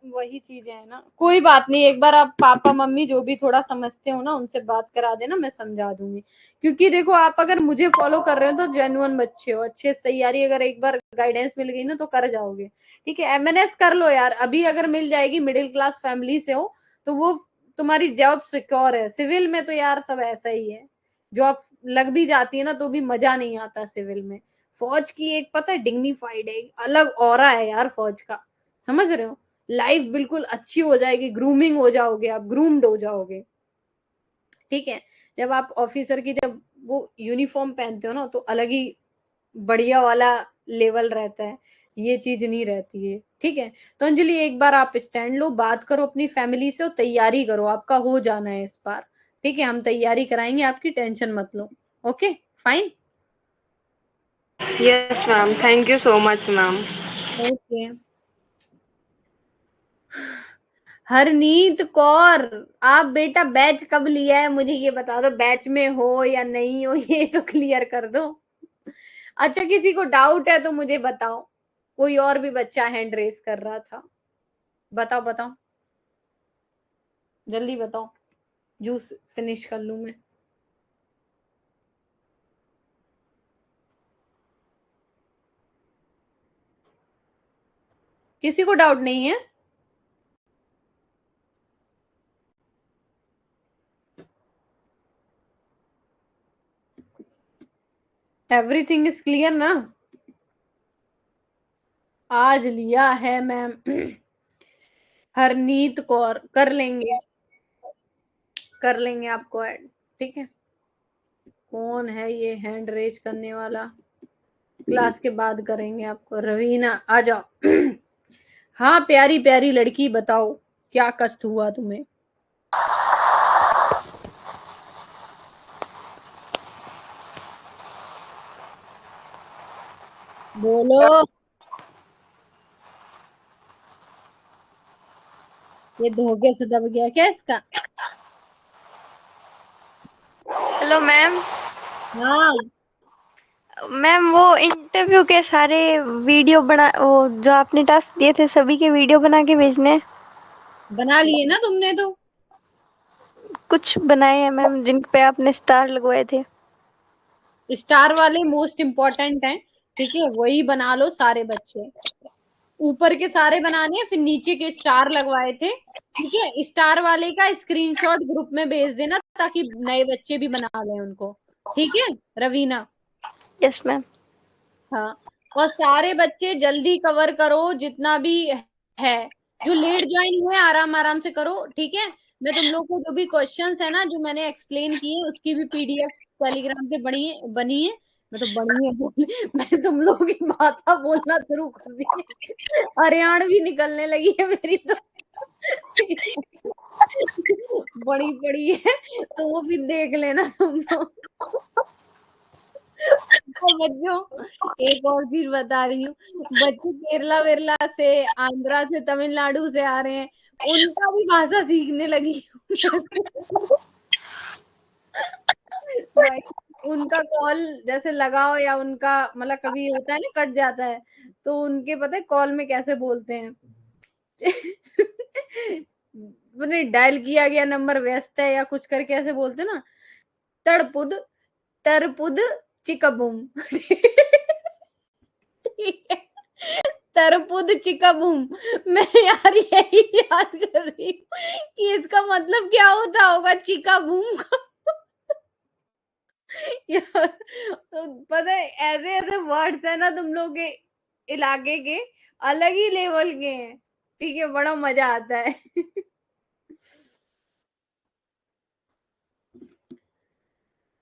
वही चीजें है ना, कोई बात नहीं, एक बार आप पापा मम्मी जो भी थोड़ा समझते हो ना उनसे बात करा देना, मैं समझा दूंगी। क्योंकि देखो, आप अगर मुझे फॉलो कर रहे हो तो जेन्युइन बच्चे हो, अच्छे से तैयारी अगर एक बार गाइडेंस मिल गई ना तो कर जाओगे। ठीक है, एमएनएस कर लो यार, अभी अगर मिल जाएगी, मिडिल क्लास फैमिली से हो तो वो तुम्हारी जॉब सिक्योर है। सिविल में तो यार सब ऐसा ही है, जॉब लग भी जाती है ना तो भी मजा नहीं आता सिविल में। फौज की एक पता है डिग्निफाइड है, एक अलग ऑरा है यार फौज का, समझ रहे हो? लाइफ बिल्कुल अच्छी हो जाएगी, ग्रूमिंग हो जाओगे, आप ग्रूम्ड हो जाओगे। ठीक है, जब आप ऑफिसर की जब वो यूनिफॉर्म पहनते हो ना तो अलग ही बढ़िया वाला लेवल रहता है, ये चीज नहीं रहती है। ठीक है, तो अंजलि एक बार आप स्टैंड लो, बात करो अपनी फैमिली से और तैयारी करो, आपका हो जाना है इस बार। ठीक है, हम तैयारी कराएंगे आपकी, टेंशन मत लो। Okay, fine. Yes ma'am, thank you so much ma'am. Okay. Harneet Kaur, आप बेटा बैच कब लिया है मुझे ये बता दो, बैच में हो या नहीं हो ये तो क्लियर कर दो। अच्छा, किसी को डाउट है तो मुझे बताओ, कोई और भी बच्चा हैंड रेस कर रहा था, बताओ बताओ, जल्दी बताओ, जूस फिनिश कर लूं मैं। किसी को डाउट नहीं है? एवरीथिंग इज क्लियर ना? आज लिया है मैम हरनीत कौर, कर लेंगे आपको ऐड। ठीक है, कौन है ये हैंड रेज करने वाला? क्लास के बाद करेंगे आपको। रवीना आ जाओ। हाँ प्यारी प्यारी लड़की, बताओ क्या कष्ट हुआ तुम्हें? बोलो। ये धोखे से दब गया क्या इसका? Hello ma'am. हाँ, मैम वो इंटरव्यू के सारे वीडियो बना, वो जो आपने टास्क दिए थे सभी के वीडियो बना के भेजने हैं। बना लिए ना तुमने तो? कुछ बनाए हैं मैम जिन पे आपने स्टार लगवाए थे। स्टार वाले मोस्ट इम्पोर्टेंट हैं। ठीक है, वही बना लो सारे बच्चे, ऊपर के सारे बनाने हैं, फिर नीचे के स्टार लगवाए थे। ठीक है, स्टार वाले का स्क्रीनशॉट ग्रुप में भेज देना ताकि नए बच्चे भी बना लें उनको। ठीक है रवीना? Yes ma'am. हाँ, और सारे बच्चे जल्दी कवर करो जितना भी है, जो लेट ज्वाइन हुए आराम आराम से करो। ठीक है, मैं तुम लोग को जो भी क्वेश्चंस है ना जो मैंने एक्सप्लेन किए उसकी भी पीडीएफ टेलीग्राम पे बनी है। मैं तो बनी है मैं तुम लोगों की भाषा बोलना शुरू कर दी है, हरियाणवी निकलने लगी है मेरी तो बड़ी बड़ी है, तो वो भी देख लेना तुम लोग। तो बच्चों एक और चीज बता रही हूँ, बच्चे केरला वेरला से, आंध्रा से, तमिलनाडु से आ रहे हैं, उनका भी भाषा सीखने लगी हूँ। भाई उनका कॉल जैसे लगाओ या उनका मतलब कभी होता है ना कट जाता है, तो उनके पता है कॉल में कैसे बोलते हैं। मैंने डायल किया गया नंबर व्यस्त है या कुछ करके ऐसे बोलते ना, तड़पुद तरपुद चिकबुम। ठीक है, तरपुद चिकबुम। मैं यार यही याद कर रही हूँ कि इसका मतलब क्या होता होगा चिकाबूम का। यार तो पता है ऐसे ऐसे वर्ड्स है ना तुम लोग के इलाके के, अलग ही लेवल के हैं। ठीक है, बड़ा मजा आता है।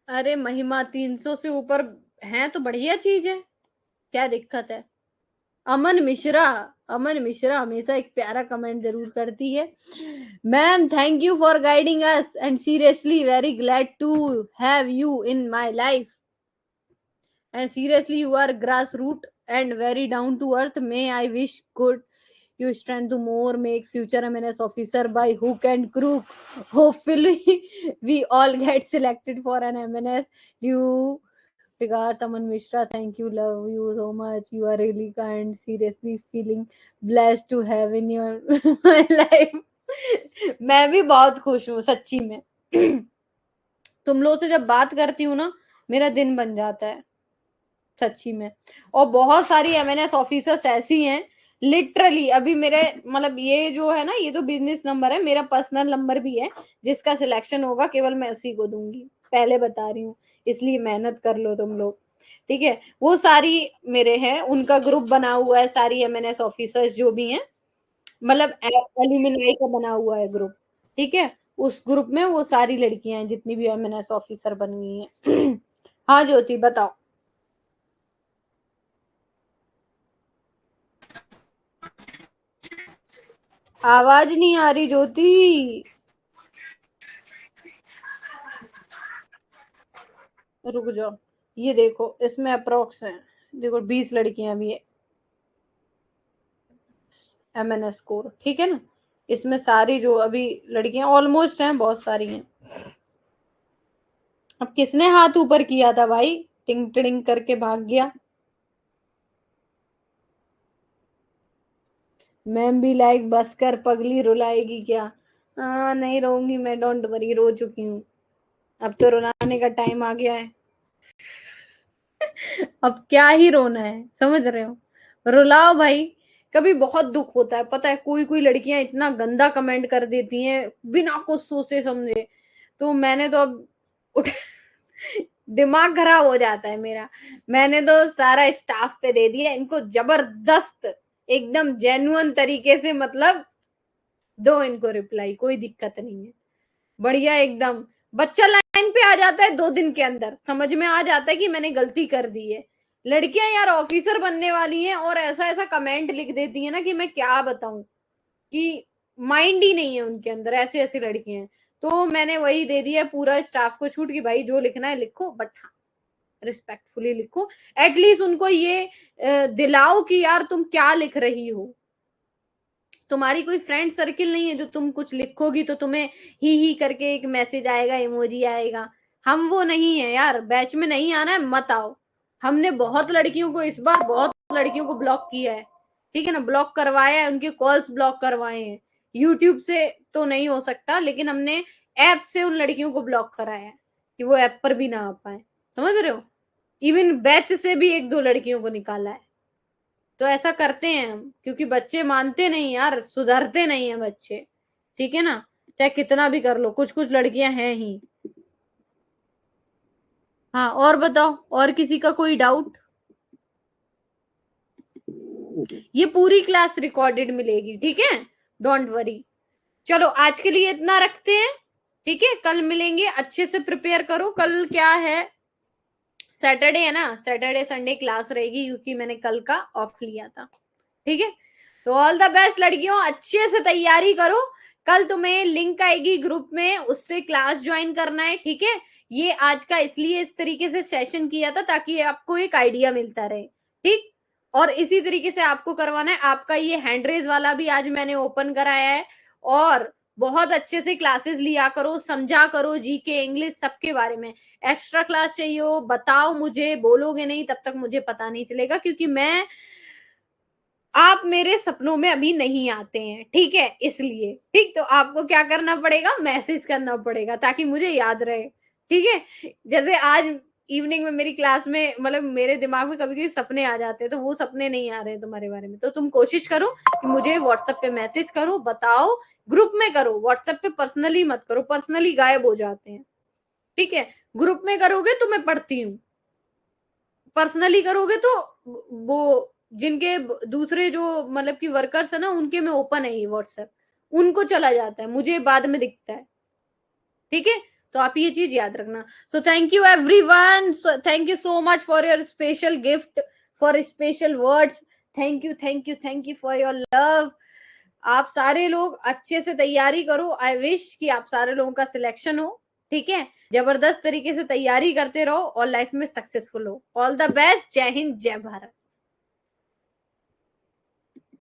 अरे महिमा 300 से ऊपर है तो बढ़िया चीज है, क्या दिक्कत है। अमन मिश्रा, अमन मिश्रा हमेशा एक प्यारा कमेंट जरूर करती है। Ma'am thank you for guiding us and seriously very glad to have you in my life and seriously you are grassroot and very down to earth. May I wish good you strength to more make future MNS officer by hook and crook. Hopefully we all get selected for an MNS. You regards Aman Mishra, thank you, love you so much, you are really kind, seriously feeling blessed to have in your my life. मैं भी बहुत खुश हूँ सच्ची में। तुम लोग से जब बात करती हूँ ना मेरा दिन बन जाता है सच्ची में। और बहुत सारी एमएनएस ऑफिसर्स ऐसी हैं लिटरली, अभी मेरे मतलब ये जो है ना ये तो बिजनेस नंबर है, मेरा पर्सनल नंबर भी है, जिसका सिलेक्शन होगा केवल मैं उसी को दूंगी, पहले बता रही हूँ, इसलिए मेहनत कर लो तुम लोग। ठीक है, वो सारी मेरे हैं, उनका ग्रुप बना हुआ है, सारी एमएनएस ऑफिसर्स जो भी हैं, मतलब एल्यूमिनाई का बना हुआ है ग्रुप। ठीक है, उस ग्रुप में वो सारी लड़कियां हैं जितनी भी एमएनएस ऑफिसर बन गई हैं। हाँ ज्योति बताओ। आवाज नहीं आ रही ज्योति, रुक जाओ। ये देखो इसमें अप्रोक्स है, देखो 20 लड़कियां भी है एमएनएस स्कोर। ठीक है ना, इसमें सारी जो अभी लड़कियां ऑलमोस्ट हैं बहुत सारी हैं। अब किसने हाथ ऊपर किया था भाई, टिंग टिंग करके भाग गया। मैम भी लाइक बस कर पगली रुलाएगी क्या। हाँ नहीं रोऊंगी मैं, डोंट वरी, रो चुकी हूँ, अब तो रुलाने का टाइम आ गया है। अब क्या ही रोना है, समझ रहे हो, रुलाओ भाई। कभी बहुत दुख होता है पता है, कोई कोई लड़कियां इतना गंदा कमेंट कर देती हैं बिना कुछ सोचे समझे, तो मैंने तो अब उठ दिमाग खराब हो जाता है मेरा। मैंने तो सारा स्टाफ पे दे दिया, इनको जबरदस्त एकदम जेन्युइन तरीके से मतलब दो इनको रिप्लाई, कोई दिक्कत नहीं है, बढ़िया एकदम। बच्चा लाइन पे आ जाता है 2 दिन के अंदर, समझ में आ जाता है कि मैंने गलती कर दी है। लड़कियां यार ऑफिसर बनने वाली हैं और ऐसा ऐसा कमेंट लिख देती है ना कि मैं क्या बताऊं, कि माइंड ही नहीं है उनके अंदर, ऐसी ऐसी लड़कियां हैं। तो मैंने वही दे दिया पूरा स्टाफ को छूट कि भाई जो लिखना है लिखो, बट हाँ रिस्पेक्टफुली लिखो। एटलीस्ट उनको ये दिलाओ कि यार तुम क्या लिख रही हो, तुम्हारी कोई फ्रेंड सर्किल नहीं है जो तुम कुछ लिखोगी तो तुम्हें ही करके एक मैसेज आएगा, इमोजी आएगा। हम वो नहीं है यार, बैच में नहीं आना है मत आओ। हमने बहुत लड़कियों को इस बार बहुत लड़कियों को ब्लॉक किया है, ठीक है ना, ब्लॉक करवाया है, उनके कॉल्स ब्लॉक करवाए हैं। यूट्यूब से तो नहीं हो सकता, लेकिन हमने ऐप से उन लड़कियों को ब्लॉक कराया है कि वो ऐप पर भी ना आ पाए, समझ रहे हो। इवन बैच से भी 1-2 लड़कियों को निकाला है। तो ऐसा करते हैं हम, क्योंकि बच्चे मानते नहीं यार, सुधरते नहीं है बच्चे। ठीक है ना, चाहे कितना भी कर लो, कुछ कुछ लड़कियां हैं ही। हाँ और बताओ, और किसी का कोई डाउट। ये पूरी क्लास रिकॉर्डेड मिलेगी, ठीक है, डोंट वरी। चलो आज के लिए इतना रखते हैं, ठीक है, कल मिलेंगे, अच्छे से प्रिपेयर करो। कल क्या है, सैटरडे है ना, सैटरडे संडे क्लास रहेगी क्योंकि मैंने कल का ऑफ लिया था। ठीक है, तो ऑल द बेस्ट लड़कियों, अच्छे से तैयारी करो। कल तुम्हें लिंक आएगी ग्रुप में, उससे क्लास ज्वाइन करना है, ठीक है। ये आज का इसलिए इस तरीके से सेशन किया था ताकि आपको एक आइडिया मिलता रहे, ठीक। और इसी तरीके से आपको करवाना है। आपका ये हैंड रेज वाला भी आज मैंने ओपन कराया है, और बहुत अच्छे से क्लासेस लिया करो, समझा करो जीके इंग्लिश सबके बारे में। एक्स्ट्रा क्लास चाहिए हो बताओ मुझे, बोलोगे नहीं तब तक मुझे पता नहीं चलेगा, क्योंकि मैं आप मेरे सपनों में अभी नहीं आते हैं, ठीक है, इसलिए, ठीक। तो आपको क्या करना पड़ेगा, मैसेज करना पड़ेगा ताकि मुझे याद रहे, ठीक है। जैसे आज इवनिंग में मेरी क्लास में मतलब मेरे दिमाग में कभी कभी सपने आ जाते हैं, तो वो सपने नहीं आ रहे तुम्हारे बारे में, तो तुम कोशिश करो कि मुझे व्हाट्सएप पे मैसेज करो, बताओ, ग्रुप में करो, व्हाट्सएप पे पर्सनली मत करो, पर्सनली गायब हो जाते हैं, ठीक है। ग्रुप में करोगे तो मैं पढ़ती हूँ, पर्सनली करोगे तो वो जिनके दूसरे जो मतलब कि वर्कर्स है ना, उनके में ओपन है ये व्हाट्सएप, उनको चला जाता है, मुझे बाद में दिखता है, ठीक है। तो आप ये चीज याद रखना। So thank you everyone, thank you so much for your special gift, for special words, thank you thank you thank you for your love. आप सारे लोग अच्छे से तैयारी करो, आई विश कि आप सारे लोगों का सिलेक्शन हो, ठीक है। जबरदस्त तरीके से तैयारी करते रहो और लाइफ में सक्सेसफुल हो। ऑल द बेस्ट, जय हिंद, जय भारत।